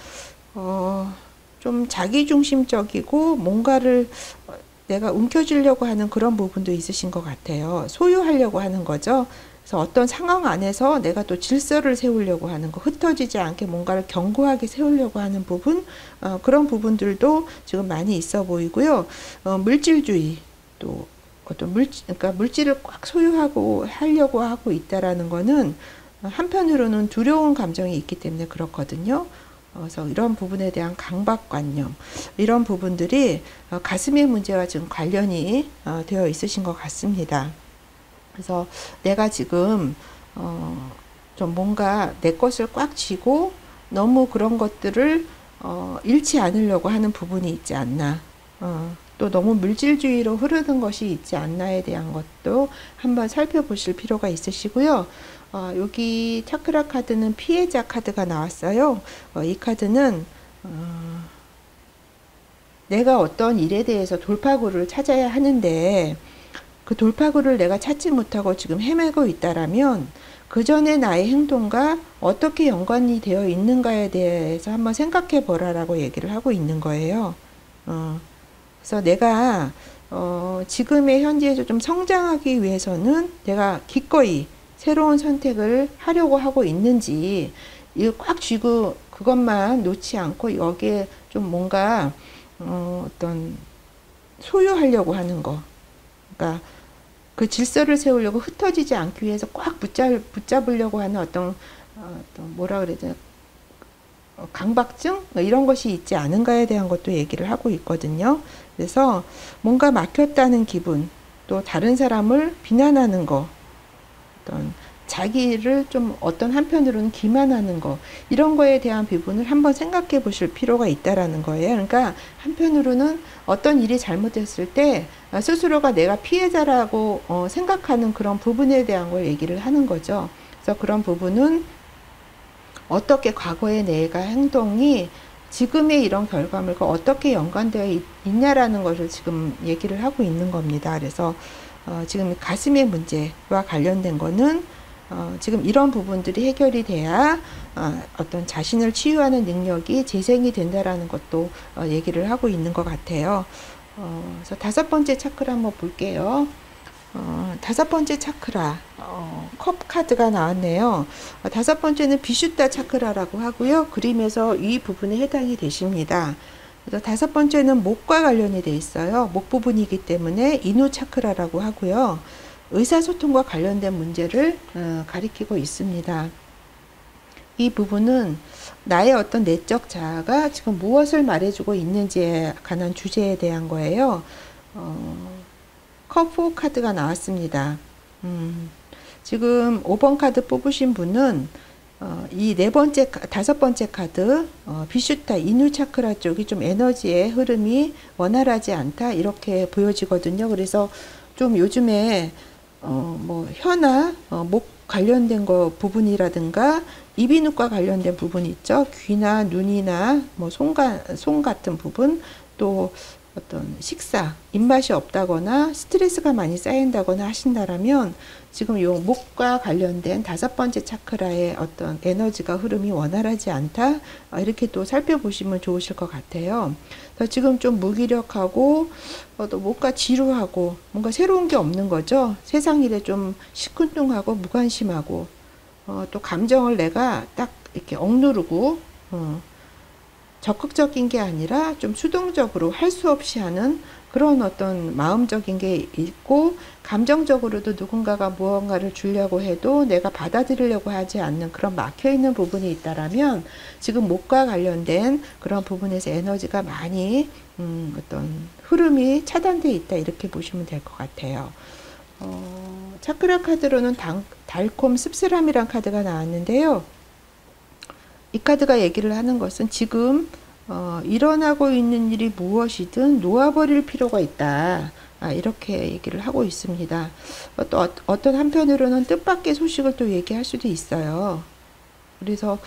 좀 자기중심적이고 뭔가를 내가 움켜쥐려고 하는 그런 부분도 있으신 것 같아요. 소유하려고 하는 거죠. 그래서 어떤 상황 안에서 내가 또 질서를 세우려고 하는 거, 흩어지지 않게 뭔가를 견고하게 세우려고 하는 부분, 그런 부분들도 지금 많이 있어 보이고요. 물질주의, 또 어떤 그러니까 물질을 꽉 소유하고 하려고 하고 있다라는 거는 한편으로는 두려운 감정이 있기 때문에 그렇거든요. 그래서 이런 부분에 대한 강박관념, 이런 부분들이 가슴의 문제와 지금 관련이 되어 있으신 것 같습니다. 그래서 내가 지금 좀 뭔가 내 것을 꽉 쥐고 너무 그런 것들을 잃지 않으려고 하는 부분이 있지 않나, 또 너무 물질주의로 흐르는 것이 있지 않나에 대한 것도 한번 살펴보실 필요가 있으시고요. 여기 차크라 카드는 피해자 카드가 나왔어요. 이 카드는 내가 어떤 일에 대해서 돌파구를 찾아야 하는데 그 돌파구를 내가 찾지 못하고 지금 헤매고 있다라면 그 전에 나의 행동과 어떻게 연관이 되어 있는가에 대해서 한번 생각해 보라라고 얘기를 하고 있는 거예요. 그래서 내가 지금의 현재에서 좀 성장하기 위해서는 내가 기꺼이 새로운 선택을 하려고 하고 있는지, 이거 꽉 쥐고 그것만 놓지 않고 여기에 좀 뭔가 어떤 소유하려고 하는 거, 그러니까 그 질서를 세우려고 흩어지지 않기 위해서 꽉 붙잡으려고 하는 어떤 뭐라 그래야 되나, 강박증 이런 것이 있지 않은가에 대한 것도 얘기를 하고 있거든요. 그래서 뭔가 막혔다는 기분, 또 다른 사람을 비난하는 거, 어떤 자기를 좀 어떤 한편으로는 기만하는 거, 이런 거에 대한 부분을 한번 생각해 보실 필요가 있다라는 거예요. 그러니까 한편으로는 어떤 일이 잘못됐을 때 스스로가 내가 피해자라고 생각하는 그런 부분에 대한 걸 얘기를 하는 거죠. 그래서 그런 부분은 어떻게 과거의 내가 행동이 지금의 이런 결과물과 어떻게 연관되어 있냐라는 것을 지금 얘기를 하고 있는 겁니다. 그래서 지금 가슴의 문제와 관련된 거는 지금 이런 부분들이 해결이 돼야 어떤 자신을 치유하는 능력이 재생이 된다라는 것도 얘기를 하고 있는 것 같아요. 그래서 다섯 번째 차크라 한번 볼게요. 다섯 번째 차크라, 컵 카드가 나왔네요. 다섯 번째는 비슈타 차크라라고 하고요. 그림에서 이 부분에 해당이 되십니다. 그래서 다섯 번째는 목과 관련이 돼 있어요. 목 부분이기 때문에 이누 차크라라고 하고요. 의사소통과 관련된 문제를 가리키고 있습니다. 이 부분은 나의 어떤 내적 자아가 지금 무엇을 말해주고 있는지에 관한 주제에 대한 거예요. 컵4 카드가 나왔습니다. 지금 5번 카드 뽑으신 분은 이 네 번째, 다섯 번째 카드, 비슈타, 이누 차크라 쪽이 좀 에너지의 흐름이 원활하지 않다, 이렇게 보여지거든요. 그래서 좀 요즘에, 뭐, 혀나, 목 관련된 거 부분이라든가, 이비인후과 관련된 부분 있죠. 귀나 눈이나, 뭐, 손 같은 부분, 또, 어떤 식사, 입맛이 없다거나 스트레스가 많이 쌓인다거나 하신다라면 지금 요 목과 관련된 다섯 번째 차크라의 어떤 에너지가 흐름이 원활하지 않다, 이렇게 또 살펴보시면 좋으실 것 같아요. 그래서 지금 좀 무기력하고 또 뭔가 지루하고 뭔가 새로운 게 없는 거죠. 세상 일에 좀 시큰둥하고 무관심하고 또 감정을 내가 딱 이렇게 억누르고 적극적인 게 아니라 좀 수동적으로 할 수 없이 하는 그런 어떤 마음적인 게 있고, 감정적으로도 누군가가 무언가를 주려고 해도 내가 받아들이려고 하지 않는 그런 막혀 있는 부분이 있다라면, 지금 목과 관련된 그런 부분에서 에너지가 많이 어떤 흐름이 차단되어 있다, 이렇게 보시면 될 것 같아요. 차크라 카드로는 달콤 씁쓸함이란 카드가 나왔는데요. 이 카드가 얘기를 하는 것은 지금 일어나고 있는 일이 무엇이든 놓아버릴 필요가 있다. 이렇게 얘기를 하고 있습니다. 또 어떤 한편으로는 뜻밖의 소식을 또 얘기할 수도 있어요. 그래서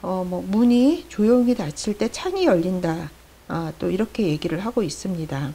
뭐 문이 조용히 닫힐 때 창이 열린다. 또 이렇게 얘기를 하고 있습니다.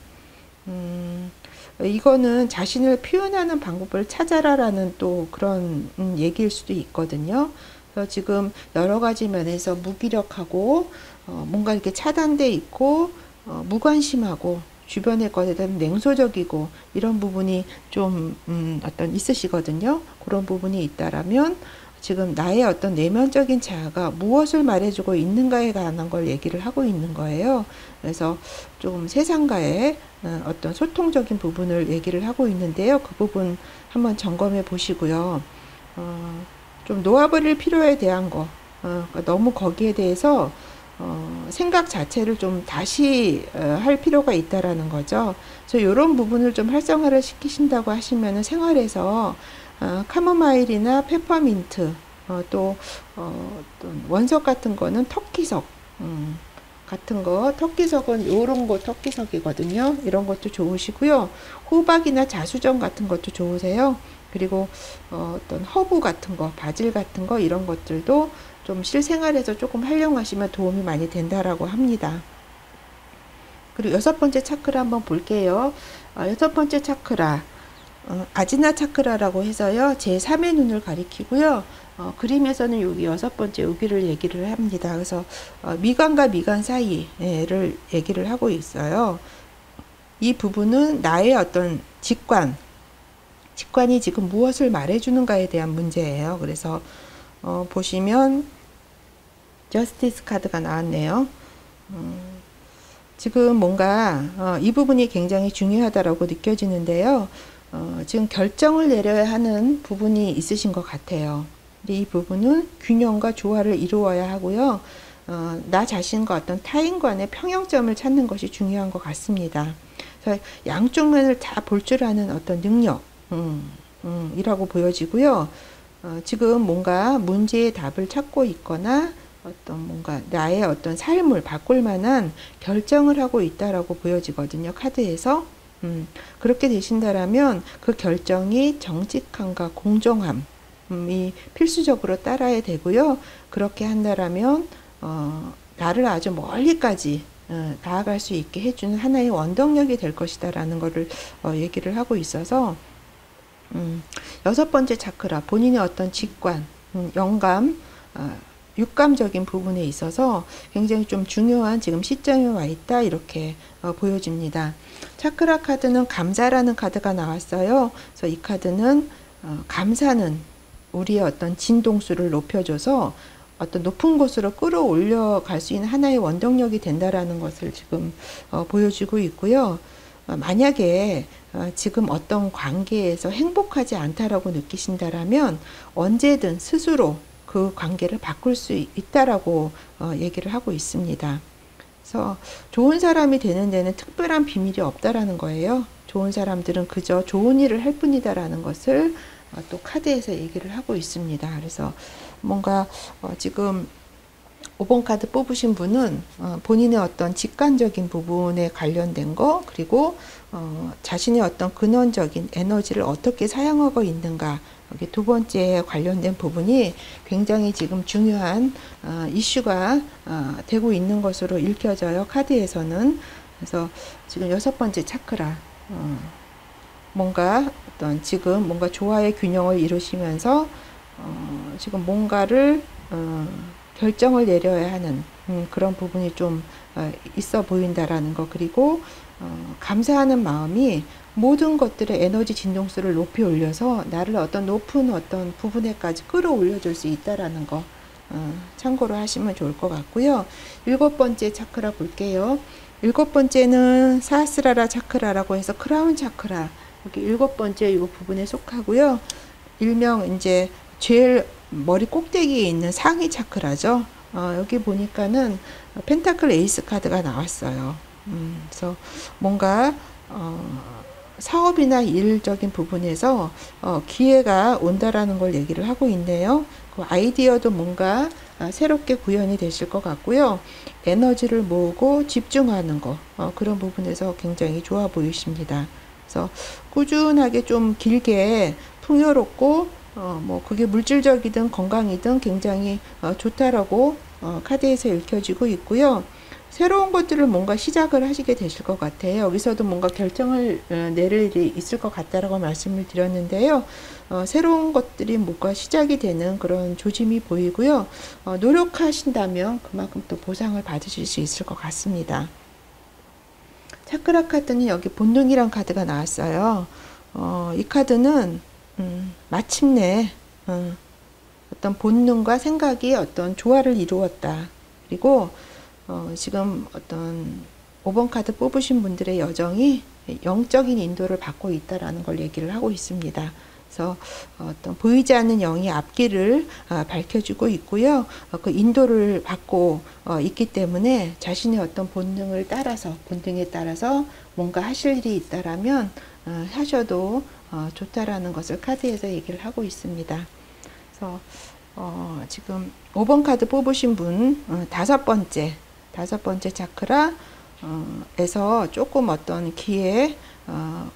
이거는 자신을 표현하는 방법을 찾아라라는 또 그런 얘기일 수도 있거든요. 그래서 지금 여러 가지 면에서 무기력하고 뭔가 이렇게 차단돼 있고 무관심하고 주변의 것에 대한 냉소적이고 이런 부분이 좀 어떤 있으시거든요. 그런 부분이 있다라면 지금 나의 어떤 내면적인 자아가 무엇을 말해주고 있는가에 관한 걸 얘기를 하고 있는 거예요. 그래서 좀 세상과의 어떤 소통적인 부분을 얘기를 하고 있는데요. 그 부분 한번 점검해 보시고요. 좀 놓아버릴 필요에 대한 거, 그러니까 너무 거기에 대해서 생각 자체를 좀 다시 할 필요가 있다라는 거죠. 그래서 이런 부분을 좀 활성화를 시키신다고 하시면은 생활에서 카모마일이나 페퍼민트, 또 원석 같은 거는 터키석 같은 거, 터키석은 요런 거 터키석이거든요. 이런 것도 좋으시고요. 호박이나 자수정 같은 것도 좋으세요. 그리고 어떤 허브 같은 거, 바질 같은 거 이런 것들도 좀 실생활에서 조금 활용하시면 도움이 많이 된다라고 합니다. 그리고 여섯 번째 차크라 한번 볼게요. 여섯 번째 차크라, 아지나 차크라라고 해서요, 제3의 눈을 가리키고요. 그림에서는 여기 여섯 번째 여기를 얘기를 합니다. 그래서 미간과 미간 사이를 얘기를 하고 있어요. 이 부분은 나의 어떤 직관이 지금 무엇을 말해주는가에 대한 문제예요. 그래서 보시면 저스티스 카드가 나왔네요. 지금 뭔가 이 부분이 굉장히 중요하다고 느껴지는데요. 지금 결정을 내려야 하는 부분이 있으신 것 같아요. 근데 이 부분은 균형과 조화를 이루어야 하고요. 나 자신과 어떤 타인 간의 평형점을 찾는 것이 중요한 것 같습니다. 그래서 양쪽 면을 다 볼 줄 아는 어떤 능력, 이라고 보여지고요. 지금 뭔가 문제의 답을 찾고 있거나 어떤 뭔가 나의 어떤 삶을 바꿀 만한 결정을 하고 있다라고 보여지거든요. 카드에서. 그렇게 되신다라면 그 결정이 정직함과 공정함이 필수적으로 따라야 되고요. 그렇게 한다라면 나를 아주 멀리까지 나아갈 수 있게 해주는 하나의 원동력이 될 것이다라는 것을 얘기를 하고 있어서, 여섯 번째 차크라, 본인의 어떤 직관, 영감, 육감적인 부분에 있어서 굉장히 좀 중요한 지금 시점에 와 있다, 이렇게 보여집니다. 차크라 카드는 감사라는 카드가 나왔어요. 그래서 이 카드는 감사는 우리의 어떤 진동수를 높여줘서 어떤 높은 곳으로 끌어올려 갈 수 있는 하나의 원동력이 된다라는 것을 지금 보여주고 있고요. 만약에 지금 어떤 관계에서 행복하지 않다라고 느끼신다라면 언제든 스스로 그 관계를 바꿀 수 있다라고 얘기를 하고 있습니다. 그래서 좋은 사람이 되는 데는 특별한 비밀이 없다라는 거예요. 좋은 사람들은 그저 좋은 일을 할 뿐이다라는 것을 또 카드에서 얘기를 하고 있습니다. 그래서 뭔가 지금 5번 카드 뽑으신 분은 본인의 어떤 직관적인 부분에 관련된 거, 그리고 자신의 어떤 근원적인 에너지를 어떻게 사용하고 있는가, 여기 두 번째에 관련된 부분이 굉장히 지금 중요한 이슈가 되고 있는 것으로 읽혀져요. 카드에서는. 그래서 지금 여섯 번째 차크라, 뭔가 어떤 지금 뭔가 조화의 균형을 이루시면서 지금 뭔가를 결정을 내려야 하는 그런 부분이 좀 있어 보인다라는 거, 그리고 감사하는 마음이 모든 것들의 에너지 진동수를 높이 올려서 나를 어떤 높은 어떤 부분에까지 끌어올려 줄 수 있다라는 거, 참고로 하시면 좋을 것 같고요. 7번째 차크라 볼게요. 7번째는 사스라라 차크라라고 해서 크라운 차크라, 여기 7번째 이 부분에 속하고요. 일명 이제 제일 머리 꼭대기에 있는 상위 차크라죠. 여기 보니까는 펜타클 에이스 카드가 나왔어요. 그래서 뭔가 사업이나 일적인 부분에서 기회가 온다라는 걸 얘기를 하고 있네요. 그 아이디어도 뭔가 새롭게 구현이 되실 것 같고요. 에너지를 모으고 집중하는 거, 그런 부분에서 굉장히 좋아 보이십니다. 그래서 꾸준하게 좀 길게 풍요롭고 뭐 그게 물질적이든 건강이든 굉장히 좋다라고 카드에서 읽혀지고 있고요. 새로운 것들을 뭔가 시작을 하시게 되실 것 같아요. 여기서도 뭔가 결정을 내릴 일이 있을 것 같다라고 말씀을 드렸는데요. 새로운 것들이 뭔가 시작이 되는 그런 조짐이 보이고요. 노력하신다면 그만큼 또 보상을 받으실 수 있을 것 같습니다. 차크라 카드는 여기 본능이란 카드가 나왔어요. 이 카드는 마침내 어떤 본능과 생각이 어떤 조화를 이루었다. 그리고 지금 어떤 5번 카드 뽑으신 분들의 여정이 영적인 인도를 받고 있다라는 걸 얘기를 하고 있습니다. 그래서 어떤 보이지 않는 영이 앞길을 밝혀주고 있고요. 그 인도를 받고 있기 때문에 자신의 어떤 본능에 따라서 뭔가 하실 일이 있다라면 하셔도 좋다라는 것을 카드에서 얘기를 하고 있습니다. 그래서 지금 5번 카드 뽑으신 분 다섯 번째 차크라 에서 조금 어떤 기회,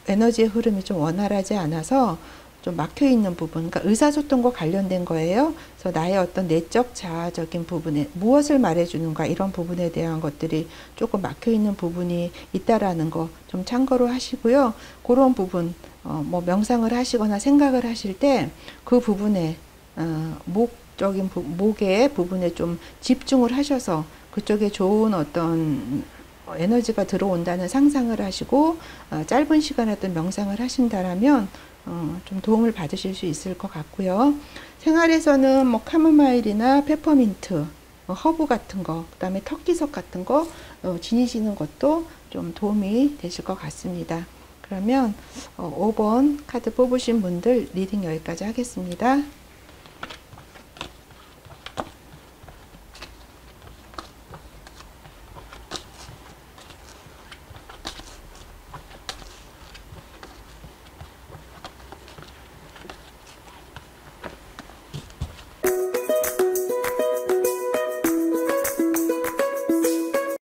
에너지의 흐름이 좀 원활하지 않아서 좀 막혀 있는 부분, 그러니까 의사소통과 관련된 거예요. 그래서 나의 어떤 내적 자아적인 부분에 무엇을 말해주는가, 이런 부분에 대한 것들이 조금 막혀 있는 부분이 있다라는 거 좀 참고로 하시고요. 그런 부분, 뭐 명상을 하시거나 생각을 하실 때 그 부분에 목의 부분에 좀 집중을 하셔서 그쪽에 좋은 어떤 에너지가 들어온다는 상상을 하시고 짧은 시간에 어떤 명상을 하신다라면 좀 도움을 받으실 수 있을 것 같고요. 생활에서는 뭐 카모마일이나 페퍼민트, 허브 같은 거, 그 다음에 터키석 같은 거 지니시는 것도 좀 도움이 되실 것 같습니다. 그러면 5번 카드 뽑으신 분들 리딩 여기까지 하겠습니다.